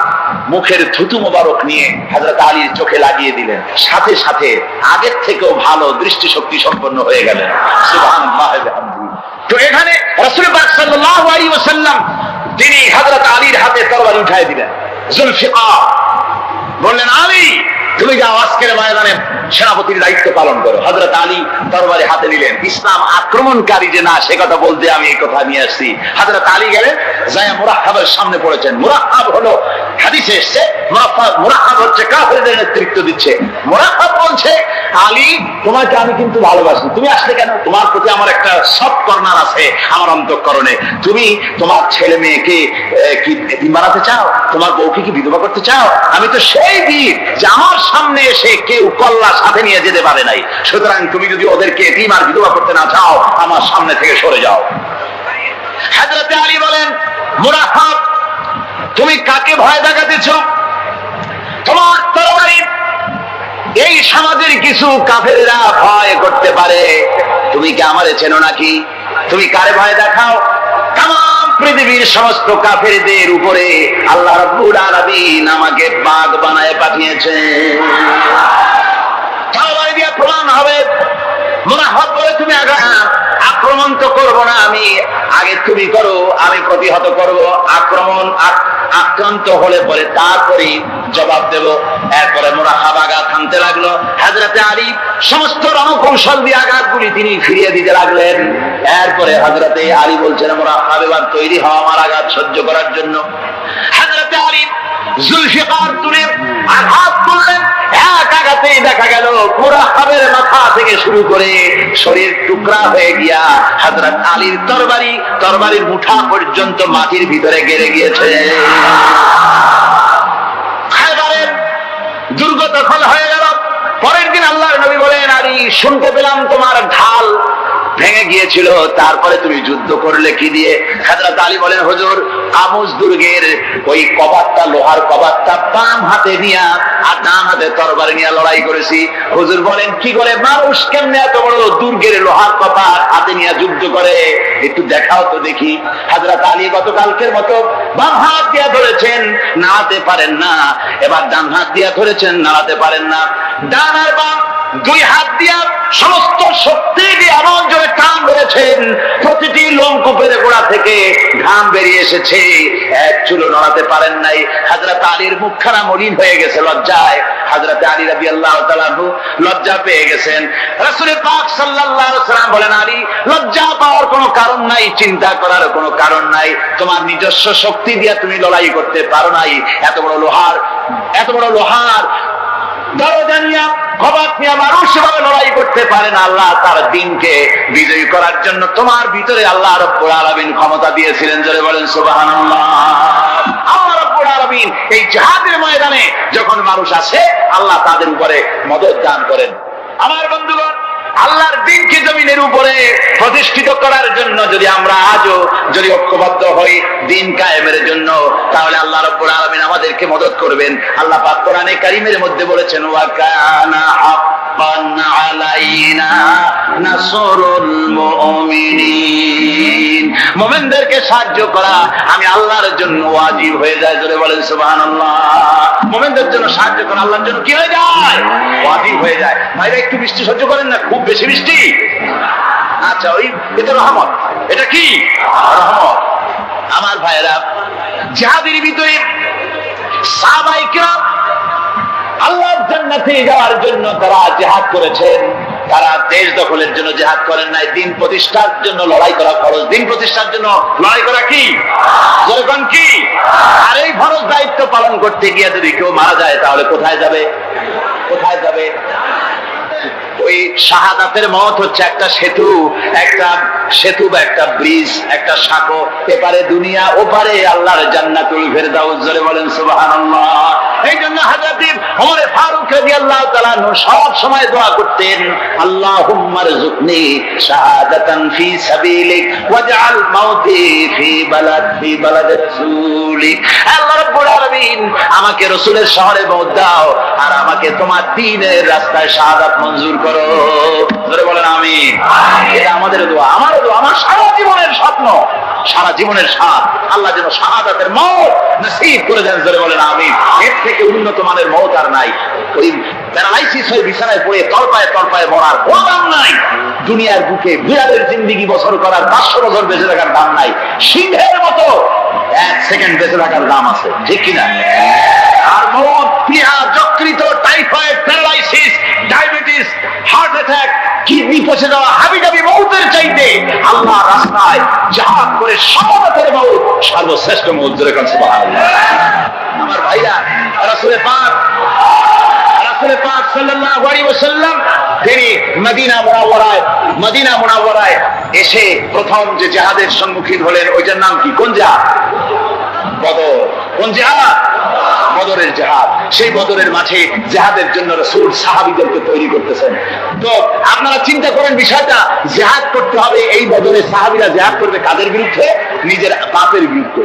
Speaker 1: মুখের থুতু মোবারক নিয়ে হযরত আলীর চোখে লাগিয়ে দিলেন। সাথে সাথে আগের থেকেও ভালো দৃষ্টিশক্তি সম্পন্ন হয়ে গেলেন। সুবহানাল্লাহ ওয়া বিহামদিহি। তো এখানে রাসূল পাক সাল্লাল্লাহু আলাইহি ওয়াসাল্লাম তিনি হযরত আলীর হাতে তরবারি উঠায় দিলেন। জুলফিকার বললেন, আলী, তুমি যাও, আজকের ময়দানে সেনাপতির দায়িত্ব পালন করো। হযরত আলী তরবারি হাতে নিলেন। ইসলাম আক্রমণকারী যে না, সে কথা বলতে আমি এই কথা নিয়ে আসছি। হযরত আলী গেলেন, যায়া মুরাহহাবের সামনে পড়েছেন। মুরাহহাব হলো, হাদিসে এসেছে, মুরাহহাব হচ্ছে কাফেরদের নেতৃত্ব দিচ্ছে। মুরাহহাব বলছে, আলী, তোমাকে আমি কিন্তু ভালোবাসি, তুমি আসলে কেন? তোমার প্রতি আমার একটা সফট কর্নার আছে আমার অন্তঃকরণে। তুমি তোমার ছেলে মেয়েকে কি এতিম বানাতে চাও? তোমার বউকে কি বিধবা করতে চাও? আমি তো সেই বীর যে আমার সামনে এসে কেউ কল্লা সাথে নিয়ে যেতে পারে নাই। সুতরাং তুমি যদি ওদেরকে এতিম আর বিধবা করতে না চাও, আমার সামনে থেকে সরে যাও। হযরত আলী বলেন, মুরাহাব, তুমি কাকে ভয় দেখাতেছ? তোমার তরবারি এই সমাজের কিছু কাফেররা ভয় করতে পারে, তুমি কি আমারে চেনো নাকি? তুমি কারে ভয় দেখাও? তামাম পৃথিবীর সমস্ত কাফেরদের উপরে আল্লাহ রাব্বুল আলামিন আমাকে বাঘ বানায় পাঠিয়েছেন। তরবারি দিয়ে প্রমাণ হবে। মুনাফিক বলে, তুমি আক্রমণ তো করবো না আমি, আগে তুমি করো, আমি প্রতিহত করব। আক্রান্ত হলে পরে তারপরে জবাব দেব। এরপরে মুনাফিক আঘাত হানতে লাগলো। হযরত আলী সমস্ত রণকৌশল দিয়ে আঘাতগুলি তিনি ফিরিয়ে দিতে লাগলেন। এরপরে হযরত আলী বলছেন, মুনাফিক এবার তৈরি হও আমার আঘাত সহ্য করার জন্য। হযরত আলী জুলফিকার তুলে আঘাত করলেন। এক আঘাতেই দেখা গেল মুরাহাবের মাথা থেকে শুরু করে শরীর টুকরা হয়ে গিয়া হযরত আলীর তরবারির মুঠা পর্যন্ত মাটির ভিতরে গেড়ে গিয়েছে। খায়বারের দুর্গ দখল হয়ে গেল। পরের দিন আল্লাহর নবী বলেন, আলী, শুনতে পেলাম তোমার ঢাল ভেঙে গিয়েছিল, তারপরে তুমি যুদ্ধ করলে কি দিয়ে? হযরত আলী বলেন, হুজুর, আমুজ দুর্গের ওই কবাটটা, লোহার কবাটটা বাম হাতে নিয়া আর ডান হাতে তরবারি নিয়ে লড়াই করেছি। হুজুর বলেন, কি করে মানুষ কেমনে এত বড় দুর্গের লোহার কপাট হাতে নিয়ে যুদ্ধ করে? একটু দেখাও তো দেখি। হযরত আলী গতকালকের মতো বাম হাত দিয়া ধরেছেন, নাড়াতে পারেন না। এবার ডান হাত দিয়া ধরেছেন, নাড়াতে পারেন না। ডান আর বাম দুই হাত দিয়া সমস্ত শক্তি দিয়ে এমন জোরে টান ধরেছেন, প্রতিটি লোমকূপের গোড়া থেকে ঘাম বেরিয়ে এসেছে, এক চুলো নড়াতে পারেন নাই। হযরত আলীর মুখখানা মলিন হয়ে গেছে লজ্জায়। হযরত আলী রাদিয়াল্লাহু তাআলা আনহু লজ্জা পেয়ে গেছেন। রাসূল পাক সাল্লাল্লাহু আলাইহি ওয়াসাল্লাম বলেন, আলী, লজ্জা পাওয়ার কোনো কারণ নাই, চিন্তা করার কোনো কারণ নাই। তোমার নিজস্ব শক্তি দিয়ে তুমি লড়াই করতে পারো নাই। এত বড় লোহার দরজা নিয়ে, কবাট নিয়ে মানুষ সেভাবে লড়াই করতে পারে না। আল্লাহ তার দ্বীনকে বিজয়ী করার জন্য তোমার ভিতরে আল্লাহ রাব্বুল আলামিন ক্ষমতা দিয়েছিলেন। জোরে বলেন সুবহানাল্লাহ। আল্লাহ রাব্বুল আলামিন এই জিহাদের ময়দানে যখন মানুষ আসে, আল্লাহ তাদের উপরে মদদ দান করেন। আমার বন্ধুগণ, আল্লাহর দ্বীনকে জমিনের উপরে প্রতিষ্ঠিত করার জন্য যদি আমরা আজও যদি ঐক্যবদ্ধ হই দ্বীন কায়েমের জন্য, তাহলে আল্লাহ রাব্বুল আলামিন আমাদেরকে মদদ করবেন। আল্লাহ পাক কোরআনে কারীমের মধ্যে বলেছেন, ওয়া কানা হাক্কান আলাইনা নাসরুল মুমিনিন। মুমিনদেরকে সাহায্য করা আমি আল্লাহর জন্য ওয়াজিব হয়ে যায়। জোরে বলেন সুবহানাল্লাহ। মুমিনদের জন্য সাহায্য করা আল্লাহর জন্য কি হয়ে যায়? ওয়াজিব হয়ে যায়। ভাইরা, একটু বৃষ্টি সহ্য করেন না? খুব বেশি বৃষ্টি? আচ্ছা, এটা রহমত। এটা কি রহমত? আমার ভাইরা, জিহাদের ভিতরে সাহাবায়ে কিরাম আল্লাহর জান্নাতে যাওয়ার জন্য তারা জিহাদ করেছেন। তারা দেশ দখলের জন্য জিহাদ করেন নাই, দ্বীন প্রতিষ্ঠার জন্য লড়াই করা ফরজ। দ্বীন প্রতিষ্ঠার জন্য লড়াই করা কি? যেরকম কি? আর এই ফরজ দায়িত্ব পালন করতে গিয়ে যদি কেউ মারা যায়, তাহলে কোথায় যাবে? ওই শাহাদাতের মত হচ্ছে একটা সেতু বা একটা ব্রিজ, একটা সাঁকো। এপারে দুনিয়া, ওপারে আল্লাহর জান্নাতুল ফেরদাউস। জোরে বলেন সুবহানাল্লাহ। এই জন্য হযরত ওমর ফারুক রাদিয়াল্লাহু তাআলা সব সময় দোয়া করতেন, আল্লাহুম্মা রযুকনি শাহাদাতান ফি সাবিলিক ওয়াজআল মাউতি ফি বালাদ রাসূলিক। আল্লাহ রাব্বুল আলামিন, আমাকে রাসূলের শহরে মওত দাও, আর আমাকে তোমার দ্বীনের রাস্তায় শাহাদাত মঞ্জুর করো। জোরে বলেন আমিন। এটা আমাদের দোয়া, আমারও দোয়া, আমার সারা জীবনের স্বপ্ন, সারা জীবনের স্বাদ, আল্লাহ যেন শাহাদাতের মওত নসিব করে দেন। জোরে বলেন আমিন। এর থেকে উন্নত মানের মওত আর নাই। ওই প্যারালাইসিস হয়ে বিছানায় পড়ে তলপায়ে মরার কোনো দাম নাই। দুনিয়ার বুকে বিড়ালের জিন্দেগি বছর করার 500 বছর বেঁচে থাকার দাম নাই। সিংহের মতো 1 সেকেন্ড বেঁচে থাকার দাম আছে, ঠিক কিনা? আর মওত, প্লিহা, যকৃত, typhoid, paralysis, diabetes, heart attack, kidney পচে যাওয়া, হাবিজাবি মওতের চাইতে আল্লাহ রাস্তায় জিহাদ করে শাহাদাতের মওত সর্বশ্রেষ্ঠ মওত। জোরে বলেন সুবহানাল্লাহ। আমার ভাইরা, রাসূল পাক সাল্লাল্লাহু আলাইহি ওয়াসাল্লাম মদিনা মুনাওয়ারায় এসে প্রথম যে জিহাদের সম্মুখীন হলেন ওইটার নাম কি? কোন জিহাদ? বদর। কোন জিহাদ? বদরের জিহাদ। সেই বদরের মাঠে জিহাদের জন্য রাসূল সাহাবীদেরকে তৈরি করতেছেন। তো আপনারা চিন্তা করেন বিষয়টা, জিহাদ করতে হবে, এই বদরে সাহাবীরা জিহাদ করবে কাদের বিরুদ্ধে? নিজের পাপের বিরুদ্ধে।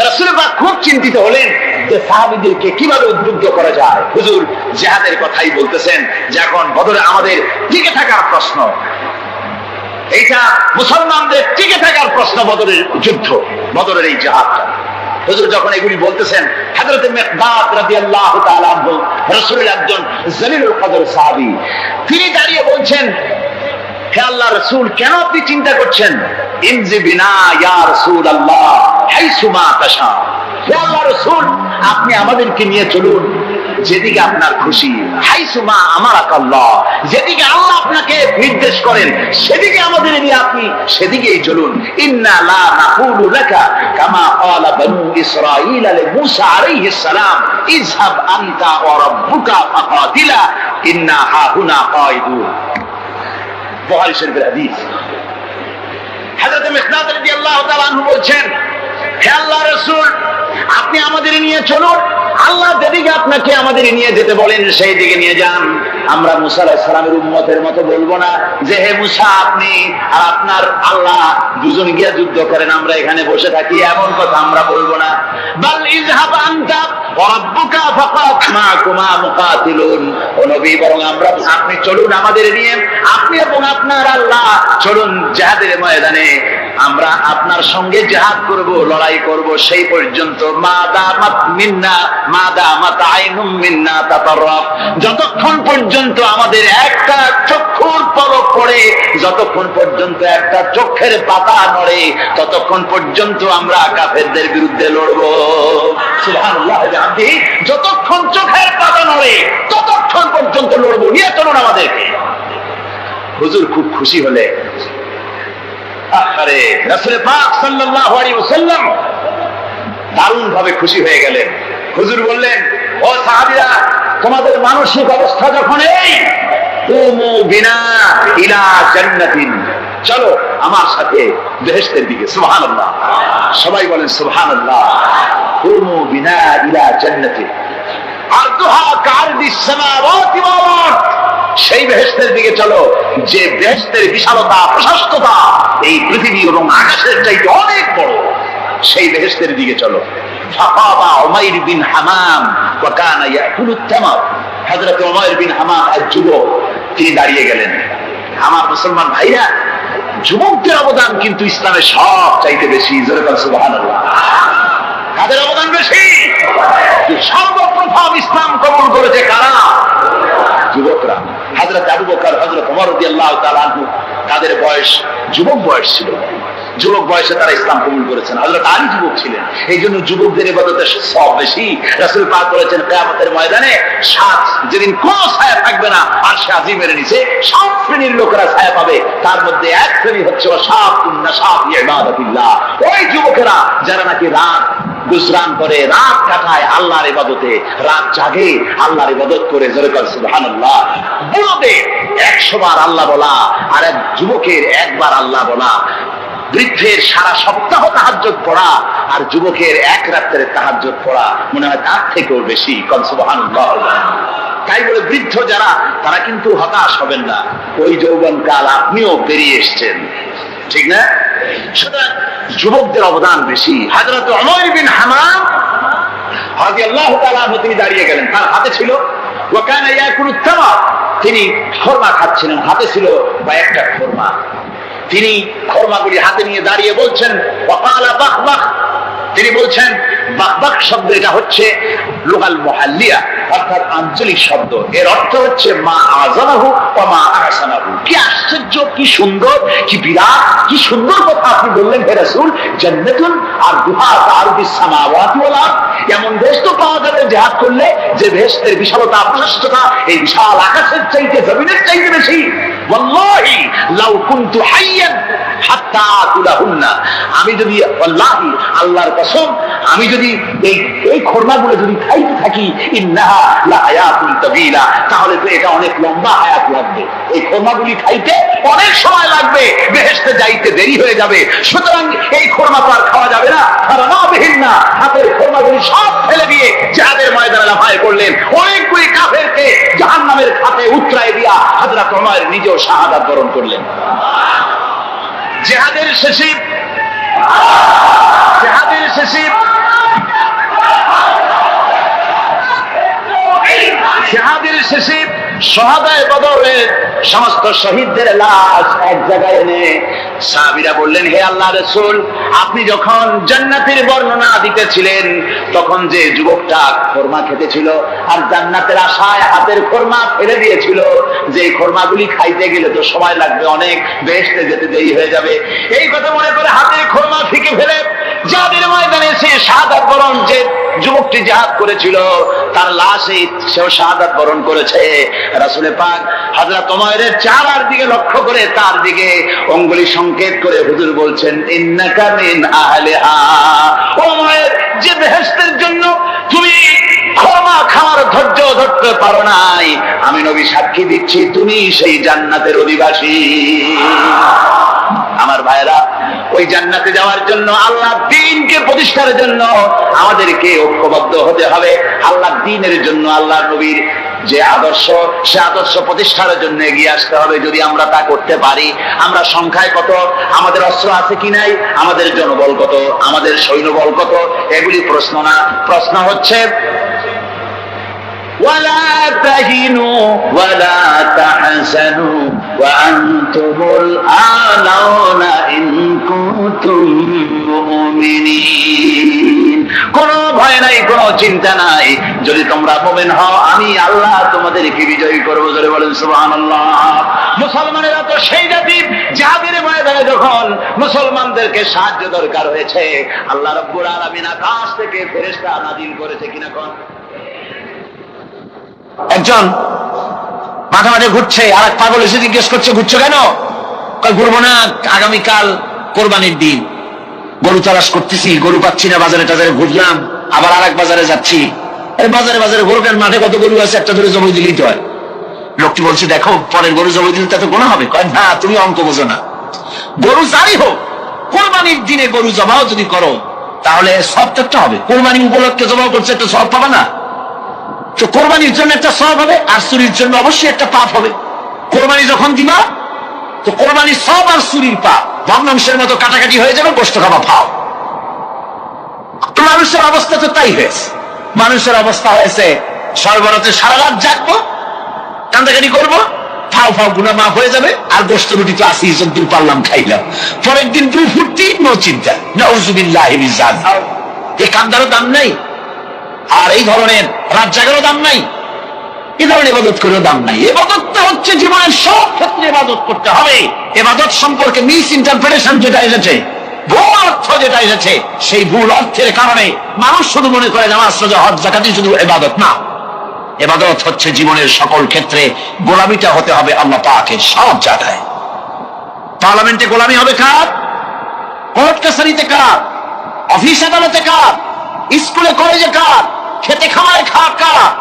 Speaker 1: রাসূল পাক খুব চিন্তিত হলেন যে সাহাবীদেরকে কিভাবে উদ্বুদ্ধ করা যায়। হুজুর জিহাদের কথাই বলতেছেন যে এখন বদরে আমাদের টিকে থাকার প্রশ্ন, এইটা মুসলমানদের টিকে থাকার প্রশ্ন, বদরের যুদ্ধ, বদরের এই জিহাদটা। হুজুর যখন এগুলি বলতেছেন, হযরত মিকদাদ রাদিয়াল্লাহু তাআলা আনহু রাসূলের একজন জলিলুল কদর সাহাবী, তিনি দাঁড়িয়ে বলছেন, হে আল্লাহর রাসূল, কেন আপনি চিন্তা করছেন? ইনজি বিনা ইয়া রাসূলুল্লাহ হাইসুমা তাশা। হে আল্লাহর রাসূল, আপনি আমাদেরকে নিয়ে চলুন যেদিকে আপনার খুশি। হাইসুমা আমারাকাল্লাহ, যেদিকে আল্লাহ আপনাকে নির্দেশ করেন সেদিকে আমাদের নিয়ে আপনি সেদিকেই চলুন। ইন্না লা নাকুলু লাকা কামা ক্বালা বানু ইসরাঈল লিমূসা আলাইহিস সালাম ইযহাব আনতা ওয়া রাব্বুকা ফাকাতিলা ইন্না হাহুনা কায়িদুন। বুখারী শরীফের হাদিস। হযরত মিকদাদ রাদিয়াল্লাহু তাআলা আনহু বলছেন, হে আল্লাহর রাসূল, আপনি আমাদের নিয়ে চলুন, আল্লাহ যেদিকে আপনাকে আমাদের নিয়ে যেতে বলেন সেই দিকে নিয়ে যান। আমরা মুসা আলাইহিস সালামের উম্মতের মতো বলবো না যে হে মুসা আপনি আর আপনার আল্লাহ দুজন গিয়ে যুদ্ধ করেন, আমরা এখানে বসে থাকি, এমন কথা আমরা বলবো না। বাল ইযহাব আনতা ওয়া রাব্বুকা ফাকাত মাকুমা মুকাতিলুন। ও নবী, বরং আমরা আপনি চলুন আমাদের নিয়ে, আপনি এবং আপনার আল্লাহ চলুন জিহাদের ময়দানে, আমরা আপনার সঙ্গে জিহাদ করব, লড়াই করব সেই পর্যন্ত। মাদামাত মিন্না মাদামাত আইনুম মিন্না তাতাররাফ, যতক্ষণ পর্যন্ত আমাদের একটা চক্ষুর পলক পড়ে, যতক্ষণ পর্যন্ত একটা চোখের পাতা নড়ে, ততক্ষণ পর্যন্ত আমরা কাফেরদের বিরুদ্ধে লড়ব। সুবহানাল্লাহ। যতক্ষণ চোখের পাতা নড়ে ততক্ষণ পর্যন্ত লড়ব, নিয়ে চলুন আমাদেরকে। হুজুর খুব খুশি হলে আরে রাসূল পাক সাল্লাল্লাহু আলাইহি ওয়াসাল্লাম দারুণ ভাবে খুশি হয়ে গেলেন। হুজুর বললেন, ও সাহাবীরা, তোমাদের মানসিক অবস্থা যখন এই, কুমু বিনা ইলা জান্নাতিন, চলো আমার সাথে বেহেশতের দিকে। সুবহানাল্লাহ, সবাই বলেন সুবহানাল্লাহ। কুমু বিনা ইলা জান্নাতিন আরদুহা কারদিস সামাওয়াতি ওয়াল আরদ, সেই বেহেশতের দিকে চলো যে বেহেশতের বিশালতা প্রশস্ততা এই পৃথিবী এবং আকাশের চাইতে অনেক বড়, সেই বেহেশতের দিকে চলো। ফাকাবা উমাইর বিন হামাম ওয়া কানা ইয়াকুলুত তামার। হযরত উমাইর বিন হামাম এক যুবক, তিনি দাঁড়িয়ে গেলেন। আমার মুসলমান ভাইরা, যুবকদের অবদান কিন্তু ইসলামের সব চাইতে বেশি। জোরে বলেন সুবহানাল্লাহ। কাদের অবদান বেশি? সর্বপ্রথম ইসলাম কবুল করেছে কারা? যুবকরা। হযরত আবু বকর, হযরত ওমর রাদিয়াল্লাহু তাআলা আনহু, তাদের বয়স যুবক বয়স ছিল, যুবক বয়সে তারা ইসলাম কবুল করেছেন। হযরত আলী যুবক ছিলেন, এই জন্য যুবকদের ইবাদতের সওয়াব বেশি। রাসূল পাক বলেছেন, কিয়ামতের ময়দানে সাত, যেদিন কোন ছায়া থাকবে না আরশে আজিমের নিচে, সাত শ্রেণীর লোকেরা ছায়া পাবে। তার মধ্যে এক শ্রেণী হচ্ছে ওয়াশাবুন নাশাফি ইবাদাতিল্লাহ, ওই যুবকেরা যারা নাকি রাত গুজরান করে, রাত কাটায় আল্লাহর ইবাদতে, রাত জাগে আল্লাহর ইবাদত করে। জোরে বলেন সুবহানাল্লাহ। বুড়োদের 100 বার আল্লাহ বলা আর এক যুবকের একবার আল্লাহ বলা, বৃদ্ধের সারা সপ্তাহ তাহাজ্জুদ পড়া আর যুবকের এক রাতের তাহাজ্জুদ পড়া মনে হয় তার থেকেও বেশি। কোন সুবহানাল্লাহ। তাই বলে বৃদ্ধ যারা, তারা কিন্তু হতাশ হবেন না, ওই যৌবনকাল আপনিও পেরিয়ে এসছেন, ঠিক না? সুতরাং যুবকদের অবদান বেশি। হযরত উমাইর বিন হামাম রাদিয়াল্লাহু তাআলা আনহু, তিনি দাঁড়িয়ে গেলেন, তার হাতে ছিল ওয়া কানা ইয়াকুলুত তামার, তিনি খরমা খাচ্ছিলেন, হাতে ছিল কয়েকটা খরমা। তিনি খরমাগুলি হাতে নিয়ে দাঁড়িয়ে বলছেন ওয়াকালা বাকবাক, তিনি বলছেন বাকবাক শব্দ, এটা হচ্ছে লুগাল মুহাল্লিয়া, অর্থাৎ আঞ্চলিক শব্দ। এর অর্থ হচ্ছে মা আযামাহু ওয়া মা আহসানাহু। কি আশ্চর্য, কি সুন্দর, কি বিরাট, কি সুন্দর কথা আপনি বললেন হে রাসূল। জান্নাতুন আরদুহা কারদিস সামাওয়াতি ওয়াল আরদ, এমন দেশ তো পাওয়া যাবে জিহাদ করলে যে বেহেশতের বিশালতা প্রশস্ততা এই বিশাল আকাশের চাইতে, জমিনের চাইতে বেশি। ওয়াল্লাহি লাউ কুনতু হাইয়ান হাত্তা আকুলাহুন্না, আমি যদি, ওয়াল্লাহি আল্লাহর কসম, আমি যদি এই খরমাগুলো যদি খাইতে থাকি নাকি ইন্নাহা লাহায়াতুন তাবিলা, তাহলে তো এটা অনেক লম্বা হায়াত লাগবে, এই খোরমাগুলি খাইতে অনেক সময় লাগবে, বেহেশতে যাইতে দেরি হয়ে যাবে। সুতরাং এই খোরমা তো আর খাওয়া যাবে না, ফারামাবিহিন না, হাতের খোরমাগুলি সব ফেলে দিয়ে জিহাদের ময়দানে লাফায় পড়লেন। অনেকগুলি কাফেরকে জাহান্নামের খাতে উতরায় দিয়া হযরত ওমর নিজেও শাহাদাত বরণ করলেন। জিহাদের শেষে শহাদায়ে বদরের সমস্ত শহীদদের লাশ এক জায়গায় এনে সাহাবীরা বললেন, হে আল্লাহর রাসূল, আপনি যখন জান্নাতের বর্ণনা দিতেছিলেন তখন যে যুবকটা খোরমা খেতেছিল আর জান্নাতের আশায় হাতের খোরমা ফেলে দিয়েছিল, যে খোরমাগুলি খাইতে গেলে তো সময় লাগবে অনেক, বেহেশতে যেতে দেরি হয়ে যাবে, এই কথা মনে করে হাতের খোরমা ফিকে ফেলে জিহাদের ময়দানে এসে শাহাদাত বরণ, যে যুবকটি জিহাদ করেছিল তার লাশে সেও শাহাদাত বরণ করেছে। রাসূল পাক হযরত ওমরের চেহারার দিকে লক্ষ্য করে তার দিকে অঙ্গুলি সংকেত করে হুজুর বলছেন, ইন্নাকা মিন আহলিহা। ওমর, যে বেহেশতের জন্য তুমি খোরমা খাওয়ার ধৈর্য ধরতে পারো নাই, আমি নবী সাক্ষী দিচ্ছি তুমি সেই জান্নাতের অধিবাসী। আমার ভাইরা, ওই জান্নাতে যাওয়ার জন্য, আল্লাহর দ্বীনকে প্রতিষ্ঠার জন্য আমাদেরকে ঐক্যবদ্ধ হতে হবে। আল্লাহর দ্বীনের জন্য, আল্লাহর নবীর যে আদর্শ, সে আদর্শ প্রতিষ্ঠার জন্য এগিয়ে আসতে হবে। যদি আমরা তা করতে পারি, আমরা সংখ্যায় কত, আমাদের অস্ত্র আছে কি নাই, আমাদের জনবল কত, আমাদের সৈন্যবল কত, এগুলি প্রশ্ন না। প্রশ্ন হচ্ছে ولا تهنوا ولا تحزنوا وأنتم الأعلون إن كنتم مؤمنين। কোনো ভয় নাই, কোনো চিন্তা নাই, যদি তোমরা মুমিন হও আমি আল্লাহ তোমাদেরকে বিজয়ী করবো। জোরে বলেন সুবহানাল্লাহ। মুসলমানেরা তো সেই জাতি, যাদের ময়দানে যখন মুসলমানদেরকে সাহায্য দরকার হয়েছে, আল্লাহ রাব্বুল আলামিন আকাশ থেকে ফেরেশতা নাযিল করেছে কিনা কোন? একজন মাঠে মাঠে ঘুরছে, আর এক পাগল এসে জিজ্ঞেস করছে, ঘুরছো কেন? ঘুরবো না, আগামীকাল কোরবানির দিন, গরু তালাশ করতেছি, গরু পাচ্ছি না, বাজারে টাজারে ঘুরলাম, আবার আর এক বাজারে যাচ্ছি, বাজারে বাজারে গরু কেন, মাঠে কত গরু আছে, একটা ধরে জমি দিলেই তো হয়। লোকটি বলছে, দেখো পরের গরু জমি দিলে তাতে গোনা হবে। কয় না, তুমি অঙ্ক বোঝো না, গরু যাই হোক কোরবানির দিনে গরু জবাও যদি করো তাহলে সব তো একটা হবে। কোরবানি উপলক্ষে জবাও করছে, একটা সব পাবা না? তো কোরবানির জন্য একটা সব হবে, আর চুরির জন্য অবশ্যই একটা পাপ হবে। কোরবানি যখন দিবা তো কোরবানির সব আর চুরির পাপ ভগ্নাংশের মতো কাটাকাটি হয়ে যাবে, গোশত খাওয়া পাও। তো মানুষের অবস্থা তো তাই হয়েছে। মানুষের অবস্থা হয়েছে সর্বরাতে সারা রাত জাগবো, কান্দাকাটি করবো, ফাও ফাও গুনাহ মাফ হয়ে যাবে, আর গোশত রুটি তো আসি যদ্দূর পারলাম খাইলাম, পরের দিন দুই ফুর্তি, নো চিন্তা, নাউযুবিল্লাহি মিন যালিক। এই কান্দারও দাম নাই, আর এই ধরনের রাত জাগারও দাম নাই, এই ধরনের ইবাদত করেও দাম নাই। ইবাদতটা হচ্ছে জীবনের সব ক্ষেত্রে ইবাদত করতে হবে। ইবাদত সম্পর্কে মিস ইন্টারপ্রিটেশন যেটা এসেছে, ভুল অর্থ যেটা এসেছে, সেই ভুল অর্থের কারণে মানুষ শুধু মনে করে নামাজ রোজা হজ যাকাতই শুধু ইবাদত না। ইবাদত হচ্ছে জীবনের সকল ক্ষেত্রে গোলামিটা হতে হবে আল্লাহ পাকের সব জায়গায়। পার্লামেন্টে গোলামি হবে কার? কোর্ট কাছারিতে কার? অফিস আদালতে কার? স্কুলে কলেজে কার? খেতে খামারে কার?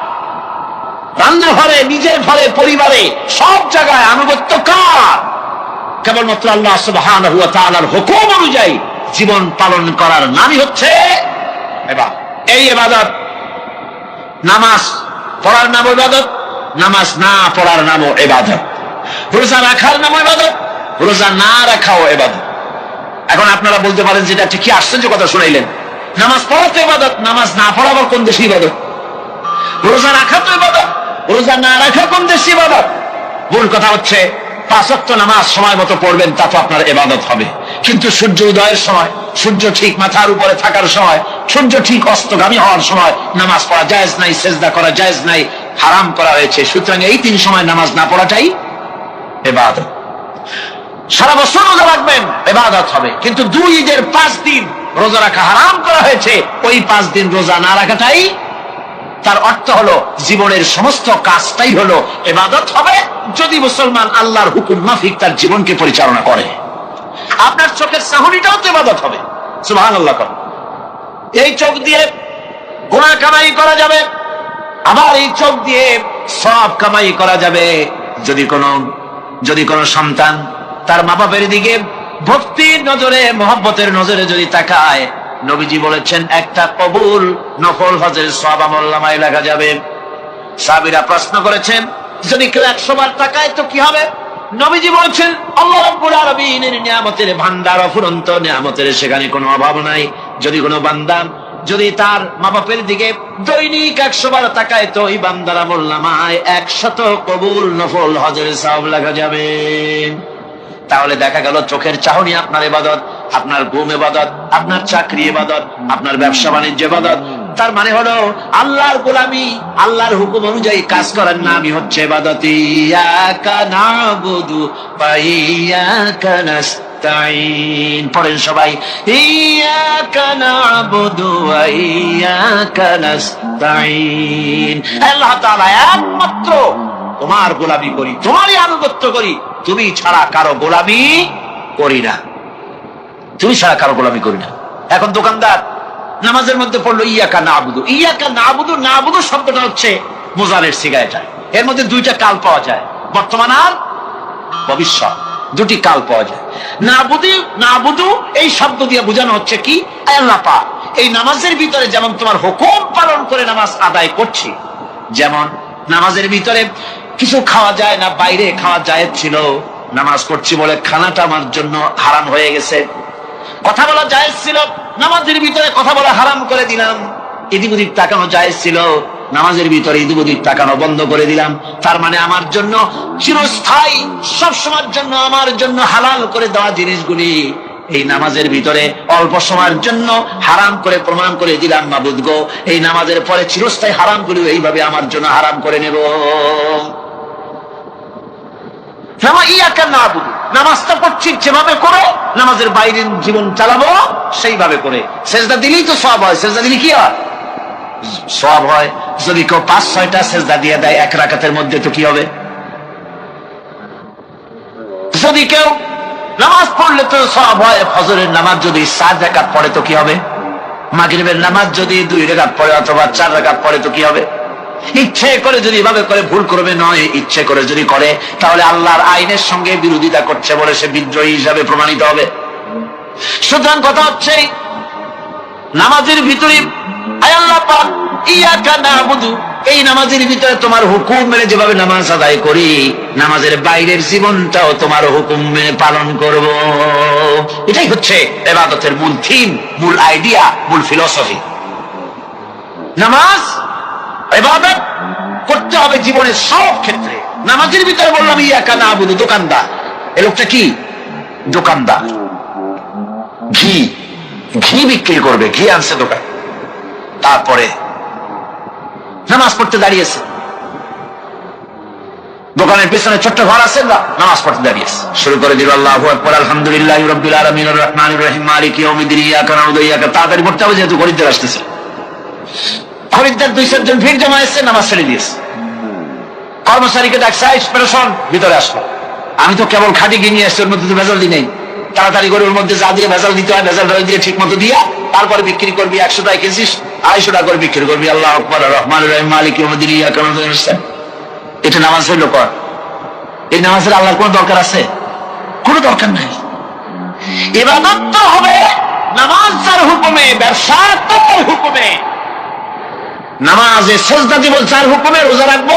Speaker 1: রান্নাঘরে, নিজের ঘরে, পরিবারে, সব জায়গায় আনুগত্য কার? কেবলমাত্র আল্লাহ সুবহানাহু ওয়া তাআলার হুকুম অনুযায়ী জীবন পালন করার নামই হচ্ছে ইবাদত। এই ইবাদত, নামাজ পড়ার নাম ইবাদত, নামাজ না পড়ার নামও ইবাদত, রোজা রাখার নামও ইবাদত, রোজা না রাখাও ইবাদত। এখন আপনারা বলতে পারেন, যেটা ঠিক কি আশ্চর্য কথা শুনাইলেন, নামাজ পড়া তো ইবাদত, নামাজ না পড়া আবার কোন দেশে ইবাদত? রোজা রাখা তো ইবাদত, রোজা না রাখা কোন দেশে ইবাদত? মূল কথা হচ্ছে 5 ওয়াক্ত নামাজ সময় মতো পড়বেন, তা তো আপনার ইবাদত হবে। কিন্তু সূর্য উদয়ের সময়, সূর্য ঠিক মাথার উপরে থাকার সময়, সূর্য ঠিক অস্তগামী হওয়ার সময় নামাজ পড়া জায়েজ নাই, সেজদা করা জায়েজ নাই, হারাম করা হয়েছে। সুতরাং এই 3 সময় নামাজ না পড়াটাই ইবাদত। সারা বছর রোজা রাখবেন, ইবাদত হবে, কিন্তু 2 ঈদের 5 দিন রোজা রাখা হারাম করা হয়েছে, ওই 5 দিন রোজা না রাখাটাই, তার অর্থ হলো জীবনের সমস্ত কাজটাই হলো ইবাদত হবে, যদি মুসলমান আল্লাহর হুকুম মাফিক তার জীবনকে পরিচালনা করে। আপনার চোখের চাহনিটাও তো ইবাদত হবে। সুবহানাল্লাহ। এই চোখ দিয়ে গুনাহ কামাই করা যাবে, আবার এই চোখ দিয়ে সব কামাই করা যাবে যদি কোনো সন্তান তার মা বাপের দিকে ভক্তির নজরে, মহব্বতের নজরে যদি তাকায়, নবীজি বলেছেন একটা কবুল নফল হজের সওয়াব আমলনামায় লেখা যাবে। সাহাবীরা প্রশ্ন করেছেন, যদি কেউ 100 বার তাকায় তো কি হবে? নবীজি বলেছেন, আল্লাহ রাব্বুল আলামিনের নিয়ামতের ভান্ডার, অফুরন্ত নিয়ামতের সেখানে কোনো অভাব নাই। যদি কোনো বান্দা যদি তার মা বাপের দিকে দৈনিক 100 বার তাকায় তো ওই বান্দার আমলনামায় 100 কবুল নফল হজের সওয়াব লেখা যাবে। তাহলে দেখা গেল চোখের চাহনি আপনার ইবাদত, আপনার ঘুম ইবাদত, আপনার চাকরি ইবাদত, আপনার ব্যবসা বাণিজ্য ইবাদত। তার মানে হলো আল্লাহর গোলামি, আল্লাহর হুকুম অনুযায়ী কাজ করার নামই হচ্ছে ইবাদত। ইয়াকা নাবুদু ওয়া ইয়াকা নাস্তাইন। পড়েন সবাই, ইয়াকা নাবুদু ওয়া ইয়াকা নাস্তাইন। আল্লাহ তাআলা একমাত্র তোমার গোলামি করি, তোমারই আনুগত্য করি, তুমি ছাড়া কারো গোলামি করি না, তুমি ছাড়া কারো গোলামি করি না। এখন দোকানদার নামাজের মধ্যে পড়লো ইয়াকা নাবুদু। ইয়াকা নাবুদু, নাবুদু শব্দটা হচ্ছে মোজারের সিগারেটা। এর মধ্যে দুইটা কাল পাওয়া যায়, বর্তমান আর ভবিষ্যৎ, দুটি কাল পাওয়া যায়। নাবুদু এই শব্দ দিয়ে বোঝানো হচ্ছে কি, আল্লাহ পাক এই নামাজের ভিতরে যেমন তোমার হুকুম পালন করে নামাজ আদায় করছি, যেমন নামাজের ভিতরে কিছু খাওয়া যায় না, বাইরে খাওয়া জায়েজ ছিল, নামাজ পড়ছি বলে খানাটা আমার জন্য হারাম হয়ে গেছে। কথা বলা জায়েজ ছিল, নামাজের ভিতরে কথা বলা হারাম করে দিলাম। এদিক ওদিক তাকানো জায়েজ ছিল, নামাজের ভিতরে এদিক ওদিক তাকানো বন্ধ করে দিলাম। তার মানে আমার জন্য চিরস্থায়ী, সবসময়ের জন্য আমার জন্য হালাল করে দেওয়া জিনিসগুলি এই নামাজের ভিতরে অল্প সময়ের জন্য হারাম করে প্রমাণ করে দিলাম, মাবুদ গো এই নামাজের পরে চিরস্থায়ী হারামগুলি এইভাবে আমার জন্য হারাম করে নেব। নামাজটা পড়ছি যেভাবে করে, নামাজের বাইরের জীবন চালাবো সেইভাবে করে। সেজদা দিলেই তো সওয়াব হয়, সেজদা দিলে কি হয়? সওয়াব হয়। যদি কেউ 5-6টা সেজদা দিয়ে দেয় এক রাকাতের মধ্যে তো কি হবে? যদি কেউ নামাজ পড়লে তো সওয়াব হয়। ফজরের নামাজ যদি 4 রাকাত পড়ে তো কি হবে? মাগরিবের নামাজ যদি 2 রাকাত পড়ে অথবা 4 রাকাত পড়ে তো কি হবে? ইচ্ছে করে যদি এভাবে করে, ভুল করবে নয়, ইচ্ছে করে যদি করে, তাহলে আল্লাহর আইনের সঙ্গে বিরোধিতা করছে বলে সে বিদ্রোহী হিসাবে প্রমাণিত হবে। সুতরাং কথা হচ্ছে নামাজের ভিতরে আল্লাহ পাক ইয়াকা নাবুদু, এই নামাজের ভিতরে তোমার হুকুম মেনে যেভাবে নামাজ আদায় করি, নামাজের বাইরের জীবনটাও তোমার হুকুম মেনে পালন করব। এটাই হচ্ছে ইবাদতের মূল থিম, মূল আইডিয়া, মূল ফিলোসফি। নামাজ ইবাদত করতে হবে জীবনের সব ক্ষেত্রে। নামাজের ভিতরে বললাম ইয়াকা নাবুদু, দোকানদার, এ লোকটা কি দোকানদার, ঘি বিক্রি করবে, ঘি আনছে দোকান, তারপরে নামাজ পড়তে দাঁড়িয়েছে। দোকানের পেছনে ছোট্ট ঘর আছে, নামাজ পড়তে দাঁড়িয়েছে, শুরু করে দিল আল্লাহু আকবার, আলহামদুলিল্লাহি রাব্বিল আলামিন আর রহমানির রহিম মালিকি ইয়াউমিদ্দিন, ইয়াকা নাবুদু ওয়া ইয়াকা। তাড়াতাড়ি পড়তে হবে যেহেতু খরিদ্দার আসতেছে। খরিদ্দার 2-4 জন ভিড় জমা এসেছে, নামাজ ছেড়ে দিয়েছে। কর্মচারীকে ডাকছে, পেরেশন ভিতরে আসলো। আমি তো কেবল খাঁটি ঘি নিয়ে আসছি, ওর মধ্যে তো ভেজাল দিই নাই। তাড়াতাড়ি করে ওর মধ্যে যা দিয়ে ভেজাল দিতে হয় ভেজাল দিয়ে ঠিক মতো দিয়া তারপরে বিক্রি করবি। 100 টাকা কেজিস, 250 টাকা করে বিক্রি করবি। আল্লাহু আকবার, রহমানির রহিম মালিকি ইয়াউমিদ্দিন, ইয়াকা নাবুদু ওয়া ইয়াকা। এটা নামাজ হইল কর? এই নামাজের আল্লাহর কোন দরকার আছে? কোনো দরকার নাই। ইবাদত তো হবে নামাজ যার হুকুমে, ব্যবসা তার হুকুমে, নামাজে সেজদা দিব যার হুকুমে, রোজা রাখবো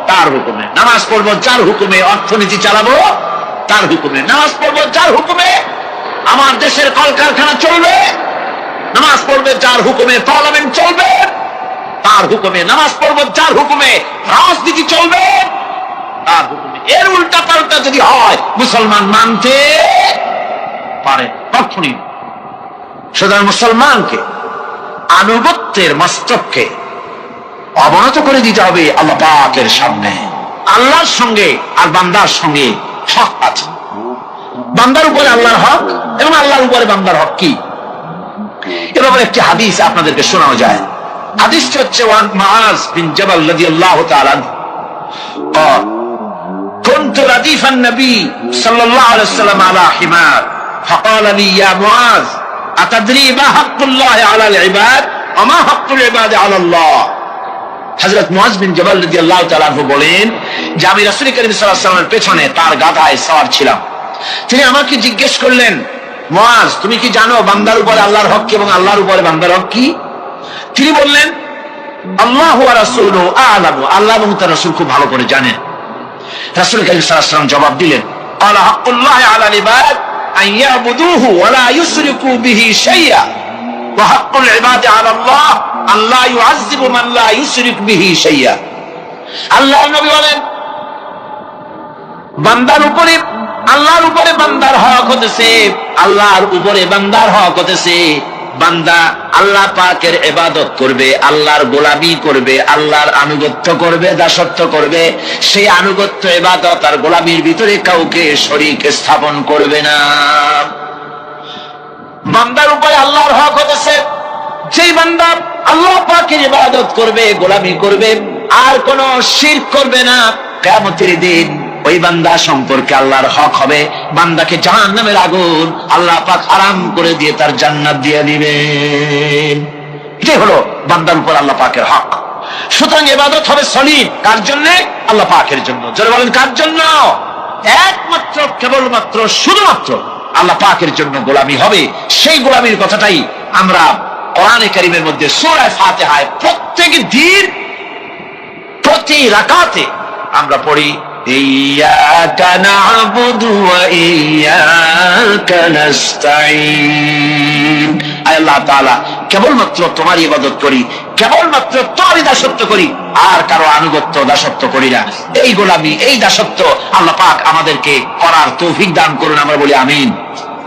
Speaker 1: তার হুকুমে, নামাজ পড়বো যার হুকুমে, অর্থনীতি চালাবো তার হুকুমে, নামাজ পড়বো যার হুকুমে, আমার দেশের কলকারখানা চলবে, নামাজ পড়বে যার হুকুমে, পার্লামেন্ট চলবে তার হুকুমে, নামাজ পড়বো যার হুকুমে, রাজনীতি চলবে তার হুকুমে। এর উল্টা পাল্টা যদি হয় মুসলমান মানতে পারে কখনই। সুতরাং মুসলমানকে আনুগত্যের মস্তককে অবনত করে দিতে হবে আল্লাহ পাকের সামনে। আল্লাহর সঙ্গে আর বান্দার সঙ্গে হক আছে। বান্দার উপরে আল্লাহর হক এবং আল্লাহর উপরে বান্দার হক কি? এভাবে একটি হাদিস আপনাদেরকে শোনানো যায়। হাদিসটি হচ্ছে ওয়ান মুআজ বিন জাবাল রাদিয়াল্লাহু তাআলা قال كنت رديف النبي صلى الله عليه وسلم على حمار فقال لي يا معاذ أتدري ما حق الله على العباد وما حق العباد على الله। হযরত মুআজ বিন জাবাল রাদিয়াল্লাহু তাআলা আনহু বলেন যে আমি রাসূল করিম সাল্লাল্লাহু আলাইহি ওয়াসাল্লামের পেছনে তার গাধায় সওয়ার ছিলাম। তিনি আমাকে জিজ্ঞেস করলেন, মুআজ তুমি কি জানো বান্দার উপরে আল্লাহর হক কি এবং আল্লাহর উপরে বান্দার হক কি? তিনি বললেন, আল্লাহু ওয়া রাসূলুহু আ'লামু, আল্লাহ এবং তার রাসূল খুব ভালো করে জানেন। রাসূল করিম সাল্লাল্লাহু আলাইহি ওয়াসাল্লাম জবাব দিলেন, ক্বালা হাক্কুল্লাহি আলাল ইবাদ আন ইয়াবুদুহু ওয়া লা ইউশরিকু বিহি শাইআ ওয়া হাক্কুল ইবাদি আলাল্লাহ আল্লাহ ইউআযযিবু মান লা ইউশরিক বিহি শাইআ। আল্লাহর নবী বলেন, বান্দার উপরে আল্লাহর উপরে বান্দার হক হতেছে, আল্লাহর উপরে বান্দার হক হতেছে বান্দা আল্লাহ পাকের ইবাদত করবে, আল্লাহর গোলামি করবে, আল্লাহর আনুগত্য করবে, দাসত্ব করবে। সেই আনুগত্য ইবাদত আর গোলামির ভিতরে কাউকে শরীক স্থাপন করবে না। বান্দার উপরে আল্লাহর হক হতেছে যেই বান্দা আল্লাহ পাকের ইবাদত করবে, গোলামি করবে, আর কোন শিরক করবে না। কিয়ামতের দিন ওই বান্দা সম্পর্কে আল্লাহর হক হবে, বান্দাকে জাহান্নামের আগুন আল্লাহ পাক হারাম করে দিয়ে তার জান্নাত দিয়ে দিবেন। এটাই হলো বান্দার উপর আল্লাহ পাকের হক। সুতরাং ইবাদত হবে সলিড কার জন্য? আল্লাহ পাকের জন্য। যারা বলেন কার জন্য? একমাত্র কেবলমাত্র শুধুমাত্র আল্লাহ পাকের জন্য গোলামি হবে। সেই গোলামির কথাটাই আমরা কোরআনে কারীমের মধ্যে সূরা ফাতিহায় প্রত্যেক দিন প্রতি রাকাতে আমরা পড়ি, ইয়্যাকা না'বুদু ওয়া ইয়্যাকা নাস্তাঈন। আল্লাহ তাআলা কেবলমাত্র তোমার ইবাদত করি, কেবলমাত্র তোমারই দাসত্ব করি, আর কারো আনুগত্য দাসত্ব করি না। এই গোলামি, এই দাসত্ব আল্লাহ পাক আমাদেরকে করার তৌফিক দান করুন। আমরা বলি আমিন।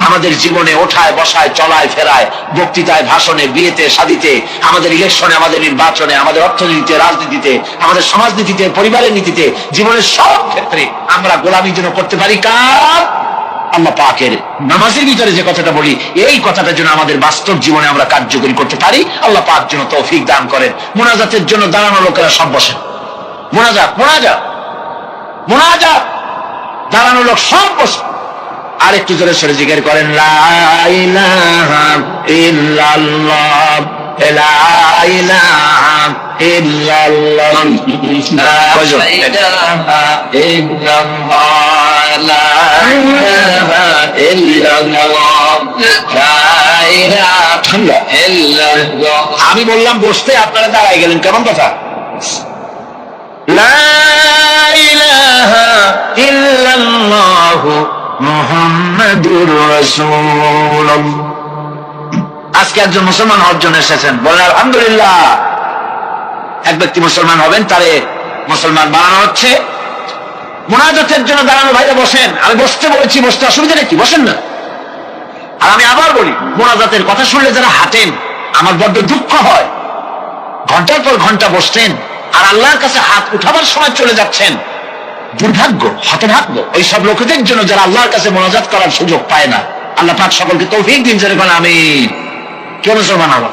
Speaker 1: আমাদের জীবনে ওঠায় বসায়, চলায় ফেরায়, বক্তৃতায়, ভাষণে, বিয়েতে, শাদীতে, আমাদের ইলেকশনে, আমাদের নির্বাচনে, আমাদের অর্থনীতিতে, রাজনীতিতে, আমাদের সমাজনীতিতে, পরিবারের নীতিতে, জীবনের সব ক্ষেত্রে আমরা গোলামি যেন করতে পারি কার? আল্লাহ পাকের। নামাজের ভিতরে যে কথাটা বলি, এই কথাটার জন্য আমাদের বাস্তব জীবনে আমরা কার্যকরী করতে পারি। আল্লাহ পাক যেন তৌফিক দান করেন। মুনাজাতের জন্য দাঁড়ানো লোকেরা সব বসেন। মুনাজাত, মুনাজাত, মুনাজাত, দাঁড়ানো লোক সব বসেন। আর একটু জোরে সরে জিকির করেন, লা ইলাহা ইল্লাল্লাহ, লা ইলাহা ইল্লাল্লাহ, লা ইলাহা ইল্লাল্লাহ, লা ইলাহা ইল্লাল্লাহ, লা ইলাহা ইল্লাল্লাহ। আমি বললাম বসতে, আপনারা দাঁড়ায় গেলেন, কেমন কথা? লা ইলাহা ইল্লাল্লাহ মুহাম্মাদুর রাসূলুল্লাহ। আজকে একজন মুসলমান হওয়ার জন্য এসেছেন, বলেন আলহামদুলিল্লাহ। এক ব্যক্তি মুসলমান হবেন, তারে মুসলমান বানানো হচ্ছে। মুনাজাতের জন্য দাঁড়ানো ভাইরা বসেন। আমি বসতে বলেছি, বসতে অসুবিধা নেই, বসেন না। আর আমি আবার বলি, মুনাজাতের কথা শুনলে যারা হাঁটেন, আমার বড্ড দুঃখ হয়। ঘন্টার পর ঘন্টা বসতেন আর আল্লাহর কাছে হাত উঠাবার সময় চলে যাচ্ছেন। দুর্ভাগ্য, হতভাগ্য ওই সব লোকদের জন্য যারা আল্লাহর কাছে মোনাজাত করার সুযোগ পায় না। আল্লাহ পাক সকলকে তৌফিক দিন। যেরকম আমিন। কেউ মুসলমান হলো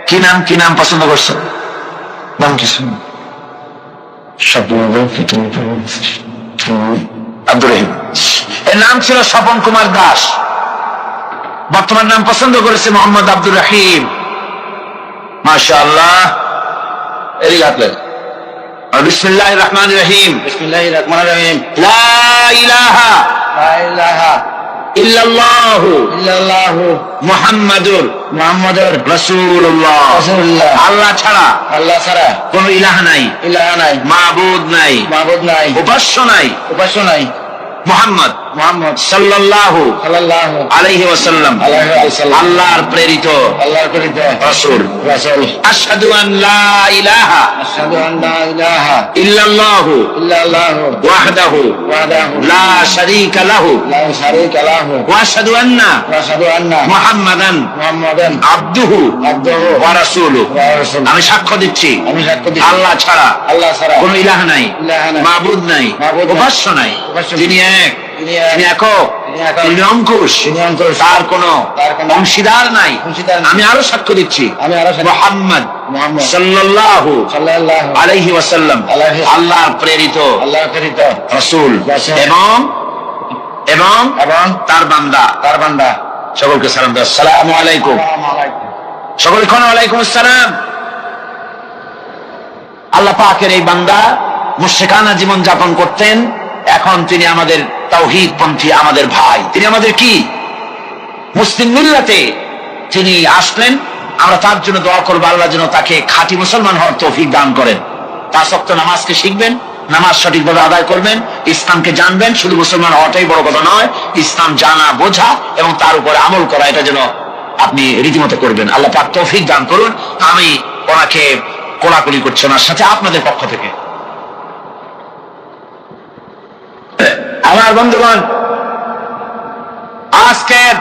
Speaker 1: কি নাম, কি নাম পছন্দ করছো? নাম কি? আব্দুর রহিম। এর নাম ছিল স্বপন কুমার দাস। বর্তমান নাম পছন্দ করেছে মোহাম্মদ আব্দুর রহিম। মাশাআল্লাহ। বিসমিল্লাহির রহমানির রহিম। বিসমিল্লাহির রহমানির রহিম। লা ইলাহা ইল্লাল্লাহু মুহাম্মাদুর রাসূলুল্লাহ। আল্লাহ ছাড়া কোন ইলাহ নাই, মাবুদ নাই, উপাস্য নাই। মুহাম্মদ সাল্লাল্লাহু আলাইহি ওয়াসাল্লাম আল্লাহর প্রেরিত রাসূল। আশহাদু আন লা ইলাহা ইল্লাল্লাহু ওয়াহদাহু লা শারীকা লাহু ওয়া আশহাদু আন্না মুহাম্মাদান আবদুহু ওয়া রাসূলুহু। আমি সাক্ষ্য দিচ্ছি আল্লাহ ছাড়া কোন ইলাহ নাই, মাবুদ নাই, উপাস্য নাই। তিনি এক, তিনি একক, তিনি অঙ্কুশ, তার কোন অংশীদার নাই। আমি আরো সাক্ষ্য দিচ্ছি মুহাম্মদ সাল্লাল্লাহু আলাইহি ওয়াসাল্লাম আল্লাহর প্রেরিত রাসূল এবং তার বান্দা। সকলকে সালাম দাও। আসসালামু আলাইকুম। সকলে কোন ওয়ালাইকুম আসসালাম। আল্লাহ পাকের এই বান্দা মুশরিকানা জীবন যাপন করতেন, এখন তিনি আমাদের তাওহীদ পন্থী, আমাদের ভাই। তিনি আমাদের কি মুসলিম মিল্লাতে তিনি আসলেন। আমরা তার জন্য দোয়া করবো, আল্লাহ যেন তাকে খাঁটি মুসলমান হওয়ার তৌফিক দান করেন। 5 ওয়াক্ত নামাজকে শিখবেন, নামাজ সঠিকভাবে আদায় করবেন, ইসলামকে জানবেন। শুধু মুসলমান হওয়াটাই বড় কথা নয়, ইসলাম জানা, বোঝা এবং তার উপরে আমল করা, এটা যেন আপনি রীতিমতো করবেন। আল্লাহ পাক তৌফিক দান করুন। আমি ওনাকে কোলাকুলি করছি ওনার সাথে আপনাদের পক্ষ থেকে। আমার বন্ধুগণ, আজকের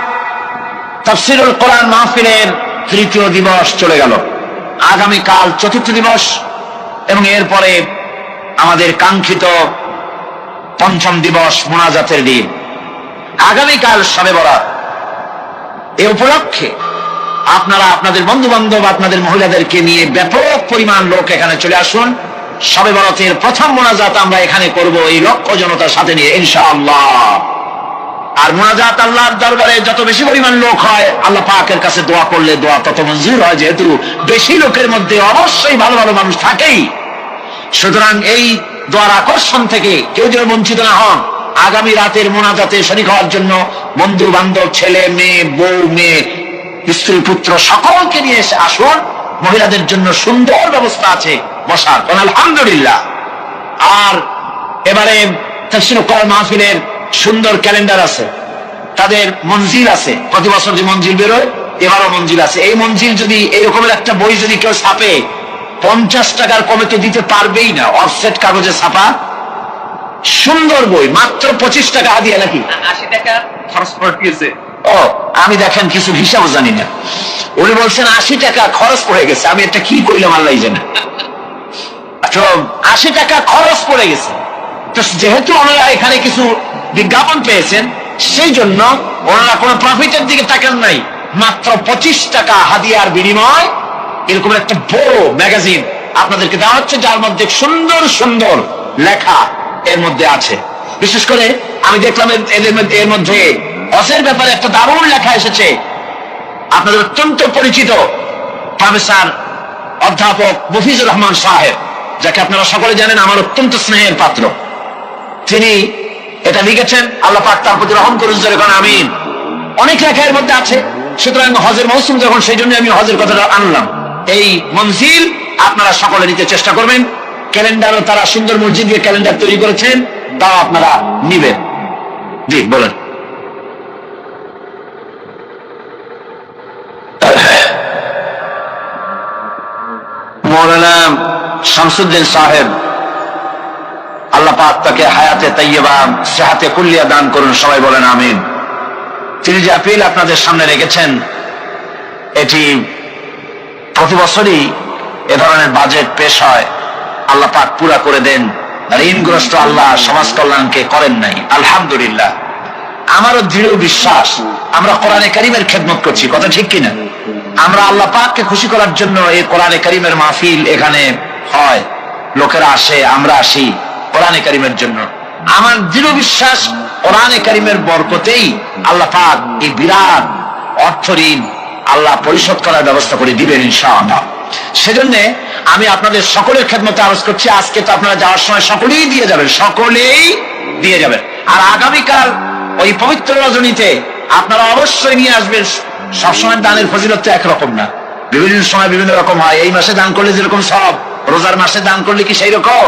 Speaker 1: তাফসীরুল কোরআন মাহফিলের 3য় দিবস চলে গেল। আগামীকাল 4র্থ দিবস এবং এরপরে আমাদের কাঙ্ক্ষিত 5ম দিবস মুনাজাতের দিন। আগামীকাল শবে বরাত। এ উপলক্ষে আপনারা আপনাদের বন্ধু বান্ধব, আপনাদের মহিলাদেরকে নিয়ে ব্যাপক পরিমাণ লোক এখানে চলে আসুন। শবে বরাতের প্রথম মুনাজাত আমরা এখানে করব এই লক্ষ জনতার সাথে নিয়ে ইনশাআল্লাহ। আর মুনাজাত আল্লাহর দরবারে যত বেশি পরিমাণ লোক হয়, আল্লাহ পাকের কাছে দোয়া করলে দোয়া তত মঞ্জুর হয়, যেহেতু বেশি লোকের মধ্যে অবশ্যই ভালো ভালো মানুষ থাকেই। সুতরাং এই দোয়ার আকর্ষণ থেকে কেউ যেন বঞ্চিত না হন। আগামী রাতের মুনাজাতে শরীক হওয়ার জন্য বন্ধু বান্ধব, ছেলে মেয়ে, বউ মেয়ে, স্ত্রী পুত্র সকলকে নিয়ে এসে আসুন। মহিলাদের জন্য সুন্দর ব্যবস্থা আছে বসার, আলহামদুলিল্লাহ। আর এবারে তাফসীরুল কোরআন মাহফিলের সুন্দর ক্যালেন্ডার আছে, তাদের মঞ্জিল আছে। প্রতি বছর যে মঞ্জিল বেরোয়, এবারও মঞ্জিল আছে। এই মঞ্জিল যদি এরকমের একটা বই যদি কেউ ছাপে, 50 টাকার কমে তো দিতে পারবেই না। অফসেট কাগজে ছাপা সুন্দর বই, মাত্র 25 টাকা হাদিয়া। নাকি
Speaker 3: 80 টাকা খরচ করে দিয়েছে।
Speaker 1: ও, আমি দেখেন কিছু হিসাব জানি না। উনি বলছেন 80 টাকা খরচ পড়ে গেছে। আমি এটা কি কইলাম আল্লাহ জানে। তো 80 টাকা খরচ পড়ে গেছে। তো যেহেতু ওনারা এখানে কিছু বিজ্ঞাপন পেয়েছেন, সেই জন্য ওনারা কোনো প্রফিটের দিকে তাকান নাই। মাত্র 25 টাকা হাদিয়ার বিনিময় এরকম একটা বড় ম্যাগাজিন আপনাদেরকে দেওয়া হচ্ছে, যার মধ্যে সুন্দর সুন্দর লেখা এর মধ্যে আছে। বিশেষ করে আমি দেখলাম এর মধ্যে হজের ব্যাপারে একটা দারুণ লেখা এসেছে। আপনাদের অত্যন্ত পরিচিত প্রফেসর অধ্যাপক মফিজুর রহমান সাহেব, যাকে আপনারা সকলে জানেন, আমার অত্যন্ত স্নেহের পাত্র, তিনি এটা লিখেছেন। আল্লাহ পাক তার প্রতি রহম করুন, যেরকম আমিন। অনেক লেখা এর মধ্যে আছে। সুতরাং হজের মৌসুম যখন, সেই জন্য আমি হজের কথাটা আনলাম। এই মঞ্জিল আপনারা সকলে নিতে চেষ্টা করবেন। ক্যালেন্ডারও তারা সুন্দর মসজিদ দিয়ে ক্যালেন্ডার তৈরি করেছেন, তাও আপনারা নিবেন। জি বলেন। মৌলানা শামসুদ্দিন সাহেব, আল্লাহ পাক তাকে হায়াতে তাইয়্যিবা, সেহাতে কুল্লিয়া দান করুন। সবাই বলেন আমিন। তিনি যে আপিল আপনাদের সামনে রেখেছেন, এটি প্রতি বছরই এ ধরনের বাজেট পেশ হয়। আল্লাহ পাক পুরা করে দেন। ঋণগ্রস্ত আল্লাহ সমাজ কল্যাণকে করেন নাই, আলহামদুলিল্লাহ। আমারও দৃঢ় বিশ্বাস আমরা কোরআনে কারীমের খেদমত করছি, কথা ঠিক কিনা? আমরা আল্লাহ পাককে খুশি করার জন্য এই কোরআনে কারীমের মাহফিল এখানে হয়, লোকেরা আসে, আমরা আসি কোরআনে কারীমের জন্য। আমার দৃঢ় বিশ্বাস কোরআনে কারীমের বরকতেই আল্লাহ পাক এই বিরাট অর্থ ঋণ আল্লাহ পরিশোধ করার ব্যবস্থা করে দিবেন ইনশাআল্লাহ। সেজন্য আমি আপনাদের সকলের খেদমতে আরজ করছি, আজকে তো আপনারা যাওয়ার সময় সকলেই দিয়ে যাবেন, সকলেই দিয়ে যাবেন। আর আগামীকাল ওই পবিত্র রজনীতে আপনারা অবশ্যই নিয়ে আসবেন। সবসময় দানের ফজিলত তো একরকম না, বিভিন্ন সময় বিভিন্ন রকম হয়। এই মাসে দান করলে যেরকম সব, রোজার মাসে দান করলে কি সেই রকম?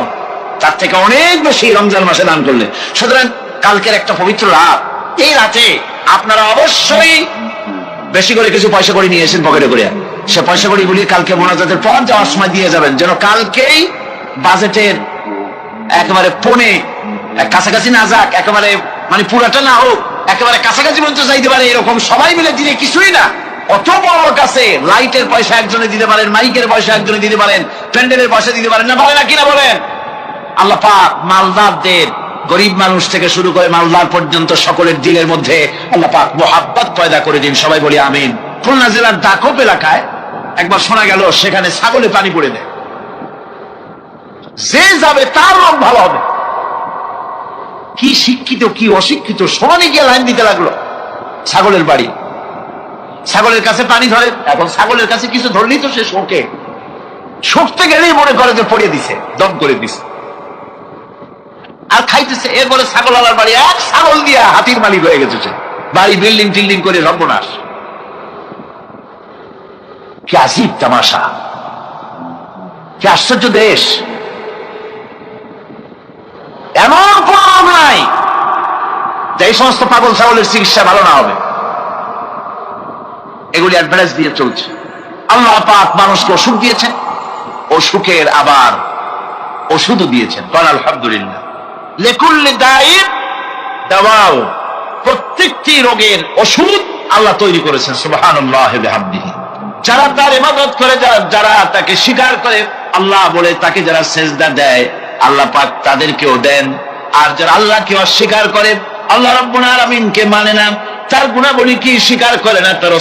Speaker 1: তার থেকে অনেক বেশি রমজান মাসে দান করলে। সুতরাং কালকের একটা পবিত্র রাত, এই রাতে আপনারা অবশ্যই বেশি করে কিছু পয়সা করে নিয়ে এসেন পকেটে করে। সে পয়সা করে গুলি কালকে মোনাজাতের পর যাওয়ার সময় দিয়ে যাবেন, যেন কালকেই বাজেটের একেবারে পৌনে কাছাকাছি না যাক, একেবারে মানে পুরাটা না হোক, একেবারে কাছাকাছি পর্যন্ত যাইতে পারে। এরকম সবাই মিলে দিলে কিছুই না, কত বড় কাছে। লাইটের পয়সা একজনে দিতে পারেন, মাইকের পয়সা একজনে দিতে পারেন, প্যান্ডেলের পয়সা দিতে পারেন, না পারে না কিনা বলেন? আল্লাহ পাক মালদারদের, গরিব মানুষ থেকে শুরু করে মালদার পর্যন্ত সকলের দিলের মধ্যে আল্লাহ পাক মোহাব্বত পয়দা করে দিন। সবাই বলি আমিন। খুলনা জেলার দাকপ এলাকায় একবার শোনা গেল সেখানে ছাগলে পানি পড়ে দেয়, যে যাবে তার রং ভালো হবে। কি শিক্ষিত কি অশিক্ষিত সমানে গিয়ে লাইন দিতে লাগলো ছাগলের বাড়ি। ছাগলের কাছে পানি ধরে, এখন ছাগলের কাছে কিছু ধরলেই তো সে শোকে, শুকতে গেলেই মনে করে যে পড়িয়ে দিছে, দম করে দিছে, আর খাইতেছে। এরপরে ছাগল আলার বাড়ি এক ছাগল দিয়া হাতির মালিক হয়ে গেছে, সে বাড়ি বিল্ডিং টিল্ডিং করে সর্বনাশ। কি আজীব তামাশা, কি আশ্চর্য দেশ। এমন কোন রোগ নাই যে এই সমস্ত পাগল ছাগলের চিকিৎসা ভালো না হবে। এগুলি অ্যাডভার্টাইজ দিয়ে চলছে। আল্লাহ পাক মানুষকে অসুখ দিয়েছেন, অসুখের আবার ওষুধও দিয়েছেন। আলহামদুলিল্লাহ, লিকুল্লি দাইন দাওয়াও, প্রত্যেকটি রোগের ওষুধ আল্লাহ তৈরি করেছেন। সুবহানাল্লাহি ওয়া বিহামদিহি। যারা তার ইবাদত করে, যারা তাকে স্বীকার করে আল্লাহ বলে, তাকে যারা সেজদা দেয়, আল্লাহ পাক তাদেরকেও দেন। আর যারা আল্লাহকে অস্বীকার করে, আল্লাহ রাব্বুল আলামিনকে মানে না, তার গুণাবলী কি স্বীকার করে না, তার